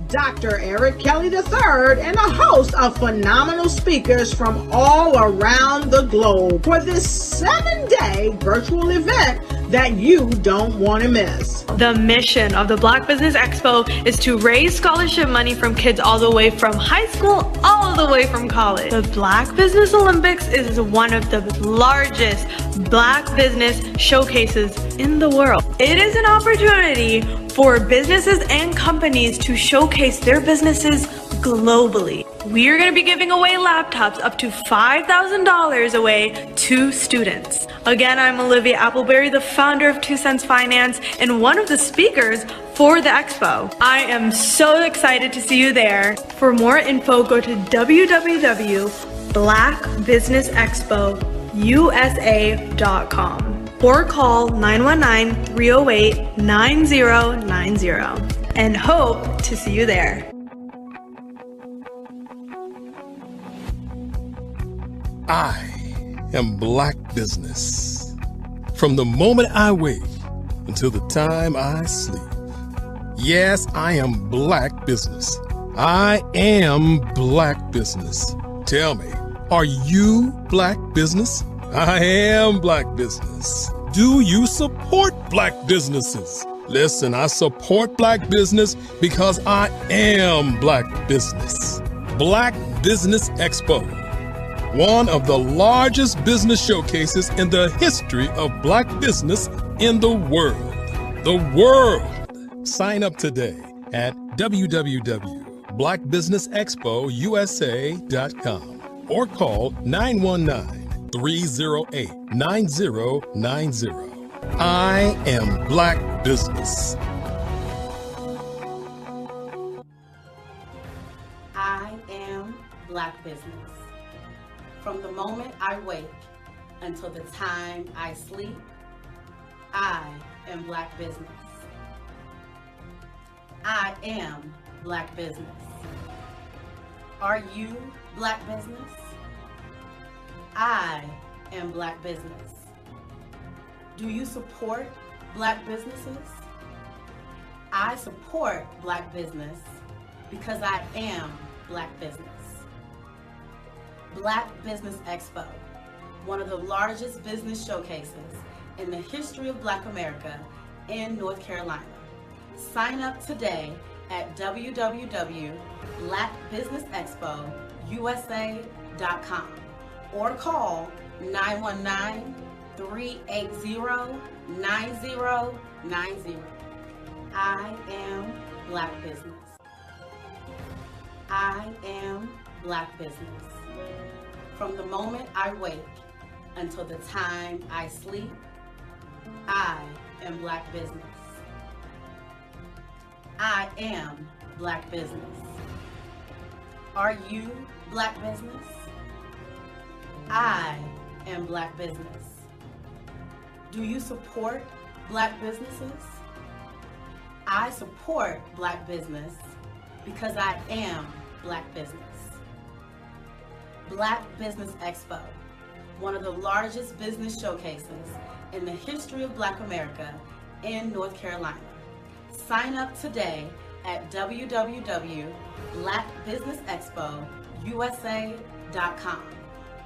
Dr. Eric Kelly III and a host of phenomenal speakers from all around the globe for this 7-day virtual event that you don't want to miss. The mission of the Black Business Expo is to raise scholarship money from kids all the way from high school all the way from college. The Black Business Olympics is one of the largest Black business showcases in the world. It is an opportunity for businesses and companies to showcase their businesses globally. We are going to be giving away laptops up to $5,000 away to students. Again, I'm Olivia Appleberry, the founder of 2 Cents Finance and one of the speakers for the expo. I am so excited to see you there. For more info, go to www.blackbusinessexpousa.com or call 919-308-9090 and hope to see you there. I am Black Business. From the moment I wake until the time I sleep. Yes, I am Black Business. I am Black Business. Tell me, are you Black Business? I am Black Business. Do you support Black businesses? Listen, I support Black business because I am Black Business. Black Business Expo, one of the largest business showcases in the history of Black business in the world. The world! Sign up today at www.blackbusinessexpousa.com or call 919-308-9090. I am Black Business. I am Black Business. From the moment I wake until the time I sleep, I am Black Business. I am Black Business. Are you Black Business? I am Black Business. Do you support Black businesses? I support Black business because I am Black business. Black Business Expo, one of the largest business showcases in the history of Black America in North Carolina. Sign up today at www.blackbusinessexpousa.com or call 919-380-9090. I am Black Business. I am Black Business. From the moment I wake until the time I sleep, I am Black Business. I am Black Business. Are you Black Business? I am Black Business. Do you support Black businesses? I support Black business because I am Black business. Black Business Expo, one of the largest business showcases in the history of Black America in North Carolina. Sign up today at www.blackbusinessexpousa.com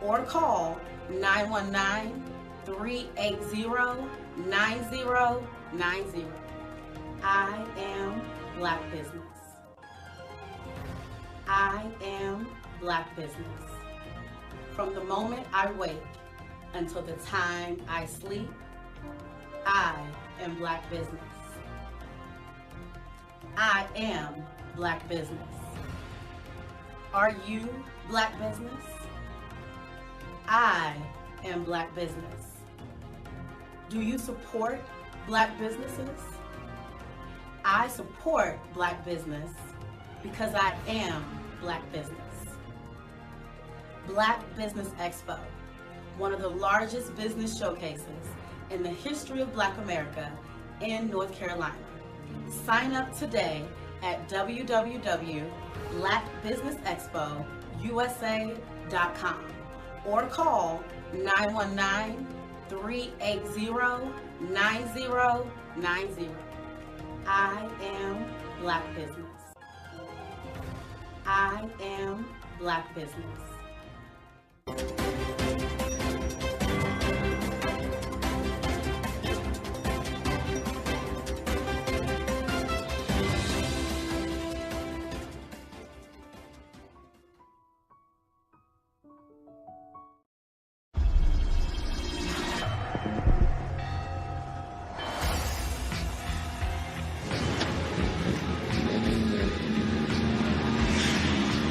or call 919-380-9090. I am Black Business. I am Black Business. From the moment I wake until the time I sleep, I am Black business. I am Black business. Are you Black business? I am Black business. Do you support Black businesses? I support Black business because I am Black business. Black Business Expo, one of the largest business showcases in the history of Black America in North Carolina. Sign up today at www.blackbusinessexpousa.com or call 919-380-9090. I am Black business. I am Black business.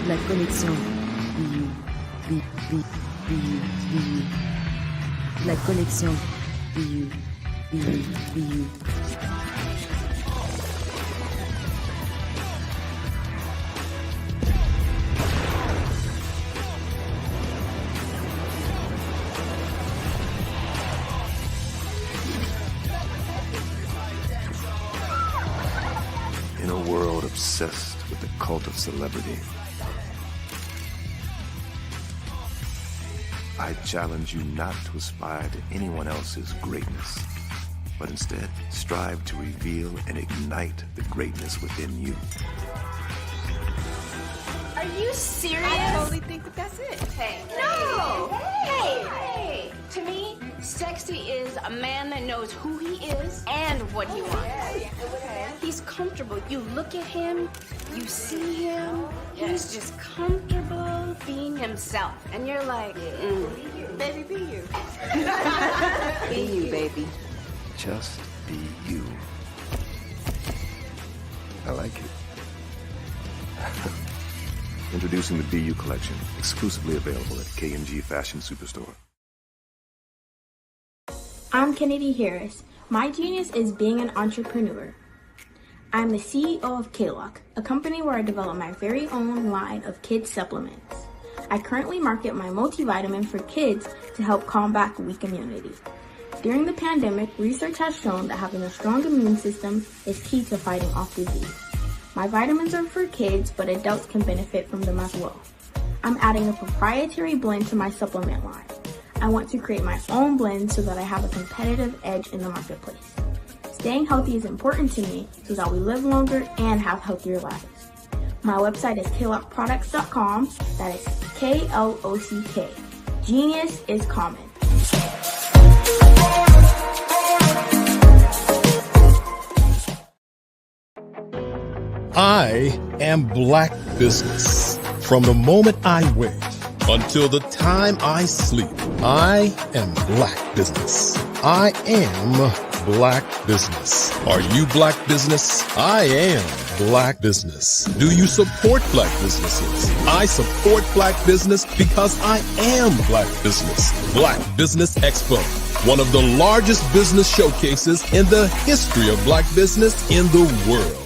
La connexion. La connexion. In a world obsessed with the cult of celebrity, I challenge you not to aspire to anyone else's greatness, but instead strive to reveal and ignite the greatness within you. Are you serious? I totally think that's it. Hey. No! Hey! To me, sexy is a man that knows who he is and what he wants. He's comfortable. You look at him, you see him, he's just comfortable being himself. And you're like, Baby, be you. Be you, baby. Just be you. I like it. Introducing the Be You collection, exclusively available at K&G Fashion Superstore. I'm Kennedy Harris. My genius is being an entrepreneur. I'm the CEO of K-Lock, a company where I develop my very own line of kids supplements. I currently market my multivitamin for kids to help combat weak immunity. During the pandemic, research has shown that having a strong immune system is key to fighting off disease. My vitamins are for kids, but adults can benefit from them as well. I'm adding a proprietary blend to my supplement line. I want to create my own blend so that I have a competitive edge in the marketplace. Staying healthy is important to me so that we live longer and have healthier lives. My website is klockproducts.com. That is K-L-O-C-K. Genius is common. I am Black business. From the moment I wake until the time I sleep, I am Black business. I am Black business. Are you Black business? I am Black business. Do you support Black businesses? I support Black business because I am Black business. Black Business Expo, one of the largest business showcases in the history of Black business in the world.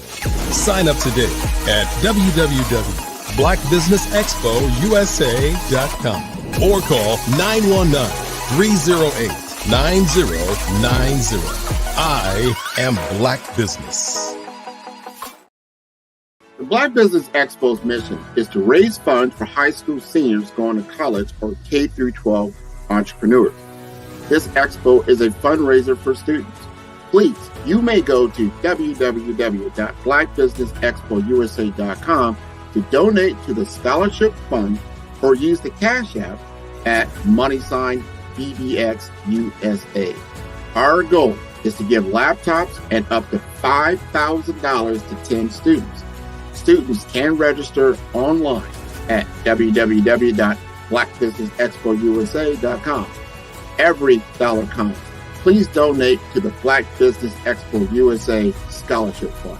Sign up today at www.blackbusinessexpousa.com or call 919-308-9090. I am Black business. The Black Business Expo's mission is to raise funds for high school seniors going to college or K through 12 entrepreneurs. This expo is a fundraiser for students. Please, you may go to www.blackbusinessexpousa.com to donate to the scholarship fund or use the Cash App at $BBXUSA. Our goal is to give laptops and up to $5,000 to 10 students. Students can register online at www.blackbusinessexpousa.com. Every dollar counts. please donate to the Black Business Expo USA Scholarship Fund.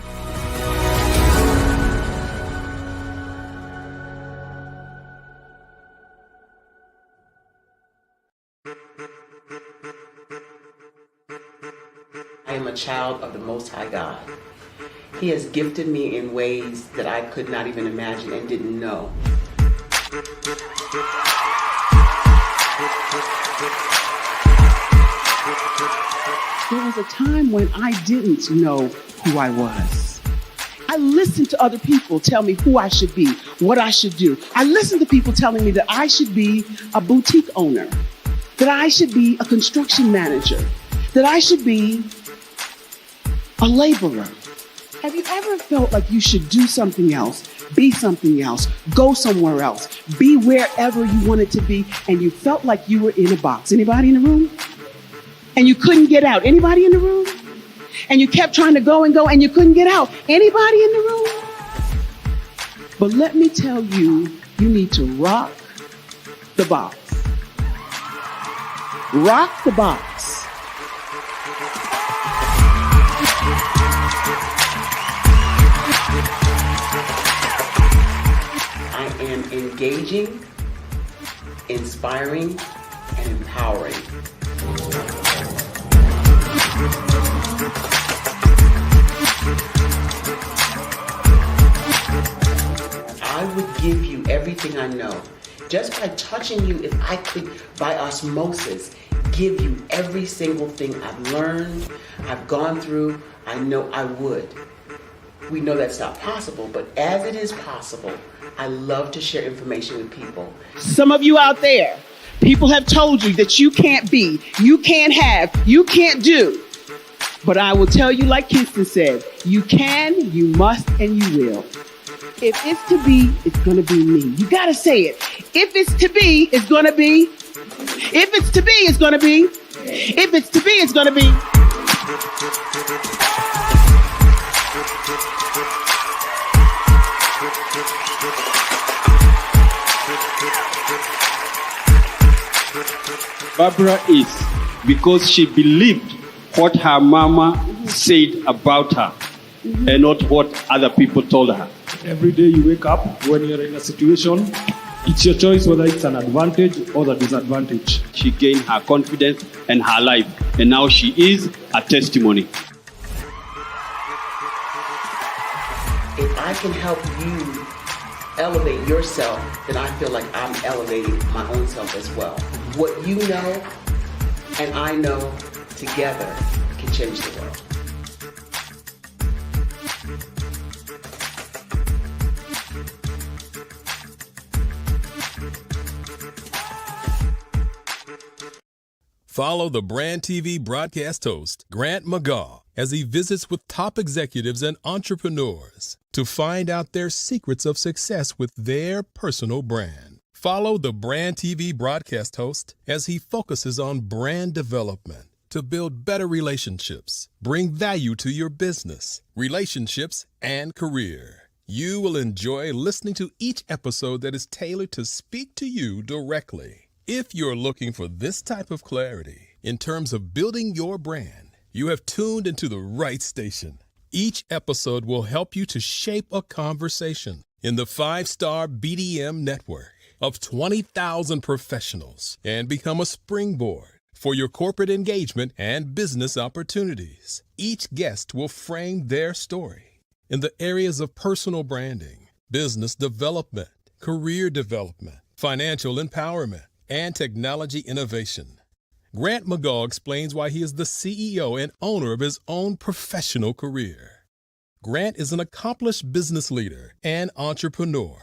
I am a child of the Most High God. He has gifted me in ways that I could not even imagine and didn't know. There was a time when I didn't know who I was. I listened to other people tell me who I should be, what I should do. I listened to people telling me that I should be a boutique owner, that I should be a construction manager, that I should be a laborer. Have you ever felt like you should do something else, be something else, go somewhere else, be wherever you wanted to be, and you felt like you were in a box? Anybody in the room? And you couldn't get out. Anybody in the room? And you kept trying to go and go and you couldn't get out. Anybody in the room? But let me tell you, you need to rock the box. Rock the box. I am engaging, inspiring, and empowering. I would give you everything I know. Just by touching you, if I could, by osmosis, give you every single thing I've learned, I've gone through, I know I would. We know that's not possible, but as it is possible, I love to share information with people. Some of you out there, people have told you that you can't be, you can't have, you can't do. But I will tell you, like Kingston said, you can, you must, and you will. If it's to be, it's going to be me. You got to say it. If it's to be, it's going to be. If it's to be, it's going to be. If it's to be, it's going to be. Barbara is because she believed what her mama said about her and not what other people told her. Every day you wake up, when you're in a situation, it's your choice whether it's an advantage or the disadvantage. She gained her confidence and her life, and now she is a testimony. If I can help you elevate yourself, then I feel like I'm elevating my own self as well. What you know and I know together can change the world. Follow the Brand TV broadcast host, Grant McGaugh, as he visits with top executives and entrepreneurs to find out their secrets of success with their personal brand. Follow the Brand TV broadcast host as he focuses on brand development to build better relationships, bring value to your business, relationships, and career. You will enjoy listening to each episode that is tailored to speak to you directly. If you're looking for this type of clarity in terms of building your brand, you have tuned into the right station. Each episode will help you to shape a conversation in the 5-star BDM network of 20,000 professionals and become a springboard for your corporate engagement and business opportunities. Each guest will frame their story in the areas of personal branding, business development, career development, financial empowerment, and technology innovation. Grant McGaugh explains why he is the CEO and owner of his own professional career. Grant is an accomplished business leader and entrepreneur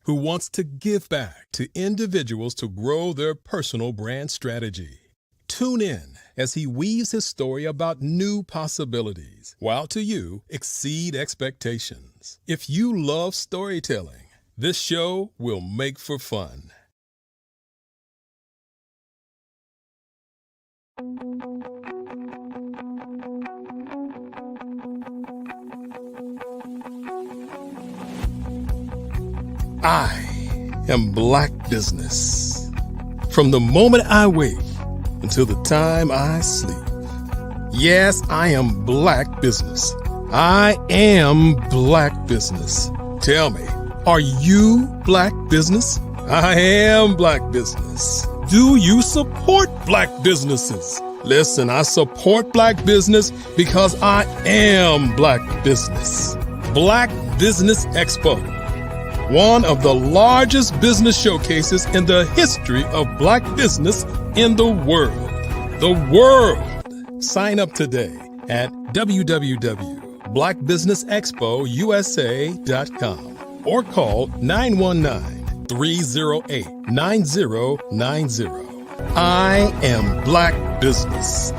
who wants to give back to individuals to grow their personal brand strategy. Tune in as he weaves his story about new possibilities, while to you exceed expectations. If you love storytelling, this show will make for fun. I am Black Business. From the moment I wake until the time I sleep. Yes, I am Black business. I am Black business. Tell me, are you Black business? I am Black business. Do you support Black businesses? Listen, I support Black business because I am Black business. Black Business Expo, one of the largest business showcases in the history of Black business in the world. The world! Sign up today at www.blackbusinessexpousa.com or call 919-308-9090. I am Black business.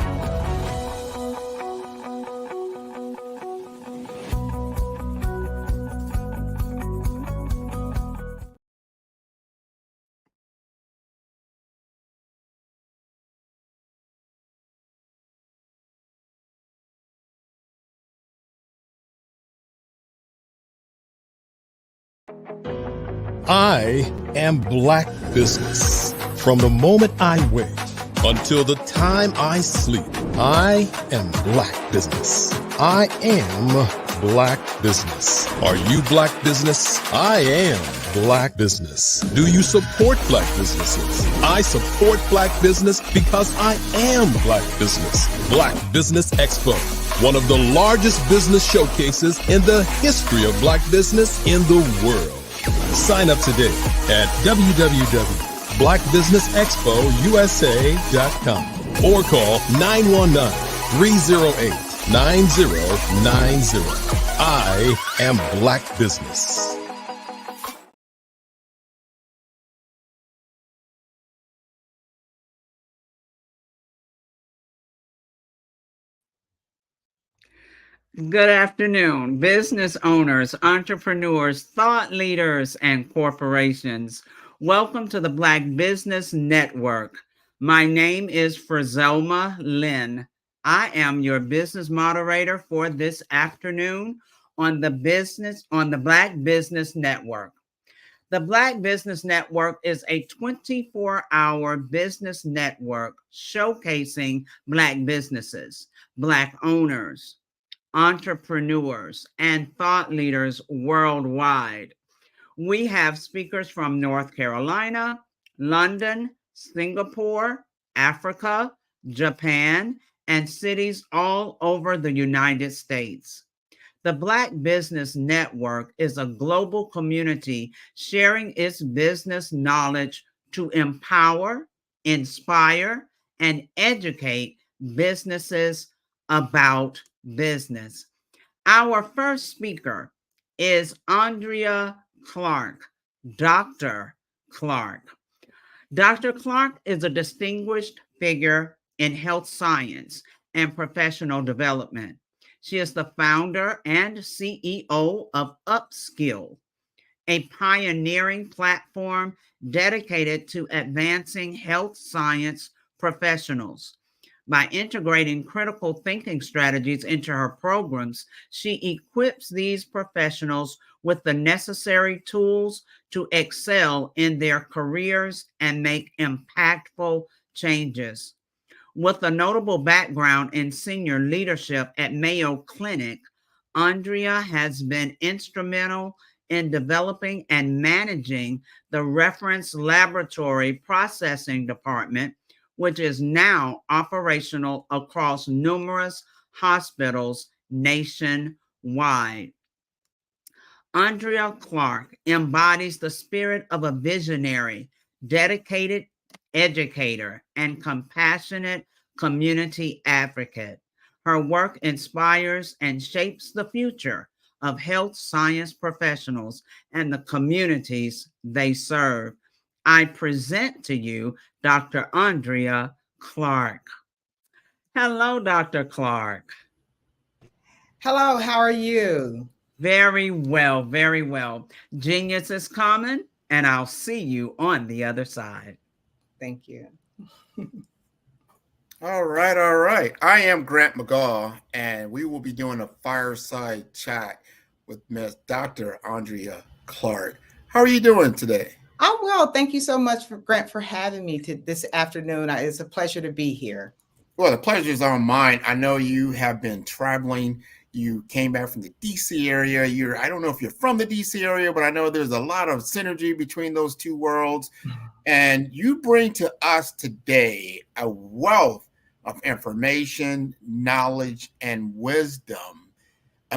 I am Black business. From the moment I wake until the time I sleep, I am Black business. I am Black business. Are you Black business? I am Black business. Do you support Black businesses? I support Black business because I am Black business. Black Business Expo, one of the largest business showcases in the history of Black business in the world. Sign up today at www.blackbusinessexpousa.com or call 919-308-9090. I am Black business. Good afternoon, business owners, entrepreneurs, thought leaders, and corporations. Welcome to the Black Business Network. My name is Frizelma Lynn. I am your business moderator for this afternoon on the Black Business Network. The Black Business Network is a 24-hour business network showcasing Black businesses, Black owners, entrepreneurs, and thought leaders worldwide. We have speakers from North Carolina, London, Singapore, Africa, Japan, and cities all over the United States. The Black Business Network is a global community sharing its business knowledge to empower, inspire, and educate businesses about business. Our first speaker is Andrea Clark, Dr. Clark. Dr. Clark is a distinguished figure in health science and professional development. She is the founder and CEO of Upskill, a pioneering platform dedicated to advancing health science professionals. By integrating critical thinking strategies into her programs, she equips these professionals with the necessary tools to excel in their careers and make impactful changes. With a notable background in senior leadership at Mayo Clinic, Andrea has been instrumental in developing and managing the reference laboratory processing department, which is now operational across numerous hospitals nationwide. Andrea Clark embodies the spirit of a visionary, dedicated educator, and compassionate community advocate. Her work inspires and shapes the future of health science professionals and the communities they serve. I present to you Dr. Andrea Clark. Hello, Dr. Clark. Hello, how are you? Very well, very well. Genius is common, and I'll see you on the other side. Thank you. All right. I am Grant McGaw, and we will be doing a fireside chat with Ms. Dr. Andrea Clark. How are you doing today? I'm well. Thank you so much, Grant, for having me this afternoon. It's a pleasure to be here. Well, the pleasure is on mine. I know you have been traveling. You came back from the DC area. I don't know if you're from the DC area, but I know there's a lot of synergy between those two worlds. And you bring to us today a wealth of information, knowledge, and wisdom.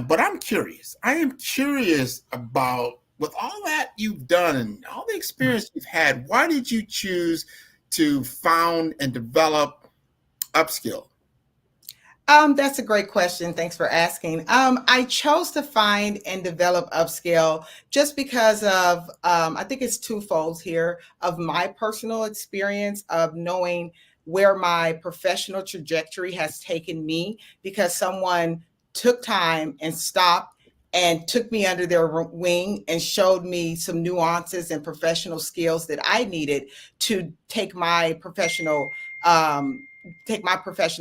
But I'm curious. I am curious about, with all that you've done and all the experience you've had, why did you choose to found and develop Upskill? That's a great question. Thanks for asking. I chose to find and develop Upskill just because of, I think it's twofold here, of my personal experience of knowing where my professional trajectory has taken me, because someone took time and stopped and took me under their wing and showed me some nuances and professional skills that I needed to take my professional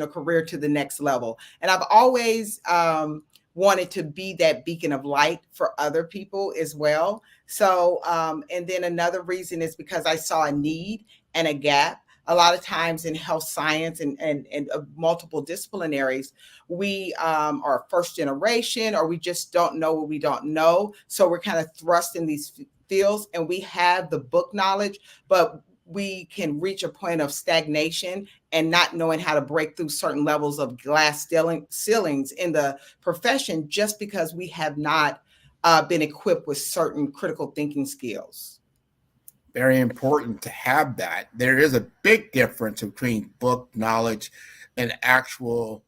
career to the next level. And I've always wanted to be that beacon of light for other people as well. So, and then another reason is because I saw a need and a gap. A lot of times in health science and multiple disciplinaries, we are first generation, or we just don't know what we don't know. So we're kind of thrust in these fields, and we have the book knowledge, but we can reach a point of stagnation and not knowing how to break through certain levels of glass ceilings in the profession, just because we have not been equipped with certain critical thinking skills. Very important to have that. There is a big difference between book knowledge and actual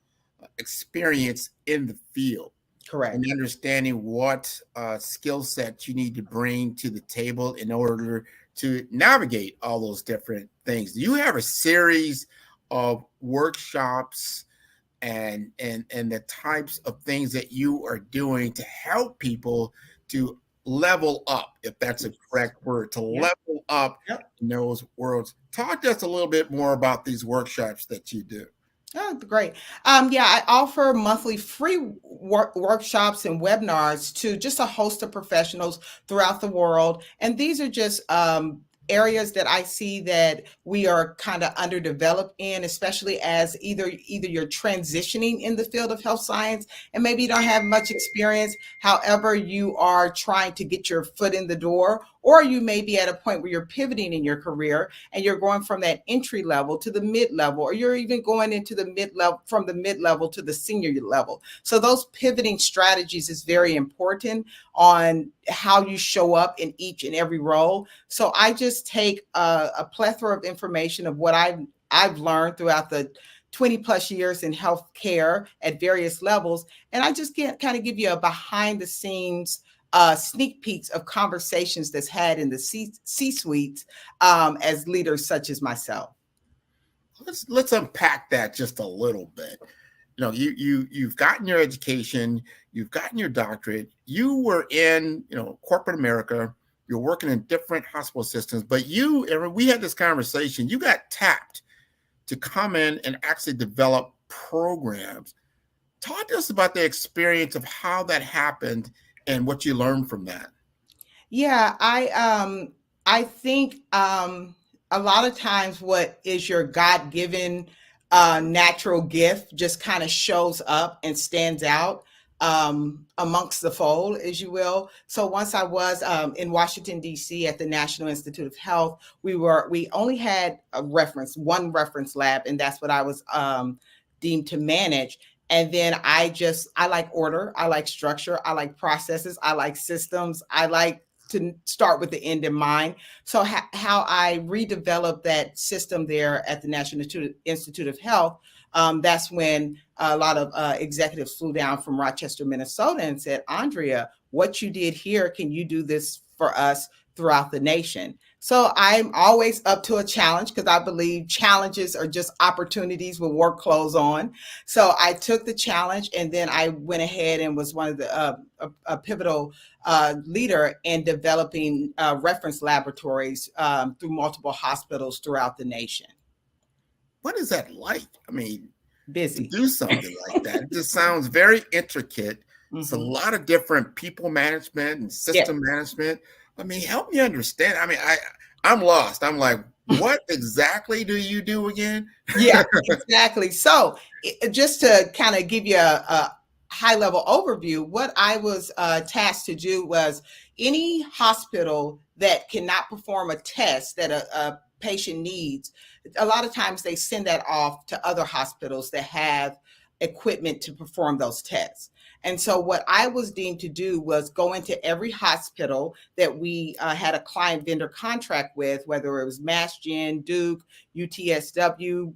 experience in the field. Correct. And understanding what skill sets you need to bring to the table in order to navigate all those different things. You have a series of workshops and the types of things that you are doing to help people to level up, if that's a correct word, to level up in those worlds. Talk to us a little bit more about these workshops that you do. Oh, great. I offer monthly free workshops and webinars to just a host of professionals throughout the world. And these are just areas that I see that we are kind of underdeveloped in, especially as either you're transitioning in the field of health science and maybe you don't have much experience. However, you are trying to get your foot in the door, or you may be at a point where you're pivoting in your career and you're going from that entry level to the mid-level, or you're even going into the mid-level, from the mid-level to the senior level. So those pivoting strategies is very important on how you show up in each and every role. So I just take a plethora of information of what I've learned throughout the 20 plus years in healthcare at various levels. And I just kind of give you a behind the scenes sneak peeks of conversations that's had in the C-suites as leaders such as myself. Let's unpack that just a little bit. You know, you've gotten your education, you've gotten your doctorate, you were in, corporate America, you're working in different hospital systems, but we had this conversation, you got tapped to come in and actually develop programs. Talk to us about the experience of how that happened and what you learned from that. Yeah, I think a lot of times what is your God-given natural gift just kind of shows up and stands out amongst the fold, as you will. So once I was in Washington, D.C. at the National Institute of Health, we only had one reference lab, and that's what I was deemed to manage. And then I like order, I like structure, I like processes, I like systems, I like to start with the end in mind. So how I redeveloped that system there at the National Institute of Health, that's when a lot of executives flew down from Rochester, Minnesota and said, Andrea, what you did here, can you do this for us throughout the nation? So I'm always up to a challenge, because I believe challenges are just opportunities with work clothes on. So I took the challenge, and then I went ahead and was one of the a pivotal leader in developing reference laboratories through multiple hospitals throughout the nation. What is that like? I mean, busy to do something like that. It just sounds very intricate. Mm-hmm. It's a lot of different people management and system management. I mean, help me understand. I mean, I'm lost. I'm like, what exactly do you do again? Yeah, exactly. So just to kind of give you a high level overview, what I was tasked to do was any hospital that cannot perform a test that a patient needs, a lot of times they send that off to other hospitals that have equipment to perform those tests. And so what I was deemed to do was go into every hospital that we had a client vendor contract with, whether it was Mass Gen, Duke, UTSW,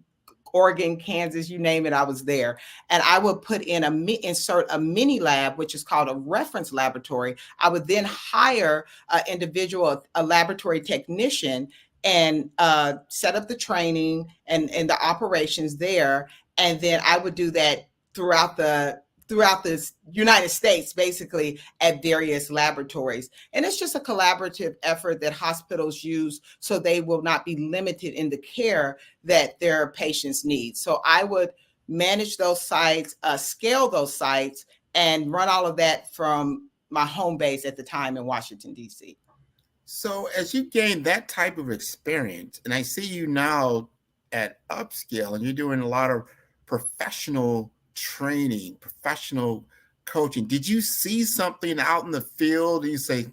Oregon, Kansas, you name it, I was there. And I would put in insert a mini lab, which is called a reference laboratory. I would then hire an individual, a laboratory technician, and set up the training and the operations there. And then I would do that throughout the United States, basically at various laboratories. And it's just a collaborative effort that hospitals use so they will not be limited in the care that their patients need. So I would manage those sites, scale those sites, and run all of that from my home base at the time in Washington, D.C. So as you gain that type of experience, and I see you now at Upscale, and you're doing a lot of professional training, professional coaching. Did you see something out in the field and you say,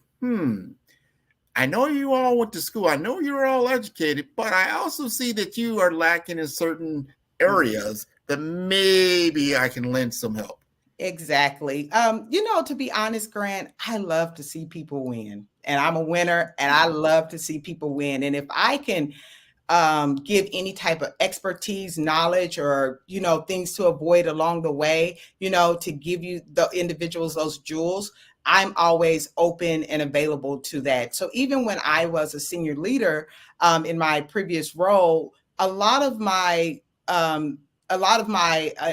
I know you all went to school, I know you're all educated, but I also see that you are lacking in certain areas that maybe I can lend some help? Exactly. To be honest, Grant, I love to see people win, and I'm a winner, and I love to see people win. And if I can give any type of expertise, knowledge, or, things to avoid along the way, to give you the individuals those jewels, I'm always open and available to that. So even when I was a senior leader in my previous role, a lot of my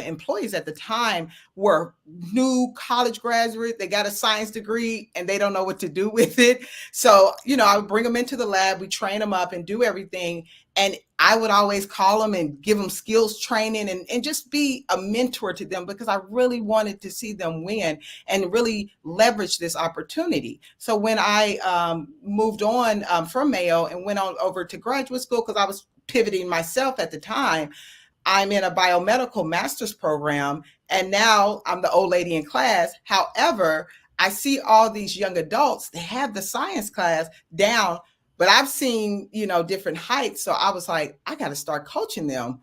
employees at the time were new college graduates. They got a science degree and they don't know what to do with it. So, I would bring them into the lab, we train them up and do everything. And I would always call them and give them skills training and just be a mentor to them, because I really wanted to see them win and really leverage this opportunity. So when I moved on from Mayo and went on over to graduate school, because I was pivoting myself at the time, I'm in a biomedical master's program, and now I'm the old lady in class. However, I see all these young adults, they have the science class down, but I've seen, different heights. So I was like, I got to start coaching them,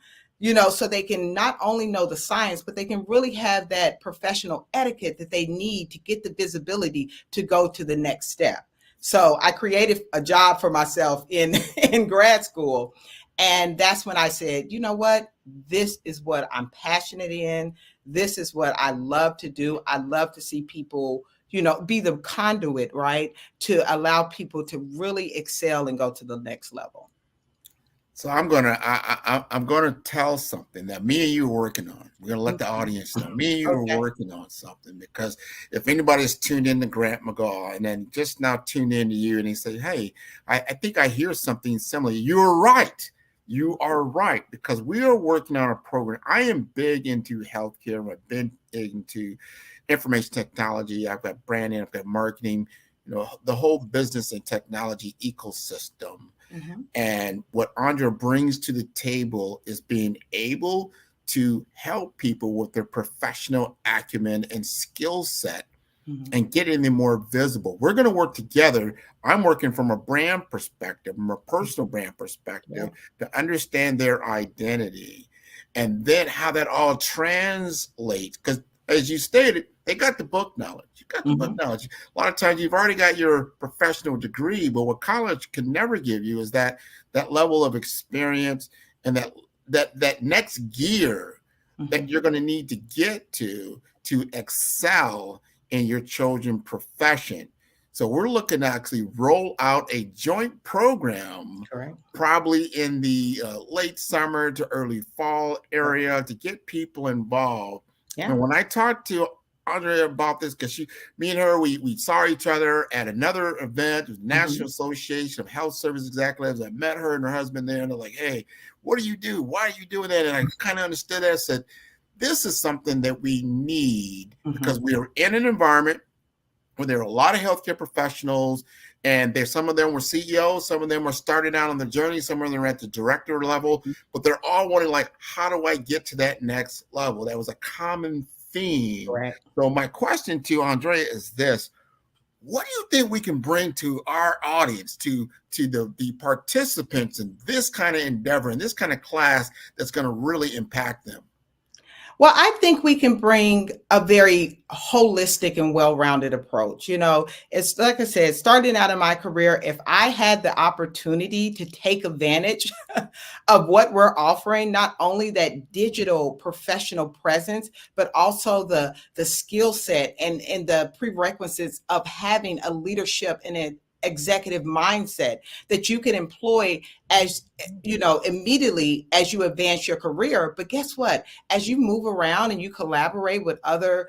so they can not only know the science, but they can really have that professional etiquette that they need to get the visibility to go to the next step. So I created a job for myself in grad school. And that's when I said, you know what? This is what I'm passionate in. This is what I love to do. I love to see people, be the conduit, right, to allow people to really excel and go to the next level. So I'm gonna tell something that me and you are working on. We're gonna let the audience know. Me and you are working on something, because if anybody's tuned in to Grant McGaw and then just now tuned in to you and they say, hey, I think I hear something similar. You're right. You are right, because we are working on a program. I am big into healthcare. I've been big into information technology. I've got branding, I've got marketing, the whole business and technology ecosystem. Mm-hmm. And what Andrea brings to the table is being able to help people with their professional acumen and skill set, mm-hmm. and getting them more visible. We're going to work together. I'm working from a brand perspective, from a personal brand perspective, to understand their identity, and then how that all translates. Because as you stated, they got the book knowledge. You got the book knowledge. A lot of times you've already got your professional degree, but what college can never give you is that level of experience and that next gear that you're going to need to get to excel in your chosen profession. So we're looking to actually roll out a joint program, probably in the late summer to early fall area, to get people involved. Yeah. And when I talked to Andrea about this, because me and her, we saw each other at another event, the National Association of Health Service Executives. I met her and her husband there, and they're like, hey, what do you do? Why are you doing that? And I kind of understood that. I said, this is something that we need, because we are in an environment where there were a lot of healthcare professionals, and some of them were CEOs, some of them were starting out on the journey, some of them are at the director level, but they're all wanting, like, how do I get to that next level? That was a common theme. Correct. So my question to Andrea is this: what do you think we can bring to our audience, to the participants in this kind of endeavor, in this kind of class, that's going to really impact them? Well, I think we can bring a very holistic and well-rounded approach. It's like I said, starting out in my career, if I had the opportunity to take advantage of what we're offering, not only that digital professional presence, but also the skill set and the prerequisites of having a leadership and an executive mindset that you can employ as immediately as you advance your career. But guess what? As you move around and you collaborate with other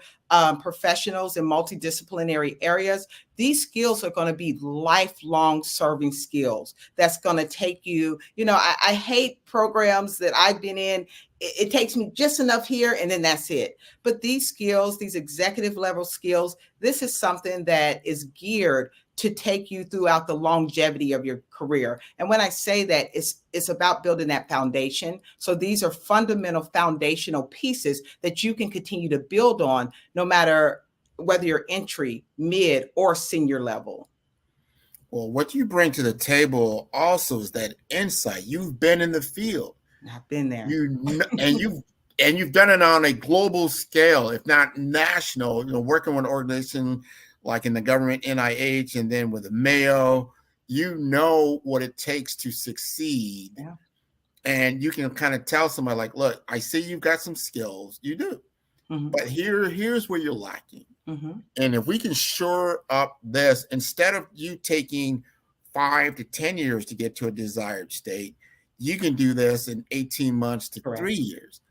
professionals in multidisciplinary areas, these skills are going to be lifelong serving skills. That's going to take you, I hate programs that I've been in. It takes me just enough here and then that's it. But these skills, these executive level skills, this is something that is geared to take you throughout the longevity of your career. And when I say that, it's about building that foundation. So these are fundamental foundational pieces that you can continue to build on, no matter whether you're entry, mid, or senior level. Well, what you bring to the table also is that insight. You've been in the field. I've been there. And you've done it on a global scale, if not national, working with an organization like in the government, NIH, and then with the Mayo. You know what it takes to succeed. Yeah. And you can kind of tell somebody, like, look, I see you've got some skills. You do. Mm-hmm. But here's where you're lacking. Mm-hmm. And if we can shore up this, instead of you taking 5 to 10 years to get to a desired state, you can do this in 18 months to Correct. 3 years.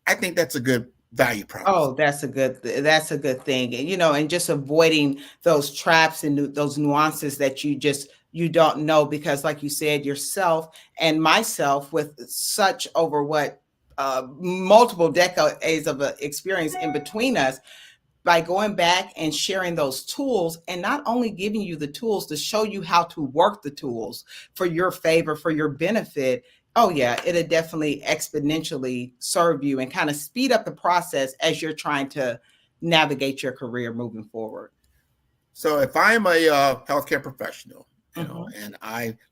I think that's a good value proposition. Oh, that's a good thing. And just avoiding those traps and those nuances that you don't know, because like you said, yourself and myself, with such multiple decades of experience in between us, by going back and sharing those tools, and not only giving you the tools to show you how to work the tools for your favor, for your benefit. Oh yeah, it'll definitely exponentially serve you and kind of speed up the process as you're trying to navigate your career moving forward. So if I'm a healthcare professional, and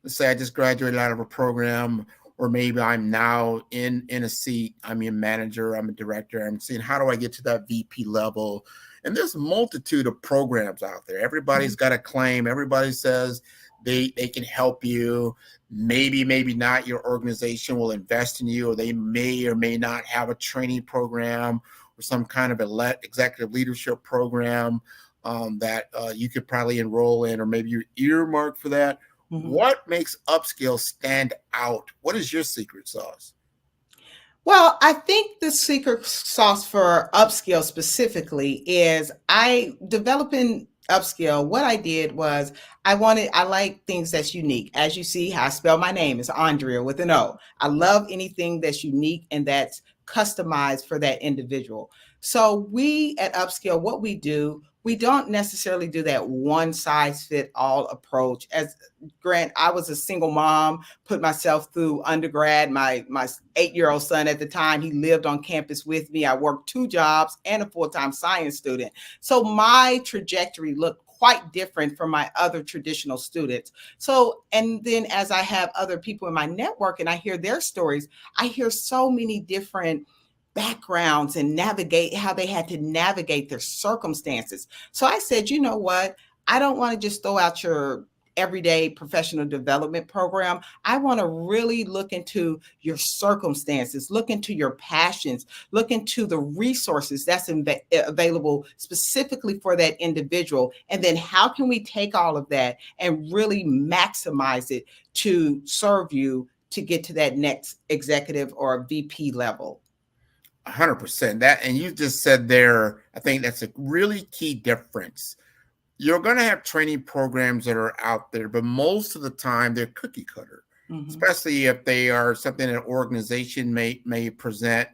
let's say I just graduated out of a program, or maybe I'm now in a seat, I'm a manager, I'm a director, I'm seeing how do I get to that VP level? And there's a multitude of programs out there. Everybody's got a claim. Everybody says they can help you. Maybe not. Your organization will invest in you, or they may or may not have a training program or some kind of executive leadership program that you could probably enroll in, or maybe you're earmarked for that. Mm-hmm. What makes upskill stand out? What is your secret sauce? Well, I think the secret sauce for upskill specifically is developing upskill. What I did was I like things that's unique. As you see how I spell my name, is Andrea with an O. I love anything that's unique and that's customized for that individual. So we at Upskill, what we do, we don't necessarily do that one size fit all approach. As Grant, I was a single mom, put myself through undergrad. My 8-year-old son at the time, he lived on campus with me. I worked 2 jobs and a full-time science student. So my trajectory looked quite different from my other traditional students. So, and then as I have other people in my network and I hear their stories, I hear so many different backgrounds and how they had to navigate their circumstances. So I said, you know what? I don't want to just throw out your everyday professional development program. I want to really look into your circumstances, look into your passions, look into the resources that's available specifically for that individual. And then how can we take all of that and really maximize it to serve you to get to that next executive or VP level? 100%. That, and you just said there, I think that's a really key difference. You're going to have training programs that are out there, but most of the time they're cookie cutter, especially if they are something an organization may present.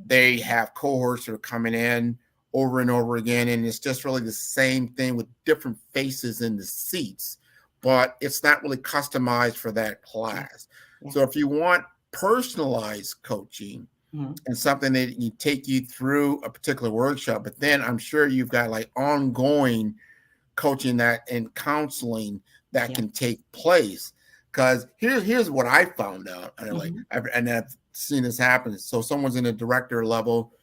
They have cohorts that are coming in, over and over again. And it's just really the same thing with different faces in the seats, but it's not really customized for that class. Yeah. So if you want personalized coaching, and something that you take you through a particular workshop, but then I'm sure you've got like ongoing coaching that and counseling that can take place. Because here's what I found out, and I've seen this happen. So someone's in a director level,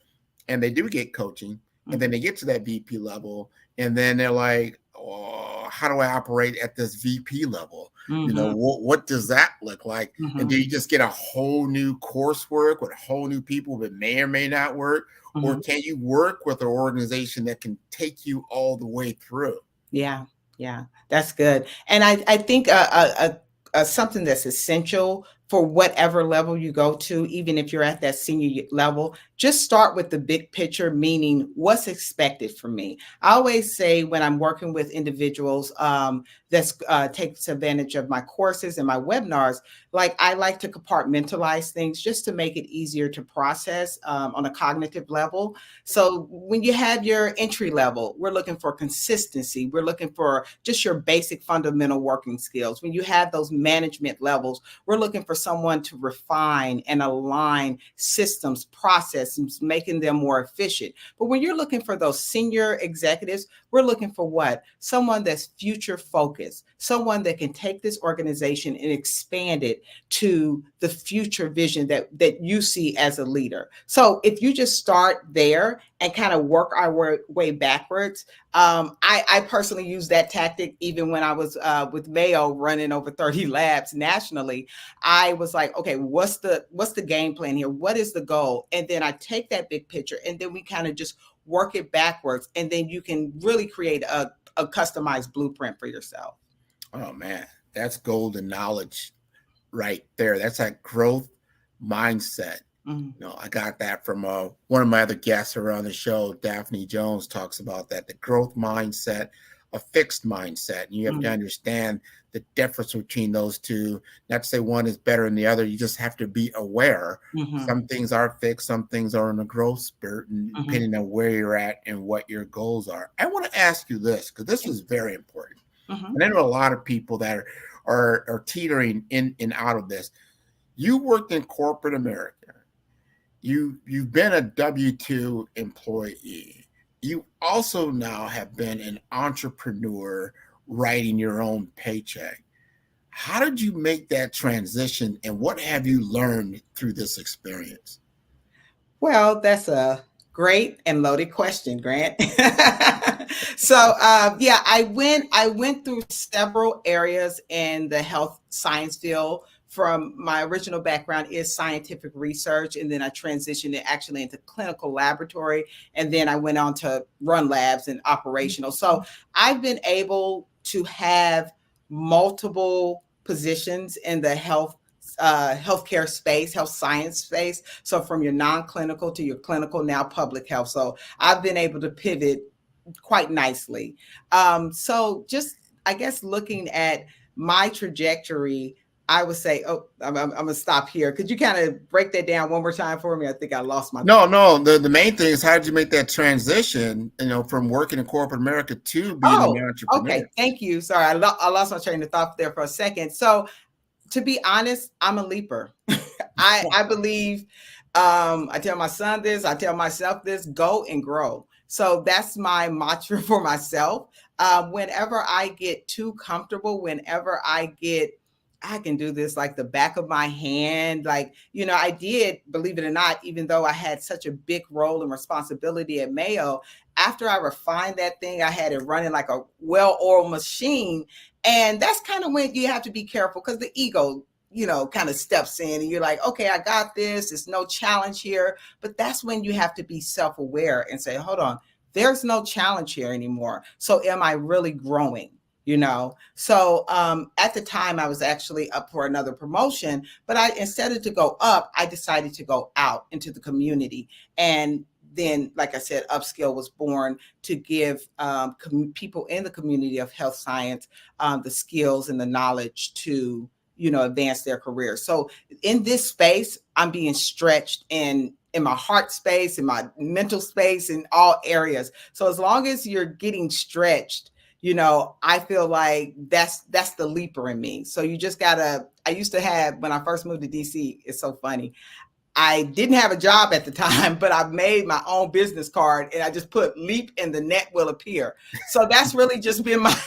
and they do get coaching, and then they get to that VP level, and then they're like, oh, how do I operate at this VP level? You know, what does that look like? And do you just get a whole new coursework with whole new people that may or may not work? Or can you work with an organization that can take you all the way through? Yeah, that's good. And I think something that's essential for whatever level you go to, even if you're at that senior level, just start with the big picture, meaning what's expected from me. I always say when I'm working with individuals that takes advantage of my courses and my webinars, like I like to compartmentalize things just to make it easier to process on a cognitive level. So when you have your entry level, we're looking for consistency. We're looking for just your basic fundamental working skills. When you have those management levels, we're looking for someone to refine and align systems, processes, making them more efficient. But when you're looking for those senior executives, we're looking for what? Someone that's future focused, someone that can take this organization and expand it to the future vision that you see as a leader. So if you just start there and kind of work our way backwards, I personally use that tactic even when I was with Mayo running over 30 labs nationally. I was like, okay, what's the game plan here? What is the goal? And then I take that big picture and then we kind of just work it backwards. And then you can really create a customized blueprint for yourself. Oh man, that's golden knowledge right there. That's that growth mindset. You know, I got that from one of my other guests around the show, Daphne Jones, talks about that, the growth mindset, a fixed mindset. And you have to understand the difference between those two. Not to say one is better than the other. You just have to be aware. Some things are fixed, some things are in a growth spirit, and depending on where you're at and what your goals are. I want to ask you this, because this is very important. And I know a lot of people that are teetering in and out of this. You worked in corporate America. You've been a W-2 employee. You also now have been an entrepreneur writing your own paycheck. How did you make that transition, and what have you learned through this experience? Well, that's a great and loaded question, Grant. So I went through several areas in the health science field. From my original background is scientific research, and then I transitioned it actually into clinical laboratory, and then I went on to run labs and operational. So I've been able to have multiple positions in the healthcare space, health science space. So from your non-clinical to your clinical, now public health. So I've been able to pivot quite nicely. So just, I guess, looking at my trajectory, I would say, I'm going to stop here. Could you kind of break that down one more time for me? I think I lost my. No. The main thing is, how did you make that transition, from working in corporate America to being an entrepreneur? Okay. Thank you. Sorry. I lost my train of thought there for a second. So to be honest, I'm a leaper. I believe, I tell my son this, I tell myself this, go and grow. So that's my mantra for myself. Whenever I get too comfortable, whenever I can do this like the back of my hand. Like, I did, believe it or not, even though I had such a big role and responsibility at Mayo, after I refined that thing, I had it running like a well-oiled machine. And that's kind of when you have to be careful, because the ego, kind of steps in and you're like, okay, I got this. There's no challenge here. But that's when you have to be self-aware and say, hold on, there's no challenge here anymore. So am I really growing? So at the time I was actually up for another promotion, but instead of to go up, I decided to go out into the community. And then, like I said, Upskill was born to give people in the community of health science the skills and the knowledge to, advance their careers. So in this space, I'm being stretched in my heart space, in my mental space, in all areas. So as long as you're getting stretched, you know, I feel like that's the leaper in me. So you just gotta, I used to have, when I first moved to DC, it's so funny. I didn't have a job at the time, but I made my own business card and I just put leap and the net will appear. So that's really just been my,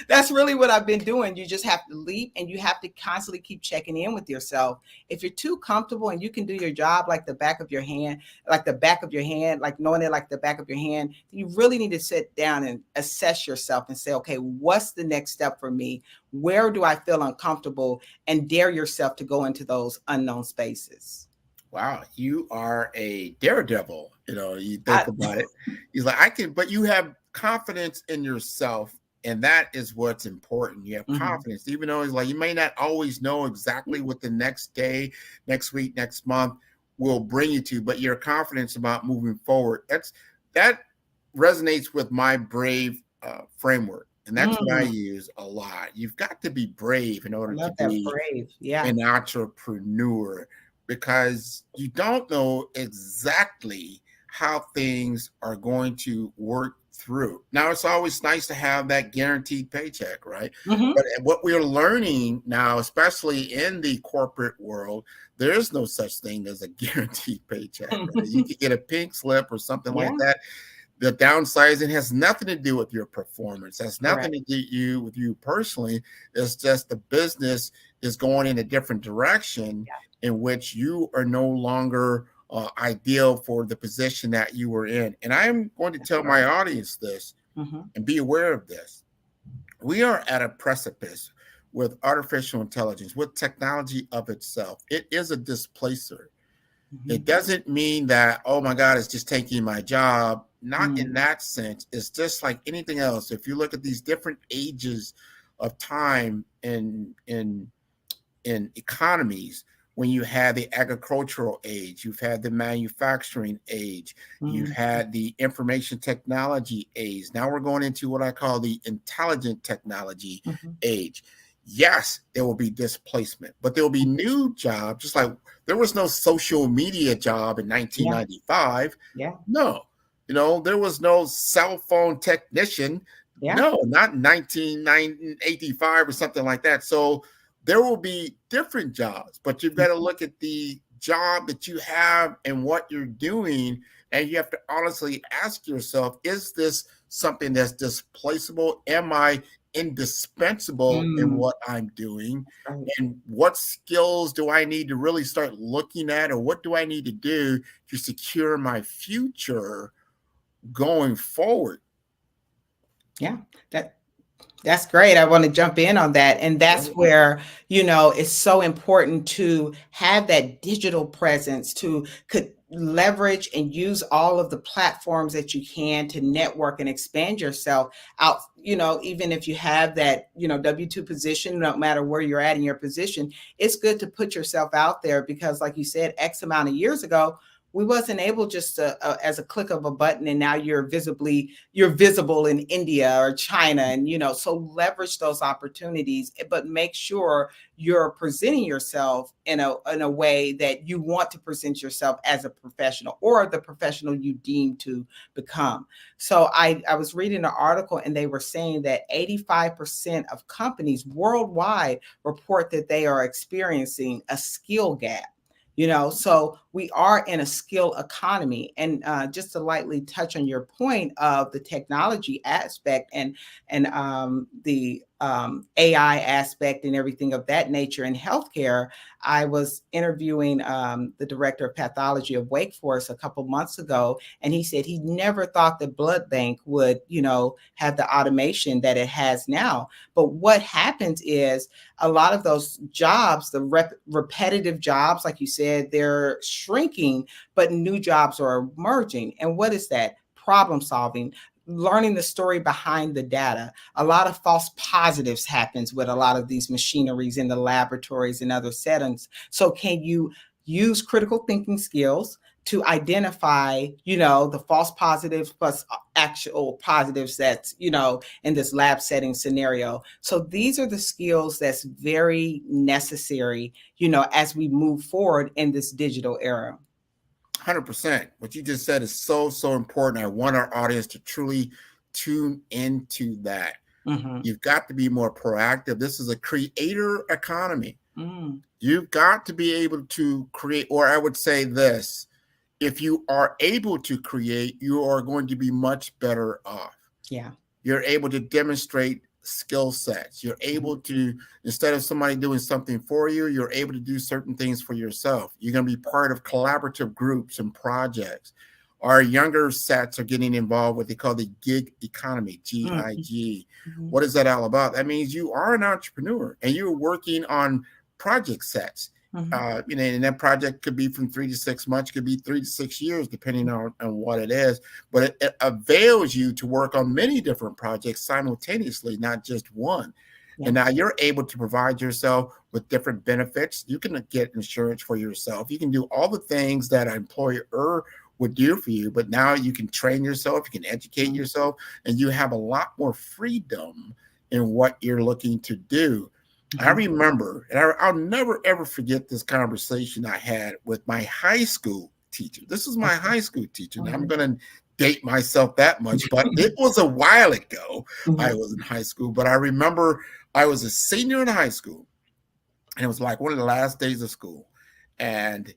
that's really what I've been doing. You just have to leap and you have to constantly keep checking in with yourself. If you're too comfortable and you can do your job like the back of your hand, like knowing it like the back of your hand, you really need to sit down and assess yourself and say, okay, what's the next step for me? Where do I feel uncomfortable? And dare yourself to go into those unknown spaces. Wow, you are a daredevil. You know, you think about it. He's like, I can, but you have confidence in yourself, and that is what's important. You have confidence, even though it's like you may not always know exactly what the next day, next week, next month will bring you to, but your confidence about moving forward. That resonates with my brave framework. And that's what I use a lot. You've got to be brave in order to be an entrepreneur, because you don't know exactly how things are going to work through. Now, it's always nice to have that guaranteed paycheck, right? But what we're learning now, especially in the corporate world, there is no such thing as a guaranteed paycheck. Right? You could get a pink slip or something like that. The downsizing has nothing to do with your performance. Has nothing to do with you personally. It's just the business is going in a different direction in which you are no longer ideal for the position that you were in. And I'm going to tell my audience this and be aware of this. We are at a precipice with artificial intelligence, with technology of itself. It is a displacer. It doesn't mean that, oh my God, it's just taking my job. Not in that sense. It's just like anything else. If you look at these different ages of time in economies, when you had the agricultural age, you've had the manufacturing age, you've had the information technology age. Now we're going into what I call the intelligent technology age. Yes, there will be displacement, but there will be new jobs. Just like there was no social media job in 1995. No, you know, there was no cell phone technician. No, not in 1985 or something like that. So there will be different jobs, but you've got to look at the job that you have and what you're doing. And you have to honestly ask yourself, is this something that's displaceable? Am I indispensable in what I'm doing? And what skills do I need to really start looking at? Or what do I need to do to secure my future going forward? Yeah, that's great. I want to jump in on that. And that's where, you know, it's so important to have that digital presence, to could leverage and use all of the platforms that you can to network and expand yourself out. You know, even if you have that, you know, W-2 position, no matter where you're at in your position, it's good to put yourself out there, because like you said, X amount of years ago, we wasn't able just to, as a click of a button, and now you're visible in India or China, and you know, so leverage those opportunities, but make sure you're presenting yourself in a way that you want to present yourself as a professional, or the professional you deem to become. So I was reading an article, and they were saying that 85% of companies worldwide report that they are experiencing a skill gap. You know, so we are in a skill economy. And just to lightly touch on your point of the technology aspect and the AI aspect and everything of that nature in healthcare, I was interviewing the director of pathology of Wake Forest a couple months ago, and he said he never thought the blood bank would, you know, have the automation that it has now. But what happens is a lot of those jobs, the repetitive jobs, like you said, they're shrinking, but new jobs are emerging. And what is that? Problem solving, learning the story behind the data. A lot of false positives happens with a lot of these machineries in the laboratories and other settings. So can you use critical thinking skills to identify, you know, the false positives plus actual positives that's, you know, in this lab setting scenario. So these are the skills that's very necessary, you know, as we move forward in this digital era. 100%. What you just said is so, so important. I want our audience to truly tune into that. You've got to be more proactive. This is a creator economy. You've got to be able to create, or I would say this, if you are able to create, you are going to be much better off. Yeah. You're able to demonstrate skill sets. You're able to, instead of somebody doing something for you, you're able to do certain things for yourself. You're going to be part of collaborative groups and projects. Our younger sets are getting involved with what they call the gig economy, GIG. What is that all about? That means you are an entrepreneur and you're working on project sets. And that project could be from 3 to 6 months, could be 3 to 6 years, depending on what it is. But it avails you to work on many different projects simultaneously, not just one. And now you're able to provide yourself with different benefits. You can get insurance for yourself. You can do all the things that an employer would do for you, but now you can train yourself, you can educate yourself, and you have a lot more freedom in what you're looking to do. I remember, and I'll never, ever forget this conversation I had with my high school teacher. This is my high school teacher. Now, I'm going to date myself that much, but it was a while ago. I was in high school, but I remember I was a senior in high school, and it was like one of the last days of school. And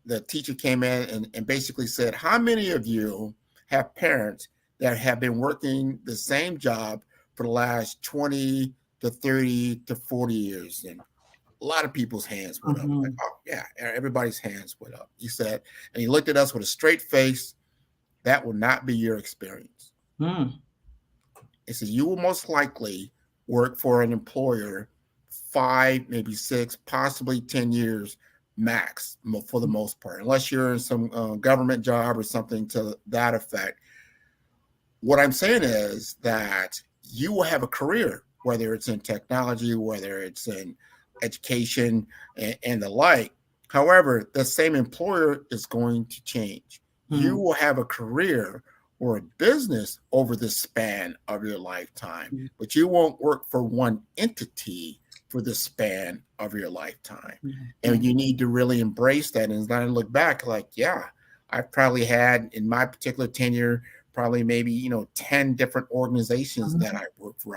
the teacher came in and basically said, how many of you have parents that have been working the same job for the last 20 to 30 to 40 years? And a lot of people's hands went up. Like, oh, yeah, everybody's hands went up. He said, and he looked at us with a straight face. That will not be your experience. He said, you will most likely work for an employer 5, maybe 6, possibly 10 years max for the most part, unless you're in some government job or something to that effect. What I'm saying is that you will have a career, whether it's in technology, whether it's in education and the like. However, the same employer is going to change. You will have a career or a business over the span of your lifetime, but you won't work for one entity for the span of your lifetime. And you need to really embrace that and then look back like, yeah, I've probably had in my particular tenure, probably maybe, 10 different organizations that I work for.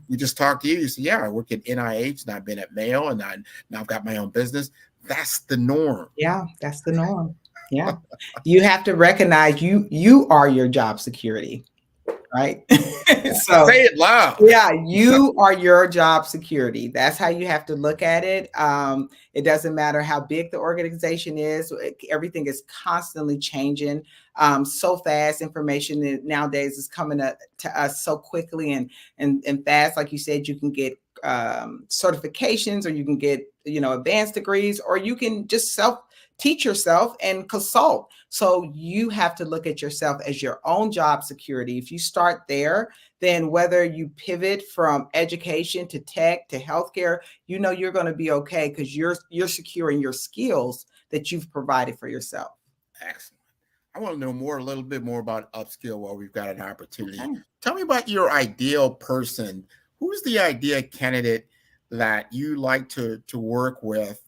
We just talked to you. You said, yeah, I work at NIH and I've been at Mayo and now I've got my own business. That's the norm. Yeah, that's the norm. Yeah. You have to recognize you are your job security. Right. So say it loud. Yeah, you are your job security. That's how you have to look at it. It doesn't matter how big the organization is. Everything is constantly changing so fast. Information nowadays is coming to us so quickly and fast. Like you said, you can get certifications, or you can get advanced degrees, or you can just teach yourself and consult. So you have to look at yourself as your own job security. If you start there, then whether you pivot from education to tech to healthcare, you're going to be okay because you're securing your skills that you've provided for yourself. Excellent. I want to know a little bit more about upskill while we've got an opportunity. Okay. Tell me about your ideal person. Who's the ideal candidate that you like to work with?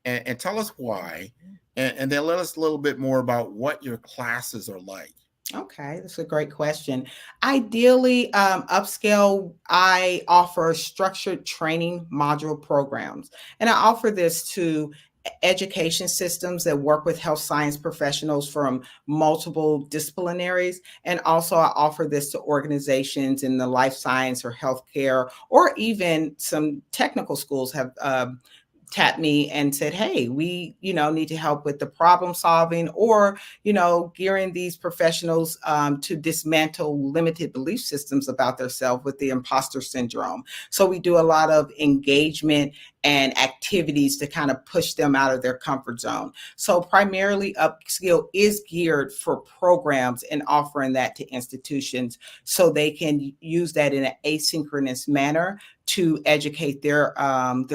And tell us why, and then let us a little bit more about what your classes are like. Okay, that's a great question. Ideally, upscale, I offer structured training module programs, and I offer this to education systems that work with health science professionals from multiple disciplinaries. And also I offer this to organizations in the life science or healthcare, or even some technical schools have tapped me and said, hey, we, need to help with the problem solving, or, gearing these professionals to dismantle limited belief systems about themselves with the imposter syndrome. So we do a lot of engagement and activities to kind of push them out of their comfort zone. So primarily upskill is geared for programs and offering that to institutions so they can use that in an asynchronous manner to educate their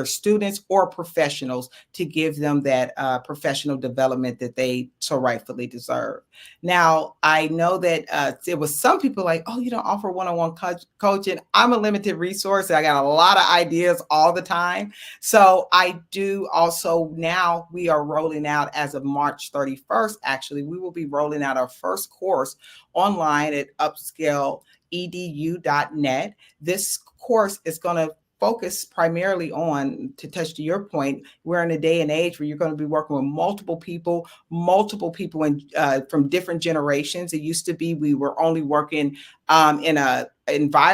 students or professionals to give them that professional development that they so rightfully deserve. Now, I know that there was some people like, oh, you don't offer one-on-one coaching. I'm a limited resource. I got a lot of ideas all the time. So I do also, now we are rolling out as of March 31st, actually, we will be rolling out our first course online at upscaleedu.net. This course is going to focus primarily on, to touch to your point, we're in a day and age where you're going to be working with multiple people in, from different generations. It used to be we were only working in a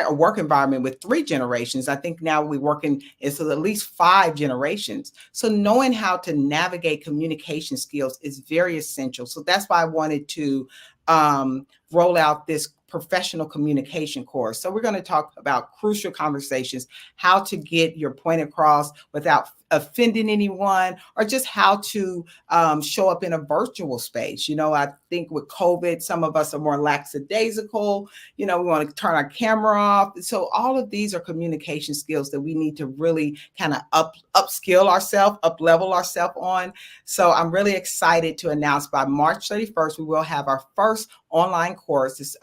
work environment with 3 generations. I think now we're working is at least 5 generations. So knowing how to navigate communication skills is very essential. So that's why I wanted to roll out this professional communication course. So we're going to talk about crucial conversations, how to get your point across without offending anyone, or just how to show up in a virtual space. You know, I think with COVID, some of us are more lackadaisical. You know, we want to turn our camera off. So all of these are communication skills that we need to really kind of upskill ourselves, up-level ourselves on. So I'm really excited to announce by March 31st, we will have our first online course. It's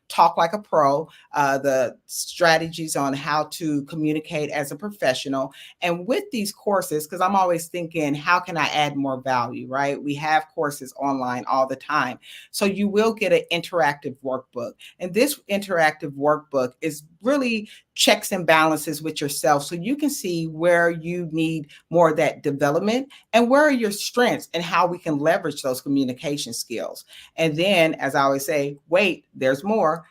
Talk Like a Pro, the strategies on how to communicate as a professional. And with these courses, because I'm always thinking, how can I add more value, right? We have courses online all the time. So you will get an interactive workbook. And this interactive workbook is really checks and balances with yourself, so you can see where you need more of that development and where are your strengths and how we can leverage those communication skills. And then, as I always say, wait, there's more.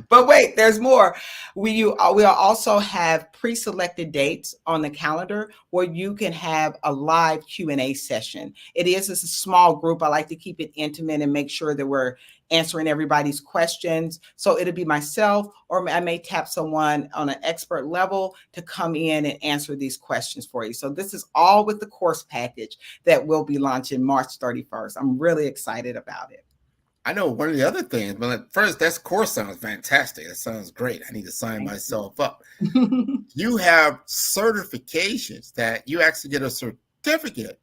But wait, there's more. We'll also have pre-selected dates on the calendar where you can have a live Q&A session. It's a small group. I like to keep it intimate and make sure that we're answering everybody's questions. So it'll be myself, or I may tap someone on an expert level to come in and answer these questions for you. So this is all with the course package that will be launching March 31st. I'm really excited about it. I know one of the other things, but at first, that course sounds fantastic. That sounds great. I need to sign myself up. You have certifications that you actually get a certificate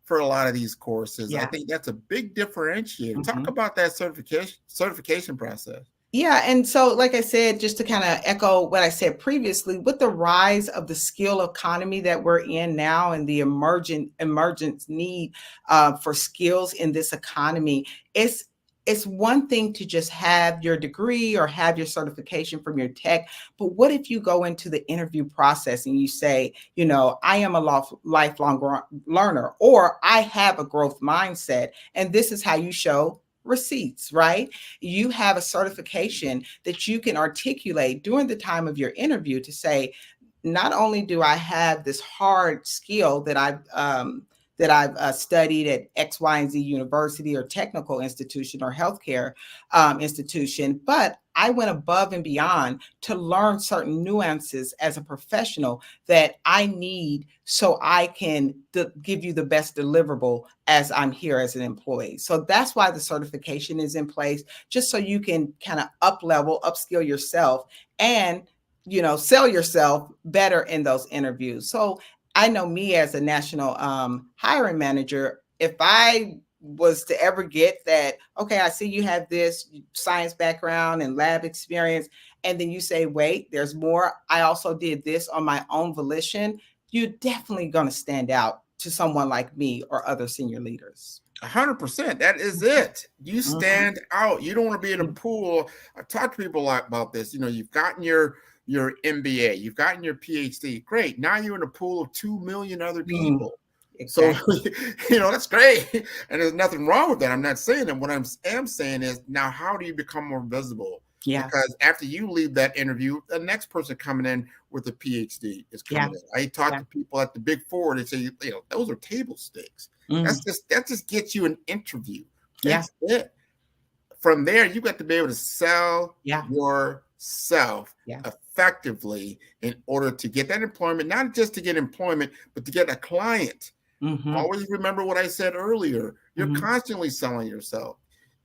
for a lot of these courses. Yeah. I think that's a big differentiator. Talk about that certification process. Yeah. And so, like I said, just to kind of echo what I said previously, with the rise of the skill economy that we're in now and the emergence need for skills in this economy, it's one thing to just have your degree or have your certification from your tech, but what if you go into the interview process and you say, you know, I am a lifelong learner, or I have a growth mindset, and this is how you show receipts, right? You have a certification that you can articulate during the time of your interview to say, not only do I have this hard skill that I've studied at X, Y, and Z university or technical institution or healthcare institution, but I went above and beyond to learn certain nuances as a professional that I need so I can give you the best deliverable as I'm here as an employee. So that's why the certification is in place, just so you can kind of upskill yourself and, you know, sell yourself better in those interviews. So I know me as a national hiring manager, if I was to ever get that, okay, I see you have this science background and lab experience, and then you say, wait, there's more. I also did this on my own volition. You're definitely going to stand out to someone like me or other senior leaders. 100%. That is it. You stand out. You don't want to be in a pool. I talk to people about this. You know, you've gotten your MBA, you've gotten your PhD. Great. Now you're in a pool of 2 million other people. Exactly. So, you know, that's great. And there's nothing wrong with that. I'm not saying that. What I am saying is, now how do you become more visible? Yeah. Because after you leave that interview, the next person coming in with a PhD is coming in. I talk to people at the Big Four. They say, you know, those are table stakes. That just gets you an interview. That's it. From there, you got to be able to sell yourself effectively in order to get that employment, not just to get employment, but to get a client. Always remember what I said earlier. You're constantly selling yourself.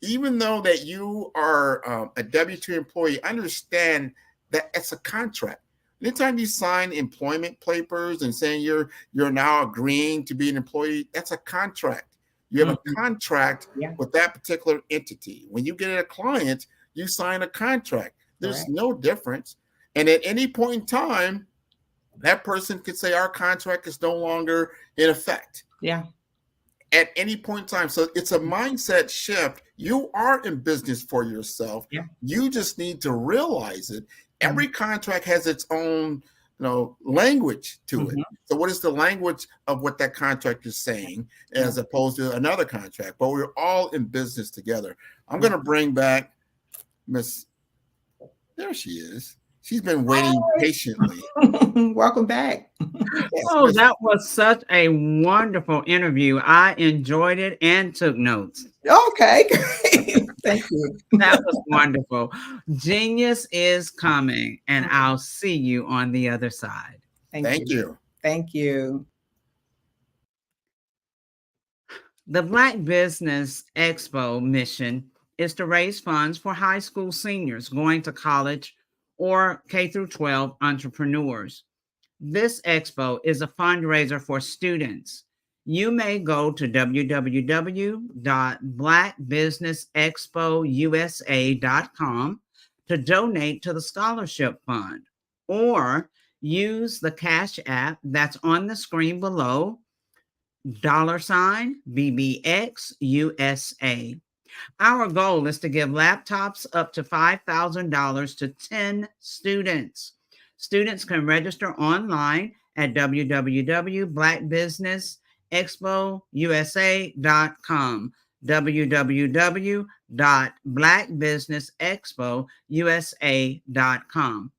Even though that you are a W-2 employee, understand that it's a contract. Anytime you sign employment papers and saying you're now agreeing to be an employee, that's a contract. You have a contract with that particular entity. When you get a client, you sign a contract. There's no difference. And at any point in time, that person could say our contract is no longer in effect. Yeah. At any point in time. So it's a mindset shift. You are in business for yourself. Yeah. You just need to realize it. Every contract has its own, language to it. So what is the language of what that contract is saying as opposed to another contract? But we're all in business together. I'm going to bring back Miss, there she is. She's been waiting patiently. Welcome back. Oh, that was such a wonderful interview. I enjoyed it and took notes. Okay, great. Thank you. That was wonderful. Genius is coming, and I'll see you on the other side. Thank you. Thank you. The Black Business Expo mission is to raise funds for high school seniors going to college or K through 12 entrepreneurs. This expo is a fundraiser for students. You may go to www.blackbusinessexpousa.com to donate to the scholarship fund, or use the Cash App that's on the screen below, $BBXUSA. Our goal is to give laptops up to $5,000 to 10 students. Students can register online at www.blackbusinessexpousa.com, www.blackbusinessexpousa.com.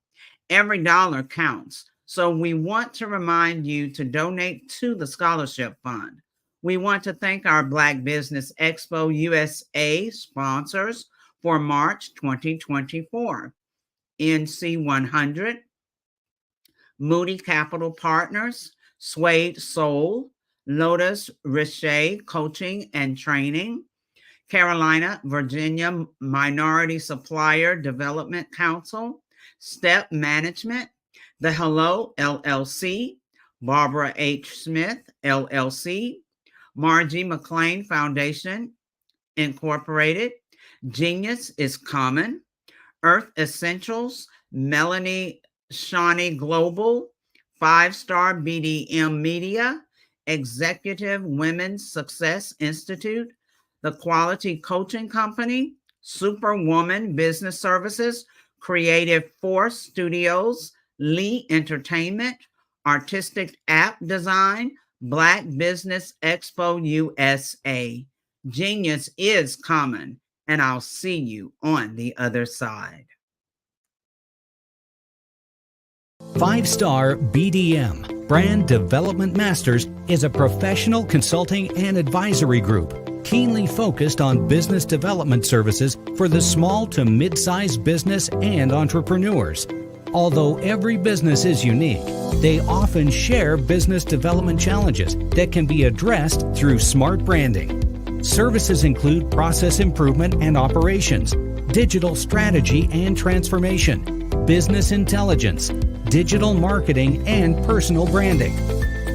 Every dollar counts, so we want to remind you to donate to the scholarship fund. We want to thank our Black Business Expo USA sponsors for March 2024. NC 100, Moody Capital Partners, Suede Soul, Lotus Richer Coaching and Training, Carolina, Virginia Minority Supplier Development Council, Step Management, The Hello LLC, Barbara H. Smith LLC, Margie McLean Foundation, Incorporated, Genius is Common, Earth Essentials, Melanie Shawnee Global, 5-Star BDM Media, Executive Women's Success Institute, The Quality Coaching Company, Superwoman Business Services, Creative Force Studios, Lee Entertainment, Artistic App Design, Black Business Expo USA. Genius is common, and I'll see you on the other side. 5-Star BDM, Brand Development Masters, is a professional consulting and advisory group keenly focused on business development services for the small to mid-sized business and entrepreneurs. Although every business is unique, they often share business development challenges that can be addressed through smart branding. Services include process improvement and operations, digital strategy and transformation, business intelligence, digital marketing, and personal branding.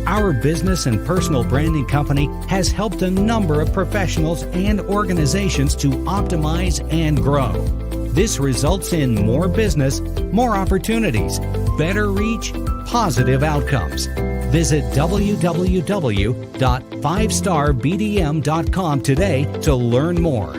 Our business and personal branding company has helped a number of professionals and organizations to optimize and grow. This results in more business, more opportunities, better reach, positive outcomes. Visit www.5starbdm.com today to learn more.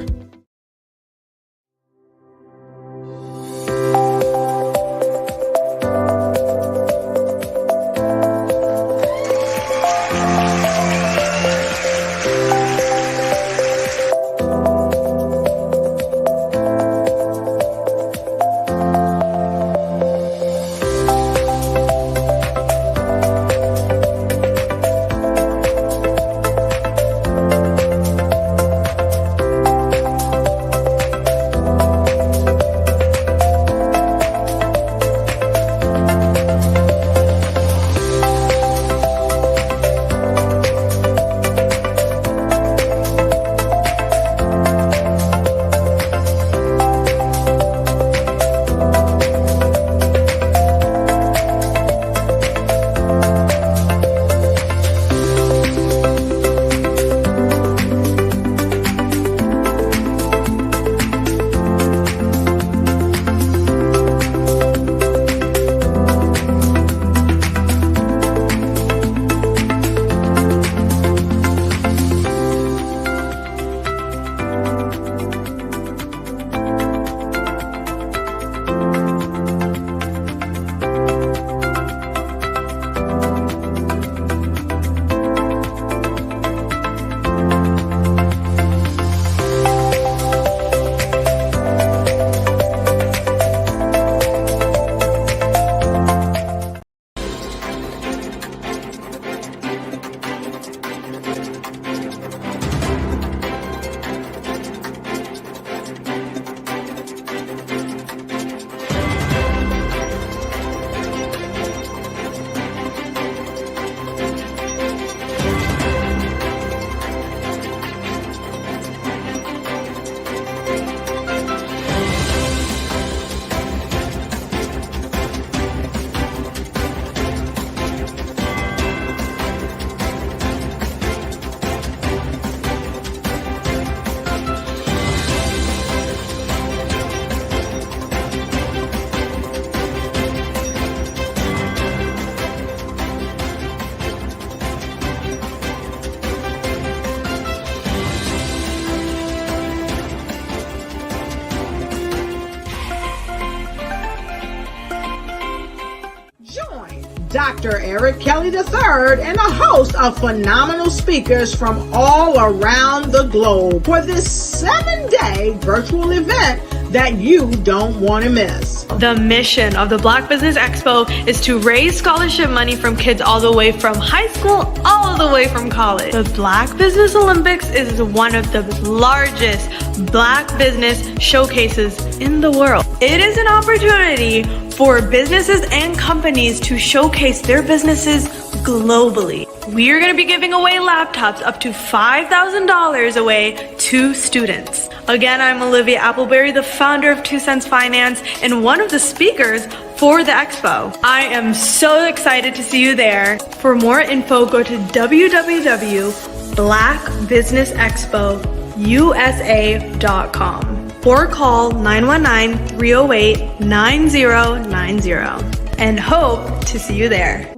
Dr. Eric Kelly III and a host of phenomenal speakers from all around the globe for this 7-day virtual event that you don't want to miss. The mission of the Black Business Expo is to raise scholarship money from kids all the way from high school, all the way from college. The Black Business Olympics is one of the largest Black business showcases in the world. It is an opportunity for businesses and companies to showcase their businesses globally. We are going to be giving away laptops up to $5,000 away to students. Again, I'm Olivia Appleberry, the founder of 2 Cents Finance and one of the speakers for the expo. I am so excited to see you there. For more info, go to www.blackbusinessexpousa.com or call 919-308-9090 and hope to see you there.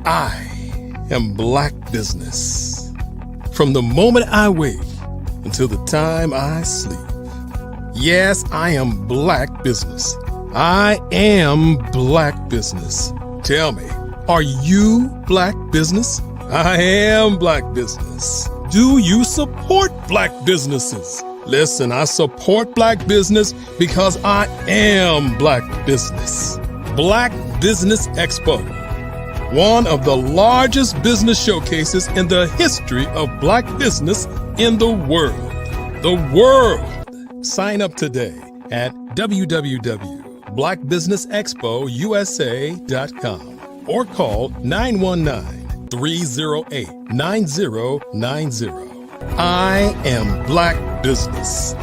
I am Black Business. From the moment I wake until the time I sleep. Yes, I am Black Business. I am Black Business. Tell me, are you Black Business? I am Black Business. Do you support Black businesses? Listen, I support Black business because I am Black Business. Black Business Expo, one of the largest business showcases in the history of Black business in the world. The world! Sign up today at www.blackbusinessexpousa.com or call 919-308-9090. I am Black Business.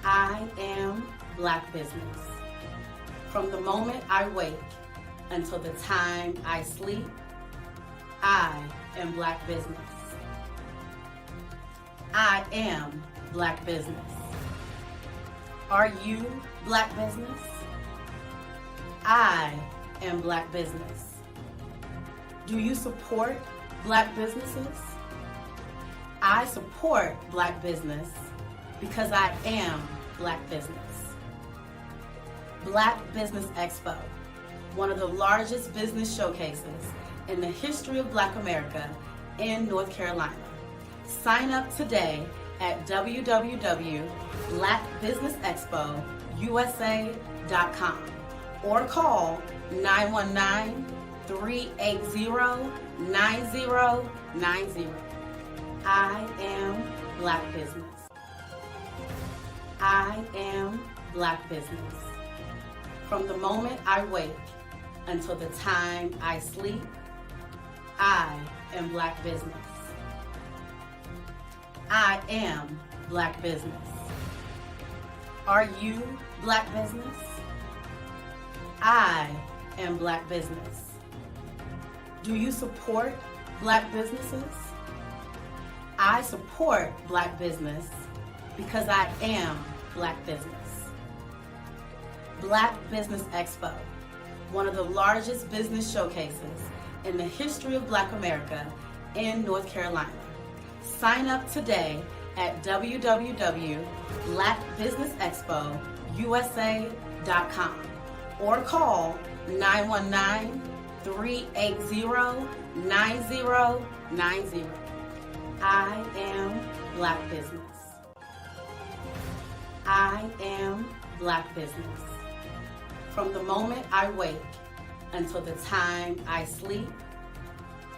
I am Black Business. From the moment I wake until the time I sleep, I am Black Business. I am Black Business. Are you Black Business? I am Black Business. Do you support Black businesses? I support Black business because I am Black Business. Black Business Expo, one of the largest business showcases in the history of Black America in North Carolina. Sign up today at www.blackbusinessexpousa.com or call 919-380-9090. I am Black Business. I am Black Business. From the moment I wake until the time I sleep, I am Black Business. I am Black Business. Are you Black Business? I am Black Business. Do you support Black businesses? I support Black business because I am Black Business. Black Business Expo, one of the largest business showcases in the history of Black America in North Carolina. Sign up today at www.blackbusinessexpousa.com or call 919-380-9090. I am Black Business. I am Black Business. From the moment I wake until the time I sleep,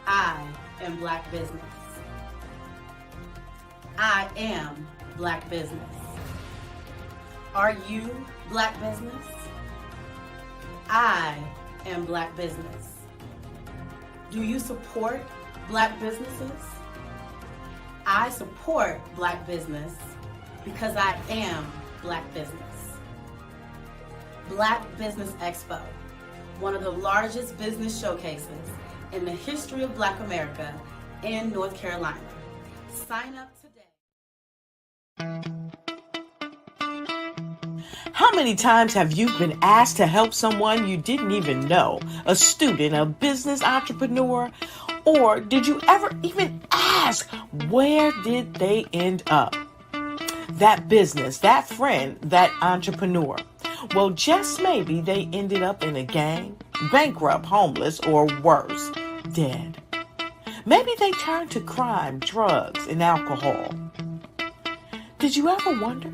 I am Black Business. I am Black Business. Are you Black Business? I am Black Business. Do you support Black businesses? I support Black business because I am Black Business. Black Business Expo, one of the largest business showcases in the history of Black America in North Carolina. Sign up today. How many times have you been asked to help someone you didn't even know? A student, a business entrepreneur? Or did you ever even ask, where did they end up? that business, that friend, that entrepreneur. Well, just maybe they ended up in a gang, bankrupt, homeless, or worse, dead. Maybe they turned to crime, drugs, and alcohol. Did you ever wonder?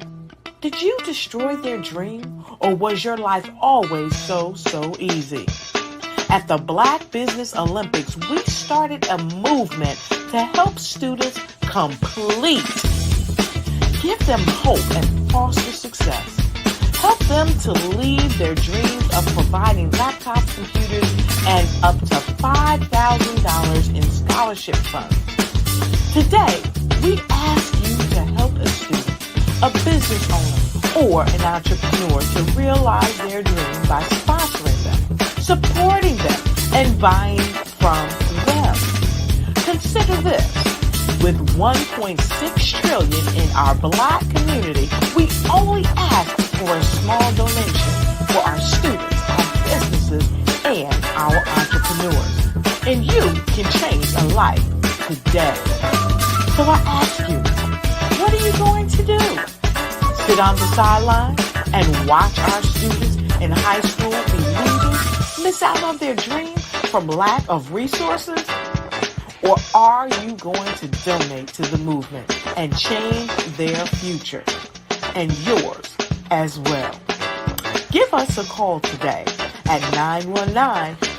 Did you destroy their dream, or was your life always so easy? At the Black Business Olympics, we started a movement to help students complete. Give them hope and foster success. Help them to leave their dreams of providing laptops, computers, and up to $5,000 in scholarship funds. Today, we ask you to help a student, a business owner, or an entrepreneur to realize their dreams by sponsoring them, supporting them, and buying from them. Consider this. With $1.6 trillion in our Black community, we only ask for a small donation for our students, our businesses, and our entrepreneurs. And you can change a life today. So I ask you, what are you going to do? Sit on the sideline and watch our students in high school be losers, miss out on their dream from lack of resources? Or are you going to donate to the movement and change their future and yours as well? Give us a call today at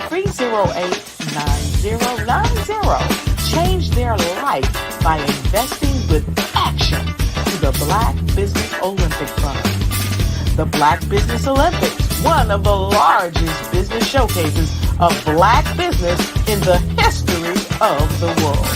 919-308-9090. Change their life by investing with action to the Black Business Olympic Fund. The Black Business Olympics, one of the largest business showcases of Black business in the history of the world.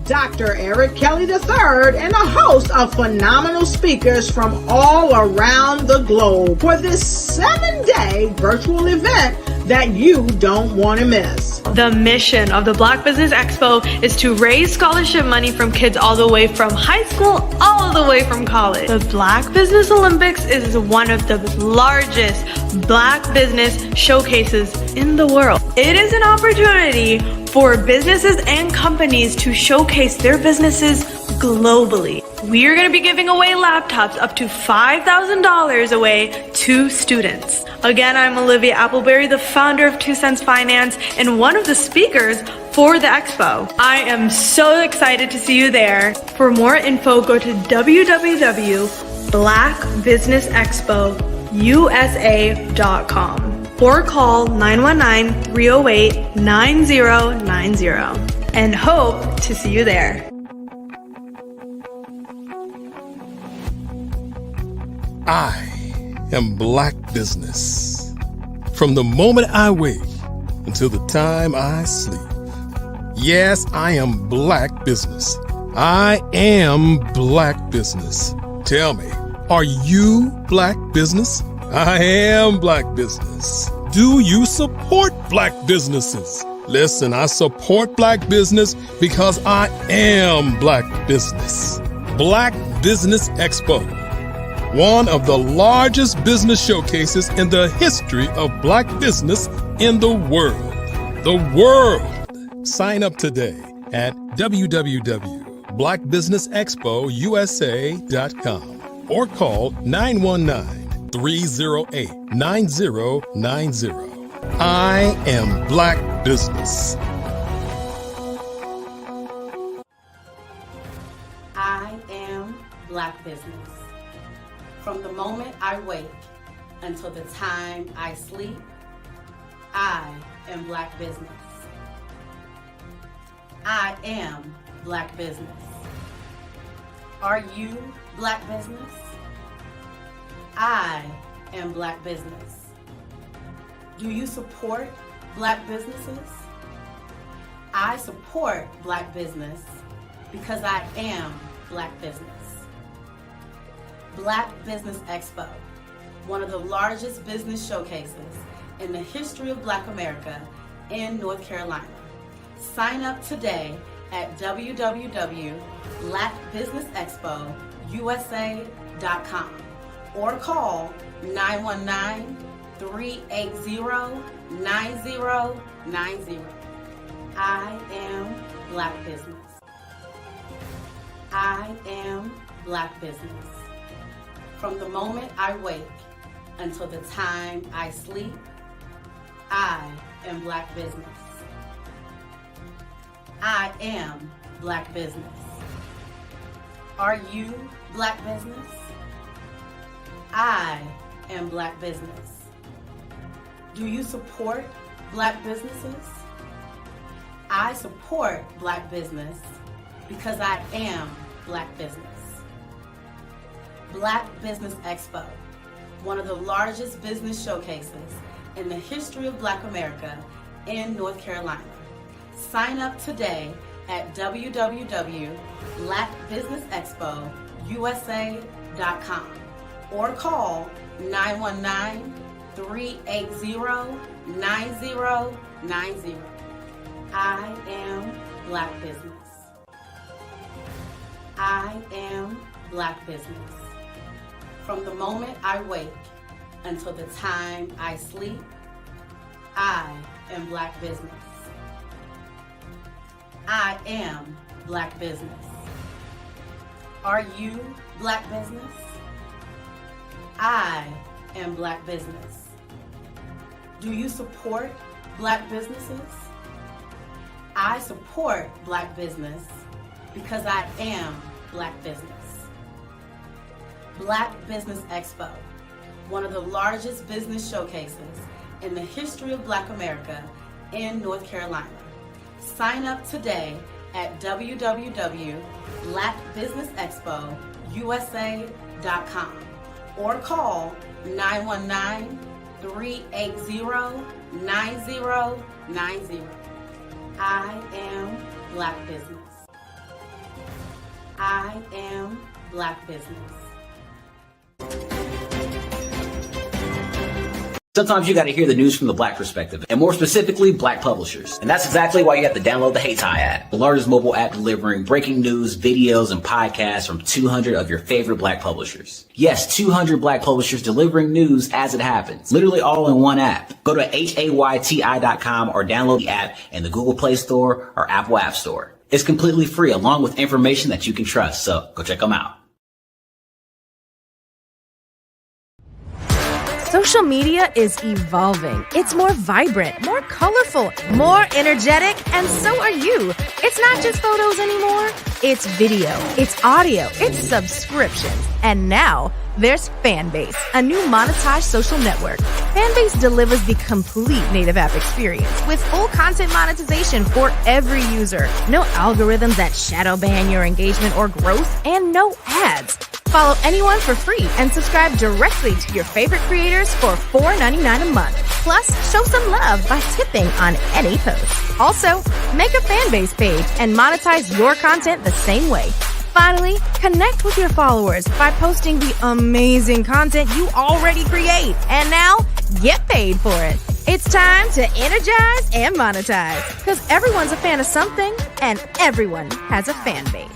Dr. Eric Kelly III and a host of phenomenal speakers from all around the globe for this 7-day virtual event that you don't want to miss. The mission of the Black Business Expo is to raise scholarship money from kids all the way from high school, all the way from college. The Black Business Olympics is one of the largest Black business showcases in the world. It is an opportunity for businesses and companies to showcase their businesses globally. We are going to be giving away laptops up to $5,000 away to students. Again, I'm Olivia Appleberry, the founder of 2 Cents Finance and one of the speakers for the expo. I am so excited to see you there. For more info, go to www.blackbusinessexpousa.com or call 919-308-9090 and hope to see you there. I am Black Business. From the moment I wake until the time I sleep. Yes, I am Black Business. I am Black Business. Tell me, are you Black Business? I am Black Business. Do you support Black businesses? Listen, I support Black business because I am Black Business. Black Business Expo, one of the largest business showcases in the history of Black business in the world. The world. Sign up today at www.blackbusinessexpousa.com or call 919 308-9090. I am Black Business. I am Black Business. From the moment I wake until the time I sleep, I am Black Business. I am Black Business. Are you Black Business? I am Black Business. Do you support Black businesses? I support Black business because I am Black Business. Black Business Expo, one of the largest business showcases in the history of Black America in North Carolina. Sign up today at www.blackbusinessexpousa.com or call 919-380-9090. I am Black Business. I am Black Business. From the moment I wake until the time I sleep, I am Black Business. I am Black Business. Are you Black Business? I am Black Business. Do you support Black businesses? I support Black business because I am Black Business. Black Business Expo, one of the largest business showcases in the history of Black America in North Carolina. Sign up today at www.blackbusinessexpousa.com or call 919-380-9090. I am Black Business. I am Black Business. From the moment I wake until the time I sleep, I am Black Business. I am Black Business. Are you Black Business? I am Black Business. Do you support Black businesses? I support Black business because I am Black Business. Black Business Expo, one of the largest business showcases in the history of Black America in North Carolina. Sign up today at www.blackbusinessexpousa.com or call 919-380-9090. I am Black Business. I am Black Business. Sometimes you got to hear the news from the Black perspective, and more specifically, Black publishers. And that's exactly why you have to download the Hey Tie app, the largest mobile app delivering breaking news, videos, and podcasts from 200 of your favorite Black publishers. Yes, 200 Black publishers delivering news as it happens, literally all in one app. Go to hayti.com or download the app in the Google Play Store or Apple App Store. It's completely free, along with information that you can trust, so go check them out. Social media is evolving. It's more vibrant, more colorful, more energetic, and so are you. It's not just photos anymore. It's video, it's audio, it's subscriptions. And now there's Fanbase, a new monetized social network. Fanbase delivers the complete native app experience with full content monetization for every user. No algorithms that shadow ban your engagement or growth, and no ads. Follow anyone for free and subscribe directly to your favorite creators for $4.99 a month. Plus, show some love by tipping on any post. Also, make a Fanbase page and monetize your content the same way. Finally, connect with your followers by posting the amazing content you already create. And now, get paid for it. It's time to energize and monetize, because everyone's a fan of something and everyone has a fan base.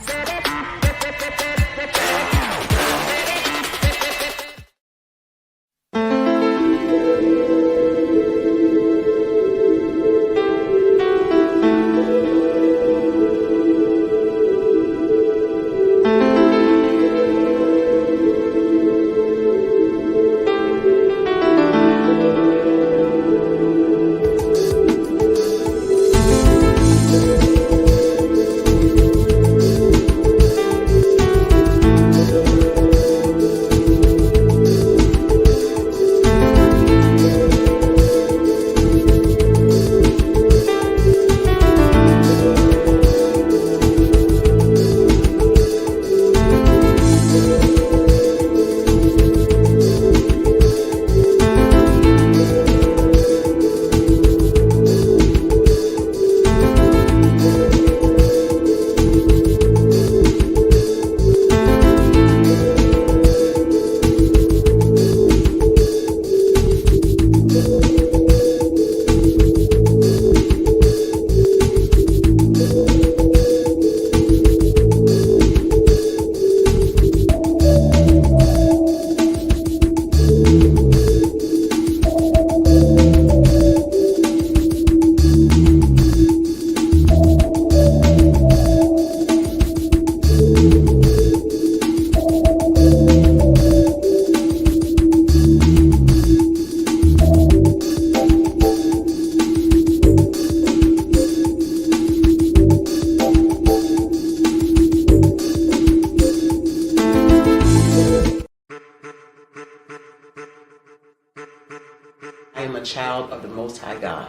child of the Most High God.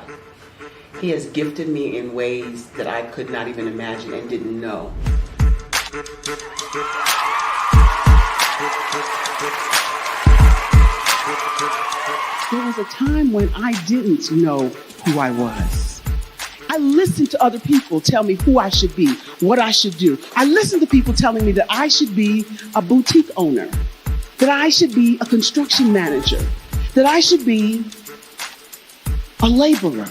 He has gifted me in ways that I could not even imagine and didn't know. There was a time when I didn't know who I was. I listened to other people tell me who I should be, what I should do. I listened to people telling me that I should be a boutique owner, that I should be a construction manager, that I should be a laborer.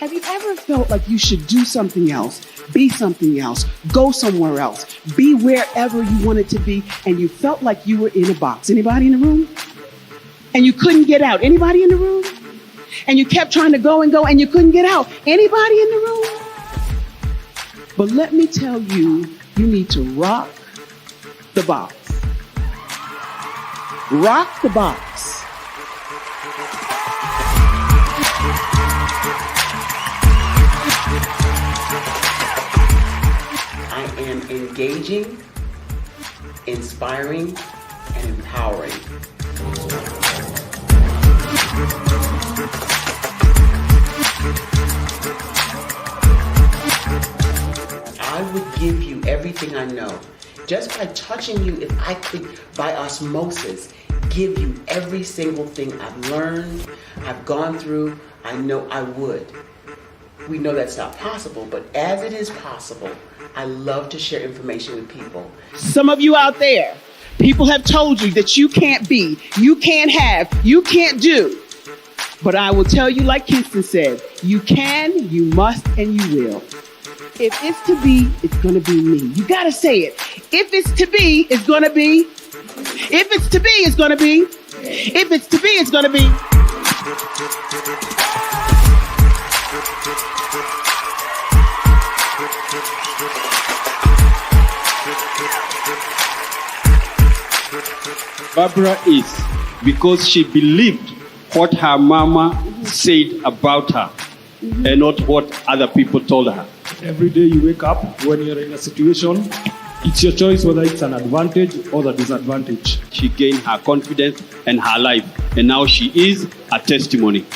Have you ever felt like you should do something else, be something else, go somewhere else, be wherever you wanted to be, and you felt like you were in a box? Anybody in the room? And you couldn't get out. Anybody in the room? And you kept trying to go and you couldn't get out. Anybody in the room? But let me tell you, you need to rock the box. Rock the box. I am engaging, inspiring, and empowering. I would give you everything I know. Just by touching you, if I could, by osmosis, give you every single thing I've learned, I've gone through, I know I would. We know that's not possible, but as it is possible, I love to share information with people. Some of you out there, people have told you that you can't be, you can't have, you can't do. But I will tell you, like Kingston said, you can, you must, and you will. If it's to be, it's going to be me. You got to say it. If it's to be, it's going to be. If it's to be, it's going to be. If it's to be, it's going to be. Barbara is because she believed what her mama said about her and not what other people told her. Every day you wake up, when you're in a situation, it's your choice whether it's an advantage or the disadvantage. She gained her confidence and her life, and now she is a testimony.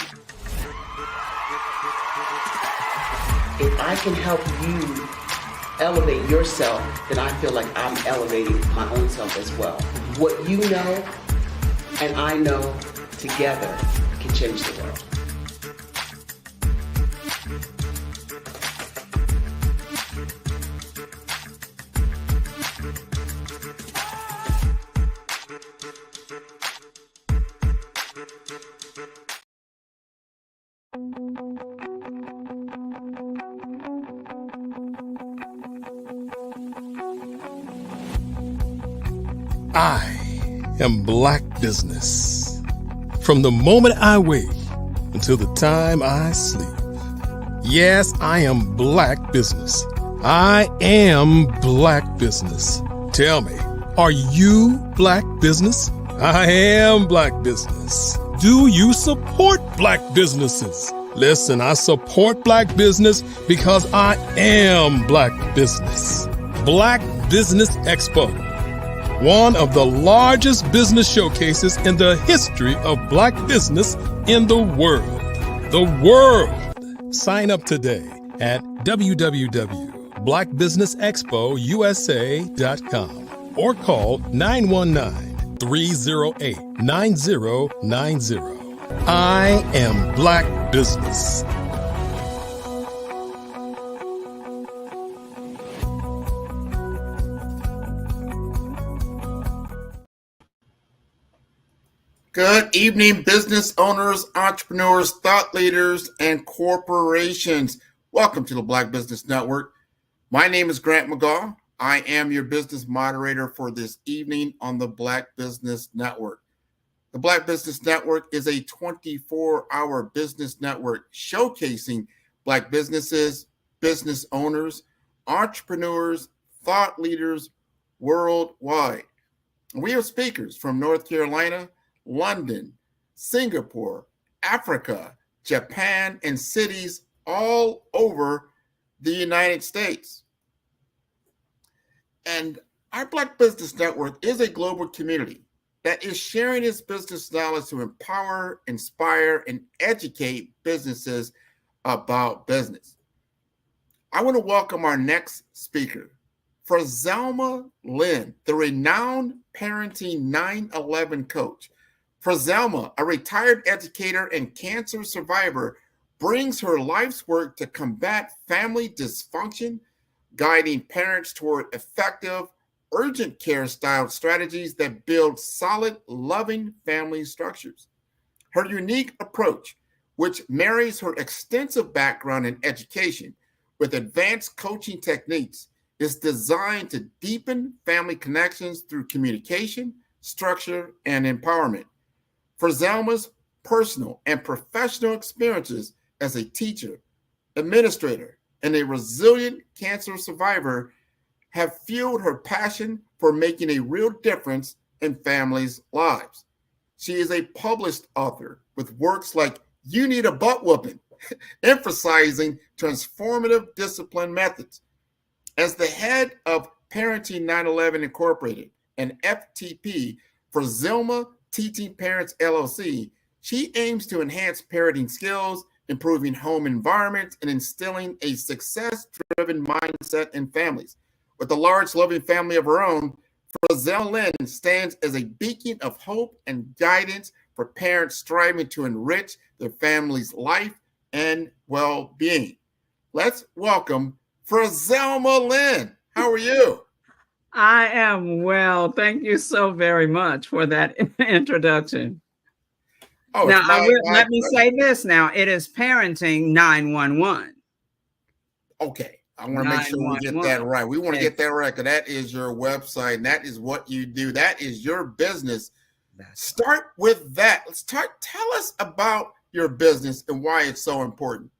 If I can help you elevate yourself, then I feel like I'm elevating my own self as well. What you know and I know together can change the world. I am Black Business. From the moment I wake until the time I sleep. Yes, I am Black Business. I am Black Business. Tell me, are you Black Business? I am Black Business. Do you support Black businesses? Listen, I support Black business because I am Black Business. Black Business Expo, one of the largest business showcases in the history of Black business in the world. The world! Sign up today at www.blackbusinessexpousa.com or call 919-308-9090. I am Black Business. Good evening, business owners, entrepreneurs, thought leaders, and corporations. Welcome to the Black Business Network. My name is Grant McGaugh. I am your business moderator for this evening on the Black Business Network. The Black Business Network is a 24-hour business network showcasing Black businesses, business owners, entrepreneurs, thought leaders worldwide. We have speakers from North Carolina, London, Singapore, Africa, Japan, and cities all over the United States. And our Black Business Network is a global community that is sharing his business knowledge to empower, inspire, and educate businesses about business. I want to welcome our next speaker, Frazelma Lynn, the renowned parenting 9/11 coach. Frazelma, a retired educator and cancer survivor, brings her life's work to combat family dysfunction, guiding parents toward effective, urgent care style strategies that build solid, loving family structures. Her unique approach, which marries her extensive background in education with advanced coaching techniques, is designed to deepen family connections through communication, structure, and empowerment. Frazelma's personal and professional experiences as a teacher, administrator, and a resilient cancer survivor have fueled her passion for making a real difference in families' lives. She is a published author with works like You Need a Butt Whooping, emphasizing transformative discipline methods. As the head of Parenting 9/11 Incorporated and FTP for Zilma Teaching Parents LLC, she aims to enhance parenting skills, improving home environments, and instilling a success-driven mindset in families. With a large, loving family of her own, Frazelma Lynn stands as a beacon of hope and guidance for parents striving to enrich their family's life and well-being. Let's welcome Frazelma Lynn. How are you? I am well. Thank you so very much for that introduction. Oh, now, let me say this now. It is Parenting 911. Okay. I want to make sure we get that right. We want to get that right because that is your website and that is what you do. That is your business. Start with that. Tell us about your business and why it's so important.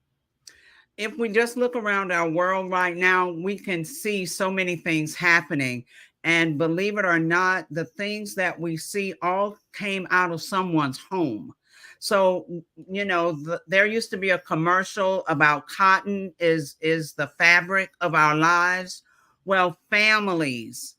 If we just look around our world right now, we can see so many things happening. And believe it or not, the things that we see all came out of someone's home. So, you know, there used to be a commercial about cotton is the fabric of our lives. Well, families,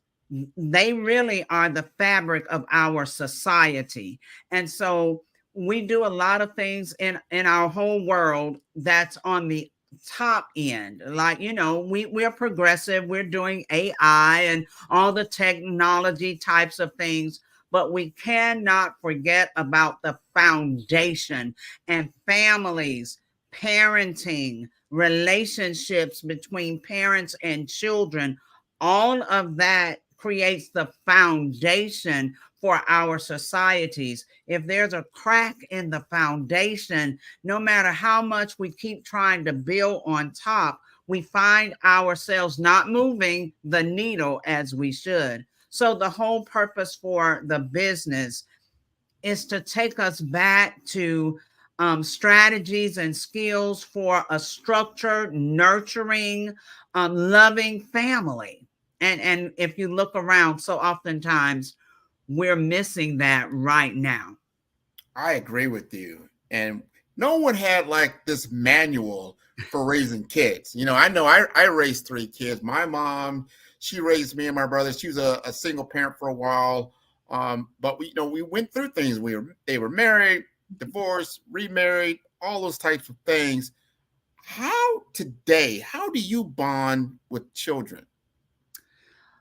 they really are the fabric of our society. And so we do a lot of things in our whole world that's on the top end. Like, you know, we're progressive, we're doing AI and all the technology types of things, but we cannot forget about the foundation and families, parenting, relationships between parents and children. All of that creates the foundation for our societies. If there's a crack in the foundation, no matter how much we keep trying to build on top, we find ourselves not moving the needle as we should. So the whole purpose for the business is to take us back to strategies and skills for a structured, nurturing, loving family. And if you look around, so oftentimes we're missing that right now. I agree with you. And no one had like this manual for raising kids. You know I raised 3 kids. My mom, she raised me and my brother. She was a single parent for a while. But we went through things. They were married, divorced, remarried, all those types of things. How do you bond with children?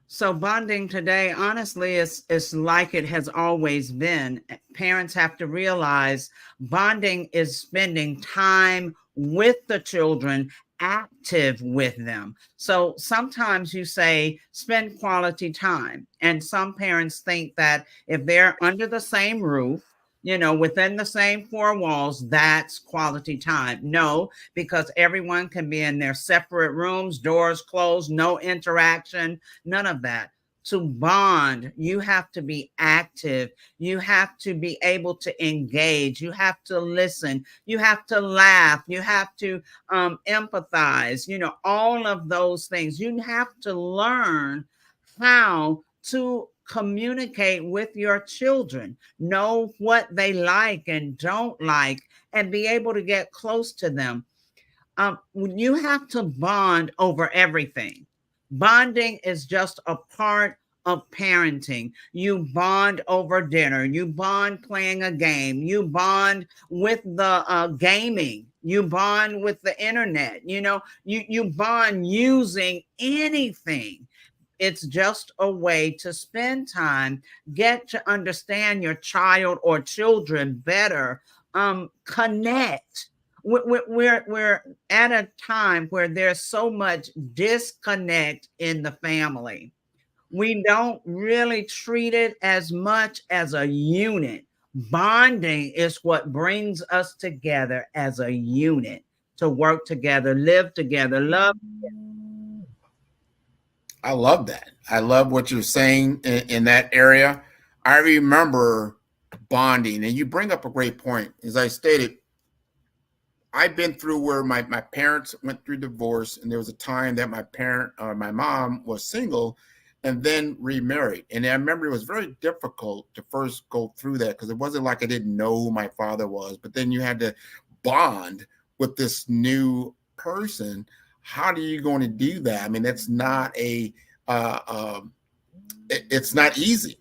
So bonding today, honestly, is like it has always been. Parents have to realize bonding is spending time with the children, active with them. So sometimes you say spend quality time. And some parents think that if they're under the same roof, within the same 4 walls, that's quality time. No, because everyone can be in their separate rooms, doors closed, no interaction, none of that. To bond, you have to be active. You have to be able to engage. You have to listen. You have to laugh. You have to empathize, all of those things. You have to learn how to communicate with your children, know what they like and don't like, and be able to get close to them. You have to bond over everything. Bonding is just a part of parenting. You bond over dinner. You bond playing a game. You bond with the gaming. You bond with the internet. You bond using anything. It's just a way to spend time, get to understand your child or children better, connect. We're at a time where there's so much disconnect in the family. We don't really treat it as much as a unit. Bonding is what brings us together as a unit to work together, live together, love together. I love that. I love what you're saying in that area. I remember bonding, and you bring up a great point. As I stated, I've been through where my parents went through divorce, and there was a time that my mom was single and then remarried. And I remember it was very difficult to first go through that because it wasn't like I didn't know who my father was, but then you had to bond with this new person. How are you going to do that? I mean, that's not it's not easy.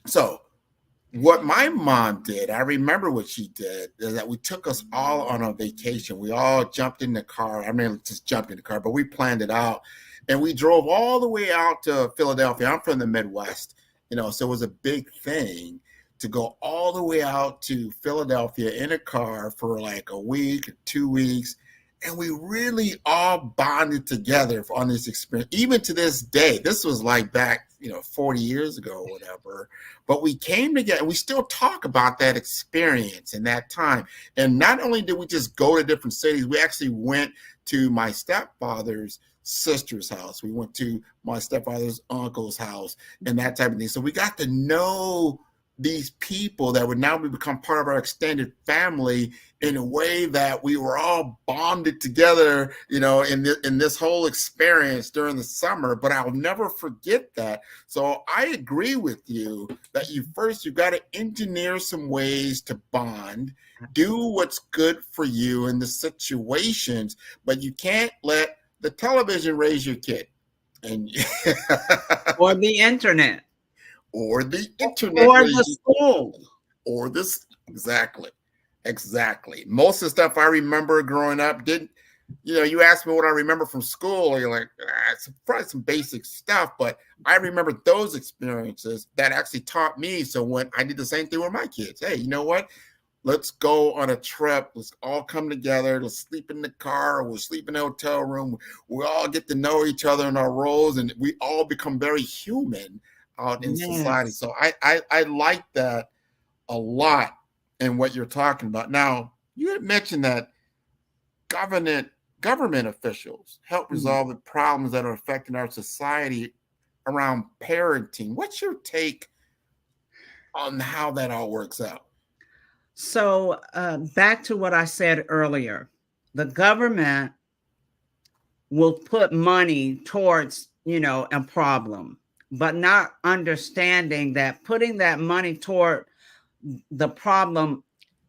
So what my mom did, I remember what she did, is that we took us all on a vacation. We all jumped in the car. I mean, just jumped in the car, but we planned it out. And we drove all the way out to Philadelphia. I'm from the Midwest, so it was a big thing to go all the way out to Philadelphia in a car for like a week, 2 weeks. And we really all bonded together on this experience. Even to this day, this was like back, 40 years ago or whatever. But we came together and we still talk about that experience and that time. And not only did we just go to different cities, we actually went to my stepfather's sister's house. We went to my stepfather's uncle's house and that type of thing. So we got to know these people that would now become part of our extended family in a way that we were all bonded together, in this whole experience during the summer. But I'll never forget that. So I agree with you that you've got to engineer some ways to bond, do what's good for you in the situations, but you can't let the television raise your kid. And or the internet. Or the internet. Or the school. Or this. Exactly. Most of the stuff I remember growing up you asked me what I remember from school, you're like, it's probably some basic stuff, but I remember those experiences that actually taught me. So when I did the same thing with my kids, hey, you know what? Let's go on a trip. Let's all come together. Let's sleep in the car. We'll sleep in a hotel room. We all get to know each other in our roles, and we all become very human out in society. So I like that a lot in what you're talking about. Now, you had mentioned that government officials help resolve the problems that are affecting our society around parenting. What's your take on how that all works out? So back to what I said earlier, the government will put money towards, a problem, but not understanding that putting that money toward the problem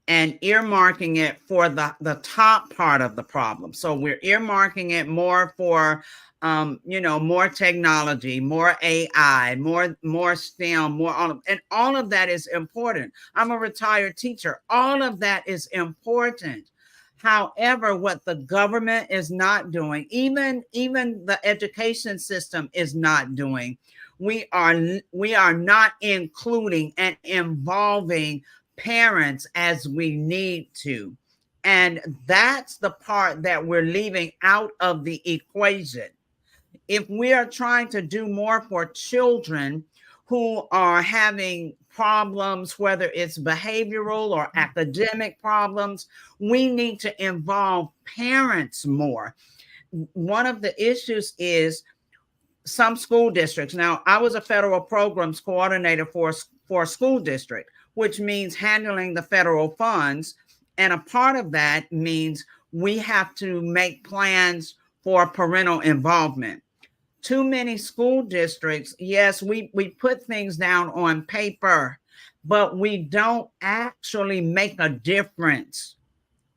and earmarking it for the top part of the problem. So we're earmarking it more for, more technology, more AI, more STEM, and all of that is important. I'm a retired teacher. All of that is important. However, what the government is not doing, even the education system is not doing, we are not including and involving parents as we need to. And that's the part that we're leaving out of the equation. If we are trying to do more for children who are having problems, whether it's behavioral or academic problems, we need to involve parents more. One of the issues is some school districts. Now, I was a federal programs coordinator for a school district, which means handling the federal funds. And a part of that means we have to make plans for parental involvement. Too many school districts, yes, we put things down on paper, but we don't actually make a difference.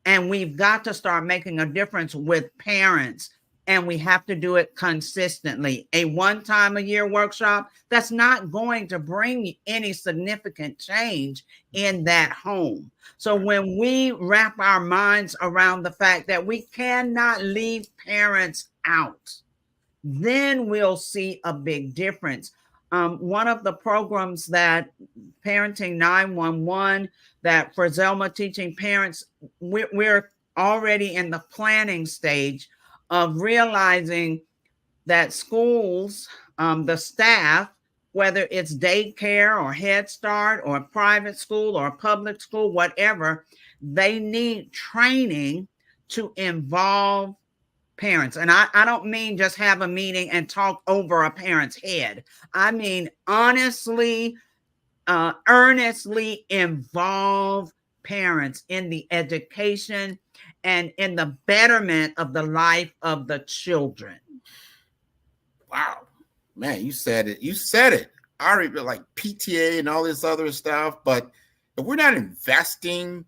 And we've got to start making a difference with parents. and we have to do it consistently. A one-time-a-year workshop, that's not going to bring any significant change in that home. So when we wrap our minds around the fact that we cannot leave parents out, then we'll see a big difference. One of the programs that Parenting 911, that for Zelma Teaching Parents, we're already in the planning stage of realizing that schools, the staff, whether it's daycare or Head Start or a private school or a public school, whatever, they need training to involve parents. And I don't mean just have a meeting and talk over a parent's head. I mean, honestly, earnestly involve parents in the education and in the betterment of the life of the children. Wow, man, you said it. You said it. I already like PTA and all this other stuff, but if we're not investing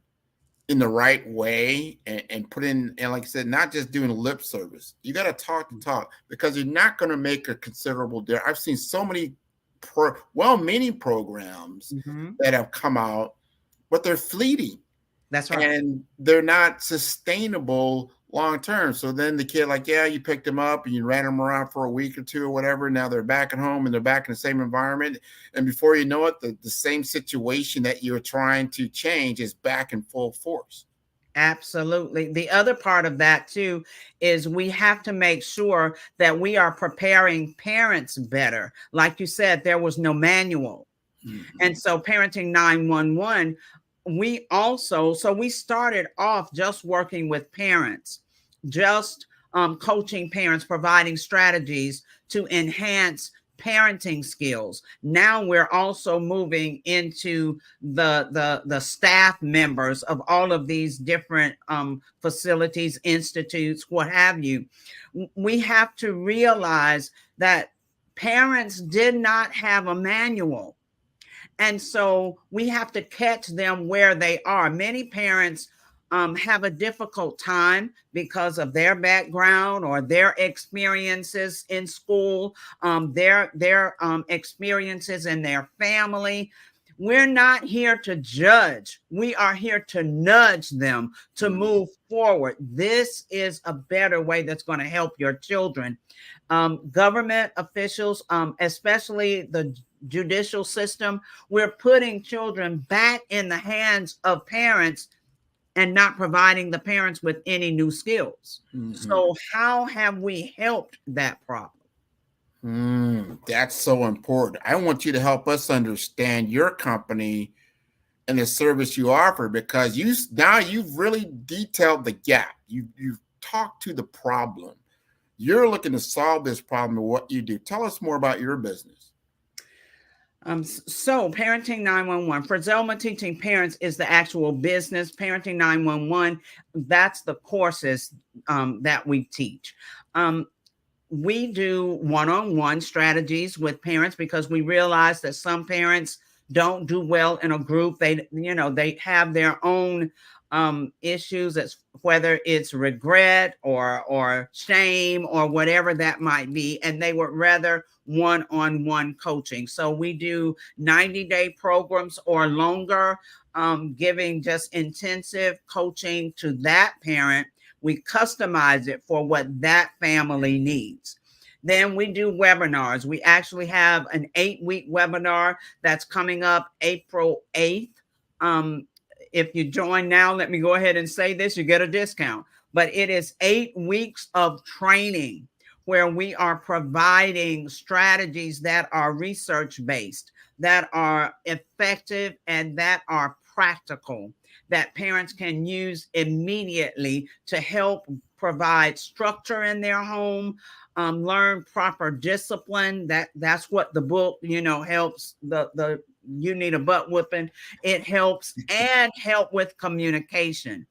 in the right way and put in, and like I said, not just doing lip service, you got to talk the talk, because you're not going to make a considerable difference. I've seen so many many programs that have come out, but they're fleeting. That's right. And they're not sustainable long term. So then the kid, like, yeah, you picked them up and you ran them around for a week or two or whatever. Now they're back at home and they're back in the same environment. And before you know it, the same situation that you're trying to change is back in full force. Absolutely. The other part of that too is we have to make sure that we are preparing parents better. Like you said, there was no manual. And so Parenting 911, we started off just working with parents, just coaching parents, providing strategies to enhance parenting skills. Now we're also moving into the staff members of all of these different facilities, institutes, what have you. We have to realize that parents did not have a manual. And so we have to catch them where they are. Many parents have a difficult time because of their background or their experiences in school, their experiences in their family. We're not here to judge. We are here to nudge them to move forward. This is a better way that's going to help your children. Government officials, especially the judicial system, we're putting children back in the hands of parents and not providing the parents with any new skills. So how have we helped that problem? That's so important. I want you to help us understand your company and the service you offer, because you've really detailed the gap. You've talked to the problem. You're looking to solve this problem and what you do. Tell us more about your business. So Parenting 911 for Zelma Teaching Parents is the actual business. Parenting 911, that's the courses that we teach. We do one-on-one strategies with parents because we realize that some parents don't do well in a group. They have their own issues, as whether it's regret or shame or whatever that might be, and they would rather one-on-one coaching. So we do 90-day programs or longer, giving just intensive coaching to that parent. We customize it for what that family needs. Then we do webinars. We actually have an 8-week webinar that's coming up April 8th. If you join now, let me go ahead and say this, you get a discount. But it is 8 weeks of training where we are providing strategies that are research-based, that are effective, and that are practical, that parents can use immediately to help provide structure in their home, learn proper discipline. That's what the book, helps. The you need a butt whooping. It helps, and help with communication.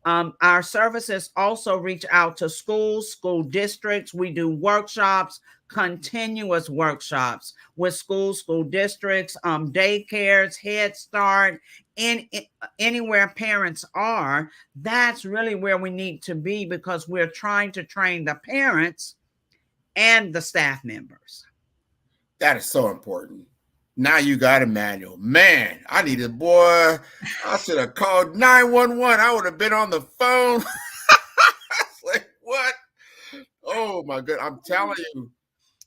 Our services also reach out to schools, school districts. We do workshops, continuous workshops with schools, school districts, daycares, Head Start, anywhere parents are. That's really where we need to be, because we're trying to train the parents and the staff members. That is so important. Now you got a manual. Man, I needed, boy, I should have called 911. I would have been on the phone. Like, what? Oh, my God. I'm telling you,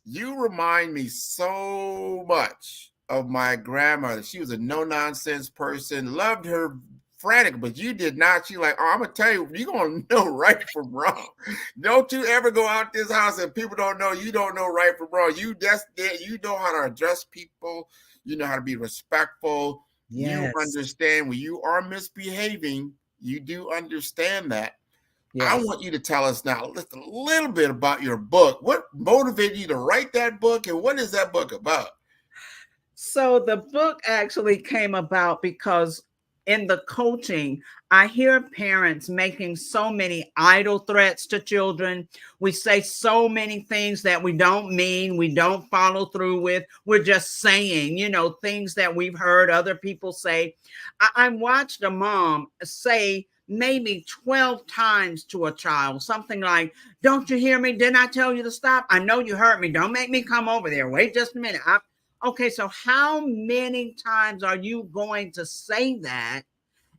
you remind me so much of my grandmother. She was a no-nonsense person, loved her frantic, but you did not. She like, oh, I'm going to tell you, you're going to know right from wrong. Don't you ever go out this house and people don't know, you don't know right from wrong. You know how to address people. You know how to be respectful. Yes. You understand when you are misbehaving. You do understand that. Yes. I want you to tell us now just a little bit about your book. What motivated you to write that book, and what is that book about? So the book actually came about because in the coaching, I hear parents making so many idle threats to children. We say so many things that we don't mean, we don't follow through with. We're just saying, things that we've heard other people say. I watched a mom say maybe 12 times to a child, something like, don't you hear me? Didn't I tell you to stop? I know you heard me. Don't make me come over there. Wait just a minute. Okay, so how many times are you going to say that?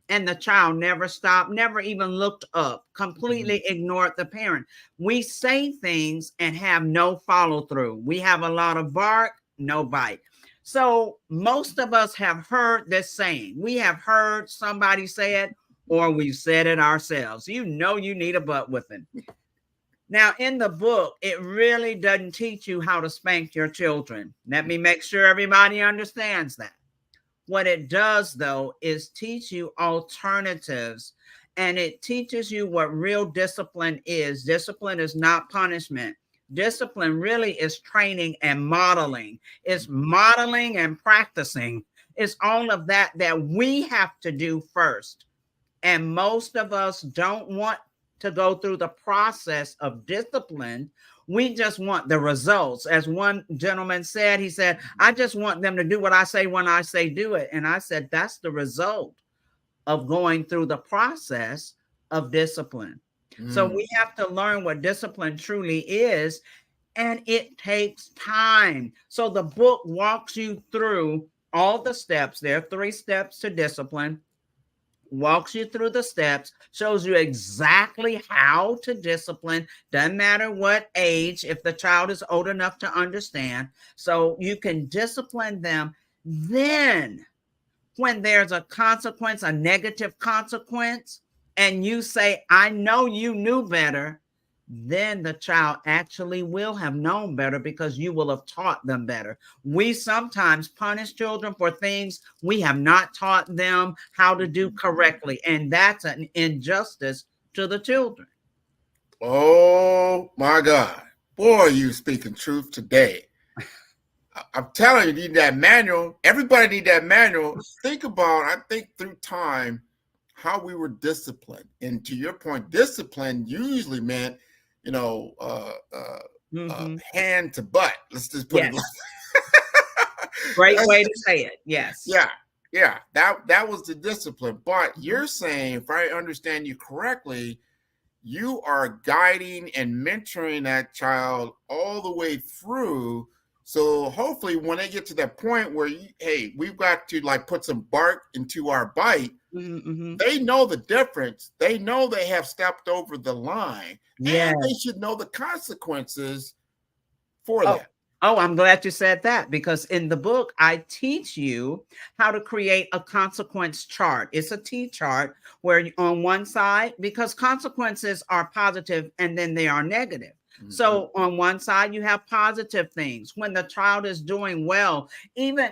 And the child never stopped, never even looked up, completely ignored the parent. We say things and have no follow through. We have a lot of bark, no bite. So most of us have heard this saying. We have heard somebody say it, or we've said it ourselves. You need a butt whipping. Now, in the book, it really doesn't teach you how to spank your children. Let me make sure everybody understands that. What it does, though, is teach you alternatives, and it teaches you what real discipline is. Discipline is not punishment. Discipline really is training and modeling. It's modeling and practicing. It's all of that we have to do first. And most of us don't want to go through the process of discipline. We just want the results. As one gentleman said, he said, I just want them to do what I say when I say do it. And I said, that's the result of going through the process of discipline. So we have to learn what discipline truly is, and it takes time. So the book walks you through all the steps. There are 3 steps to discipline. Walks you through the steps, shows you exactly how to discipline, doesn't matter what age, if the child is old enough to understand. So you can discipline them. Then when there's a consequence, a negative consequence, and you say, I know you knew better, then the child actually will have known better because you will have taught them better. We sometimes punish children for things we have not taught them how to do correctly, and that's an injustice to the children. Oh, my God. Boy, you speaking truth today. I'm telling you, you need that manual. Everybody need that manual. Think through time, how we were disciplined. And to your point, discipline usually meant hand to butt. Let's just put it like Great way to say it. Yes. Yeah. That was the discipline. But you're saying, if I understand you correctly, you are guiding and mentoring that child all the way through. So hopefully when they get to that point where, we've got to put some bark into our bite, they know the difference. They know they have stepped over the line. Yeah. And they should know the consequences for that. Oh, I'm glad you said that, because in the book, I teach you how to create a consequence chart. It's a T chart where on one side, because consequences are positive and then they are negative. So on one side, you have positive things. When the child is doing well, even,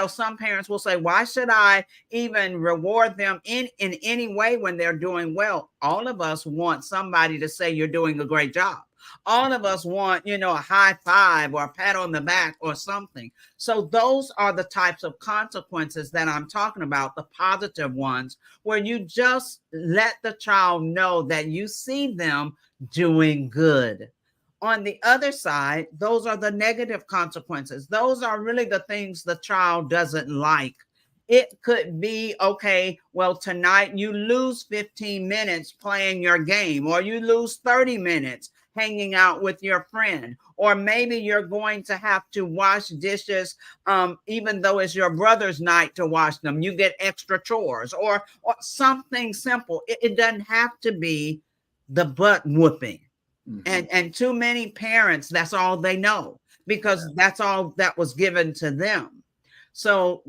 some parents will say, why should I even reward them in any way when they're doing well? All of us want somebody to say you're doing a great job. All of us want, a high five or a pat on the back or something. So those are the types of consequences that I'm talking about, the positive ones, where you just let the child know that you see them doing good. On the other side, those are the negative consequences. Those are really the things the child doesn't like. It could be, okay, well, tonight you lose 15 minutes playing your game, or you lose 30 minutes hanging out with your friend, or maybe you're going to have to wash dishes, even though it's your brother's night to wash them. You get extra chores, or something simple. It doesn't have to be the butt whooping. And too many parents, that's all they know, because that's all that was given to them. So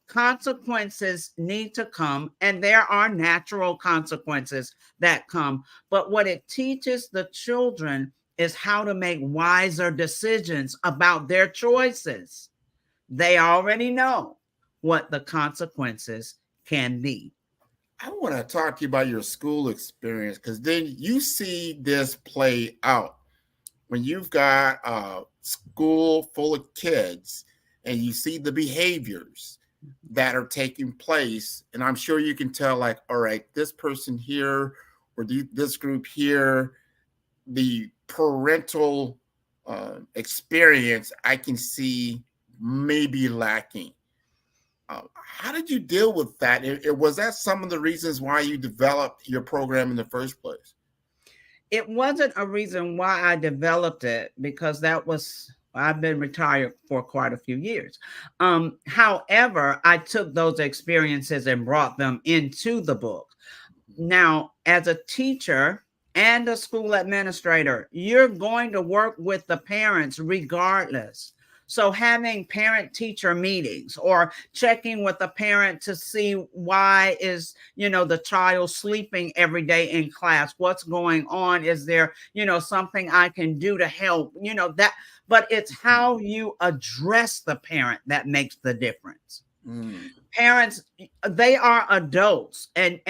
consequences need to come, and there are natural consequences that come. But what it teaches the children is how to make wiser decisions about their choices. They already know what the consequences can be. I want to talk to you about your school experience, because then you see this play out when you've got a school full of kids and you see the behaviors that are taking place. And I'm sure you can tell, like, all right, this person here or this group here, the parental experience I can see maybe lacking. How did you deal with that? Was that some of the reasons why you developed your program in the first place? It wasn't a reason why I developed it, because I've been retired for quite a few years. However, I took those experiences and brought them into the book. Now, as a teacher and a school administrator, you're going to work with the parents regardless. So having parent-teacher meetings, or checking with the parent to see why is, the child sleeping every day in class? What's going on? Is there, something I can do to help? That, but it's how you address the parent that makes the difference. Parents, they are adults, and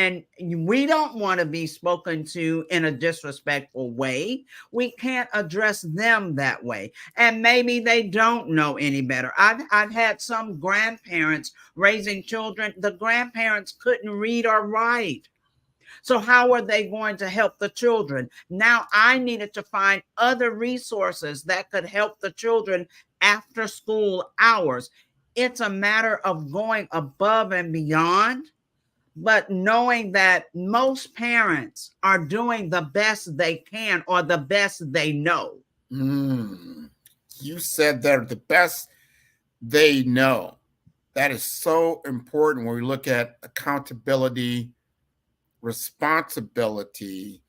we don't want to be spoken to in a disrespectful way. We can't address them that way, and maybe they don't know any better. I've had some grandparents raising children. The grandparents couldn't read or write. So how are they going to help the children? Now I needed to find other resources that could help the children after school hours. It's a matter of going above and beyond, but knowing that most parents are doing the best they can, or the best they know. You said that, the best they know. That is so important when we look at accountability, responsibility.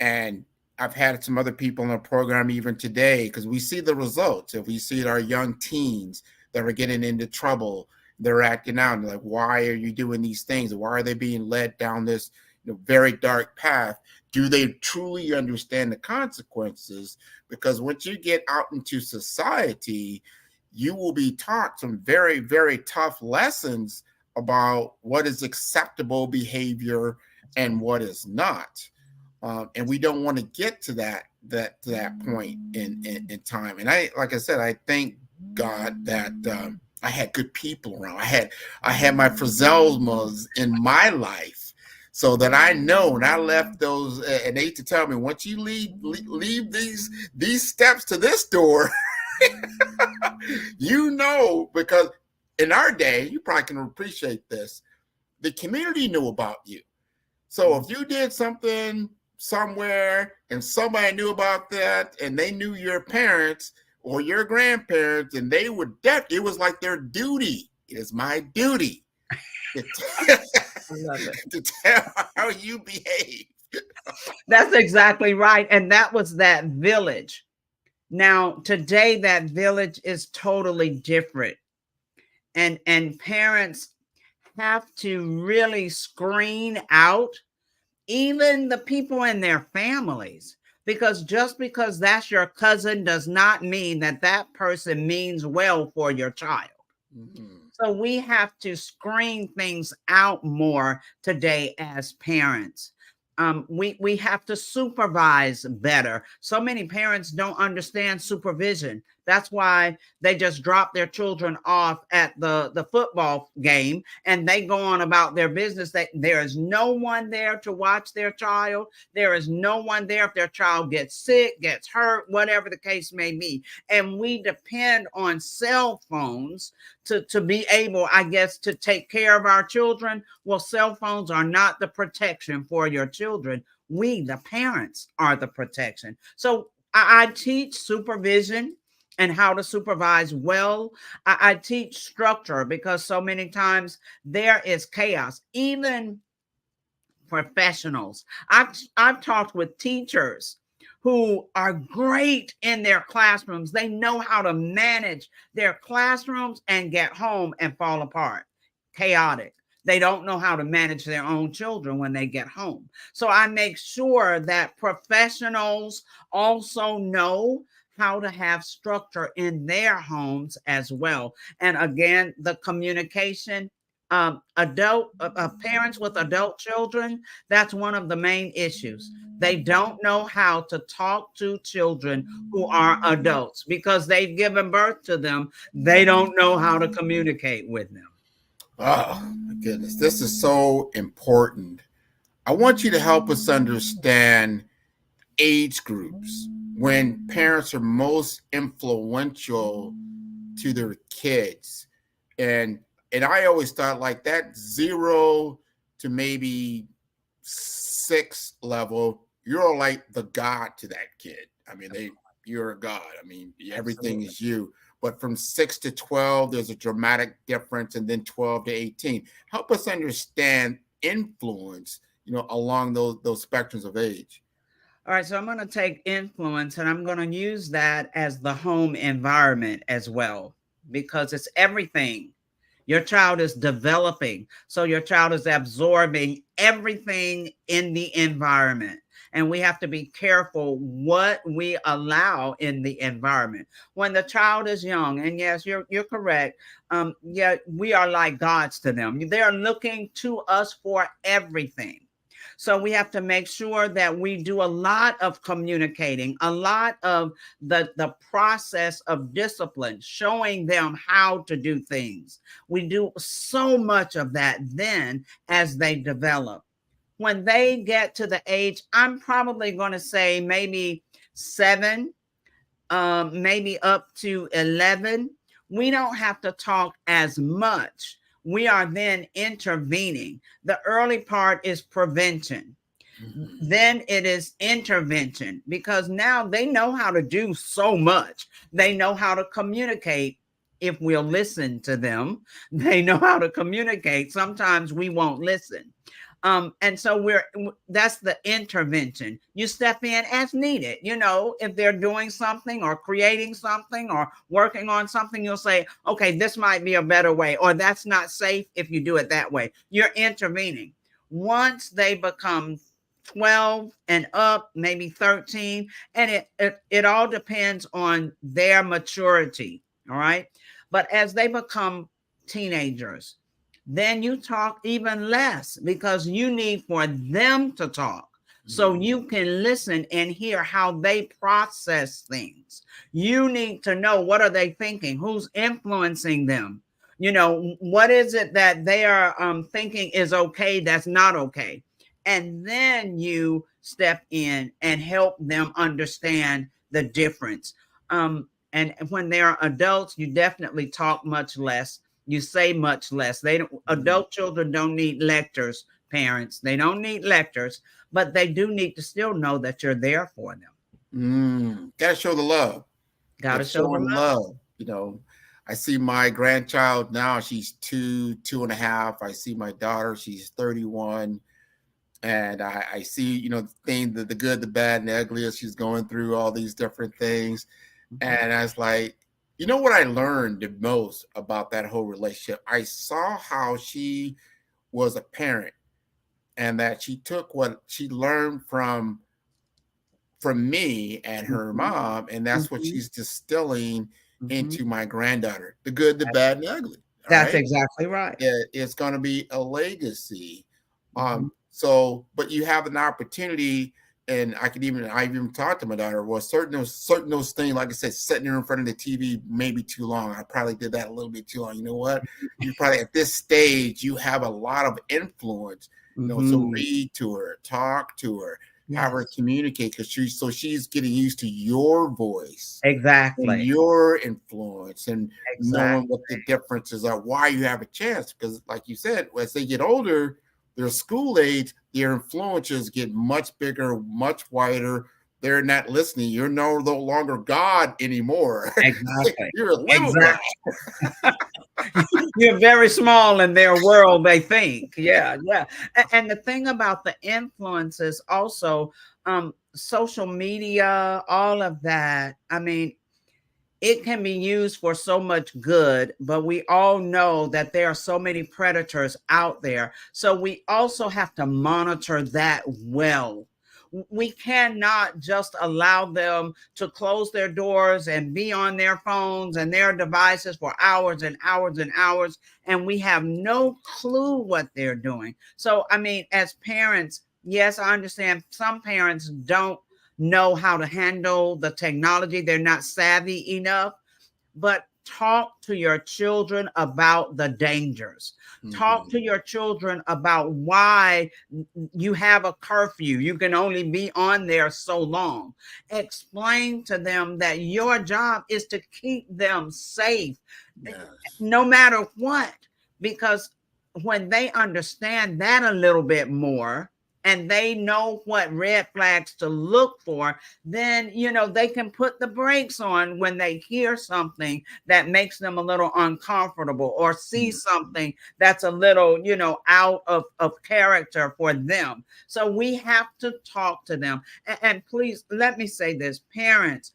And I've had some other people in the program even today, because we see the results. If we see our young teens that are getting into trouble, they're acting out, and like, why are you doing these things? Why are they being led down this very dark path? Do they truly understand the consequences? Because once you get out into society, you will be taught some very, very tough lessons about what is acceptable behavior and what is not. And we don't want to get to that point in time. And like I said, I thank God that I had good people around. I had my Friselmas in my life, so that I know, and I left those, and they used to tell me, once you leave these steps to this door, because in our day, you probably can appreciate this, the community knew about you. So if you did something somewhere and somebody knew about that, and they knew your parents or your grandparents, and they would it was like their duty. It is my duty to tell how you behave. That's exactly right. And that was that village. Now, today, that village is totally different. And parents have to really screen out even the people in their families, because just because that's your cousin does not mean that person means well for your child. So we have to screen things out more today as parents. We have to supervise better. So many parents don't understand supervision. That's why they just drop their children off at the football game and they go on about their business. That there is no one there to watch their child. There is no one there if their child gets sick, gets hurt, whatever the case may be. And we depend on cell phones to be able, I guess, to take care of our children. Well, cell phones are not the protection for your children. We, the parents, are the protection. So I teach supervision and how to supervise well. I teach structure because so many times there is chaos. Even professionals. I've talked with teachers who are great in their classrooms. They know how to manage their classrooms and get home and fall apart. Chaotic. They don't know how to manage their own children when they get home. So I make sure that professionals also know how to have structure in their homes as well. And again, the communication, parents with adult children, that's one of the main issues. They don't know how to talk to children who are adults because they've given birth to them. They don't know how to communicate with them. Oh my goodness, this is so important. I want you to help us understand age groups when parents are most influential to their kids. And I always thought like that 0 to maybe 6 level, you're like the God to that kid. I mean, you're a God. I mean, everything is you. But from 6 to 12, there's a dramatic difference, and then 12 to 18. Help us understand influence, along those spectrums of age. All right, so I'm going to take influence and I'm going to use that as the home environment as well, because it's everything. Your child is developing, so your child is absorbing everything in the environment. And we have to be careful what we allow in the environment. When the child is young, and yes, you're correct. We are like gods to them. They're looking to us for everything. So we have to make sure that we do a lot of communicating, a lot of the process of discipline, showing them how to do things. We do so much of that then as they develop. When they get to the age, I'm probably going to say maybe 7, maybe up to 11, we don't have to talk as much. We are then intervening. The early part is prevention. Mm-hmm. Then it is intervention, because now they know how to do so much. They know how to communicate if we'll listen to them. They know how to communicate. Sometimes we won't listen. And so that's the intervention. You step in as needed. If they're doing something or creating something or working on something, you'll say, okay, this might be a better way, or that's not safe if you do it that way. You're intervening. Once they become 12 and up, maybe 13, and it all depends on their maturity. All right. But as they become teenagers, then you talk even less, because you need for them to talk so you can listen and hear how they process things. You need to know, what are they thinking? Who's influencing them? What is it that they are thinking is okay that's not okay? And then you step in and help them understand the difference. And when they're adults, you definitely talk much less. You say much less. Adult children don't need lectures, parents. They don't need lectures, but they do need to still know that you're there for them. Gotta show the love. Gotta show the love. I see my grandchild now, she's 2.5. I see my daughter, she's 31. And I see, the good, the bad, and the ugly as she's going through all these different things. And I was like, what I learned the most about that whole relationship? I saw how she was a parent, and that she took what she learned from me and her mom, and that's what she's distilling into my granddaughter. The good, the bad, and the ugly. That's exactly right. It's going to be a legacy. But you have an opportunity and I even talked to my daughter, was certain those things, like I said, sitting there in front of the TV maybe too long. I probably did that a little bit too long. You know what? You probably at this stage you have a lot of influence. So read to her, talk to her, have her communicate, because she's getting used to your voice, exactly, and your influence, and knowing what the differences are, why you have a chance. Because, like you said, as they get older, their school age, their influences get much bigger, much wider. They're not listening. You're no longer God anymore. Exactly. You're a little God. You're very small in their world, they think. Yeah. And the thing about the influences also, social media, all of that, I mean, it can be used for so much good, but we all know that there are so many predators out there. So we also have to monitor that well. We cannot just allow them to close their doors and be on their phones and their devices for hours and hours and hours, and we have no clue what they're doing. So, I mean, as parents, yes, I understand some parents don't know how to handle the technology. They're not savvy enough, but talk to your children about the dangers. Talk to your children about why you have a curfew. You can only be on there so long. Explain to them that your job is to keep them safe, no matter what, because when they understand that a little bit more, and they know what red flags to look for, then, they can put the brakes on when they hear something that makes them a little uncomfortable, or see something that's a little, out of character for them. So we have to talk to them. And please, let me say this, parents,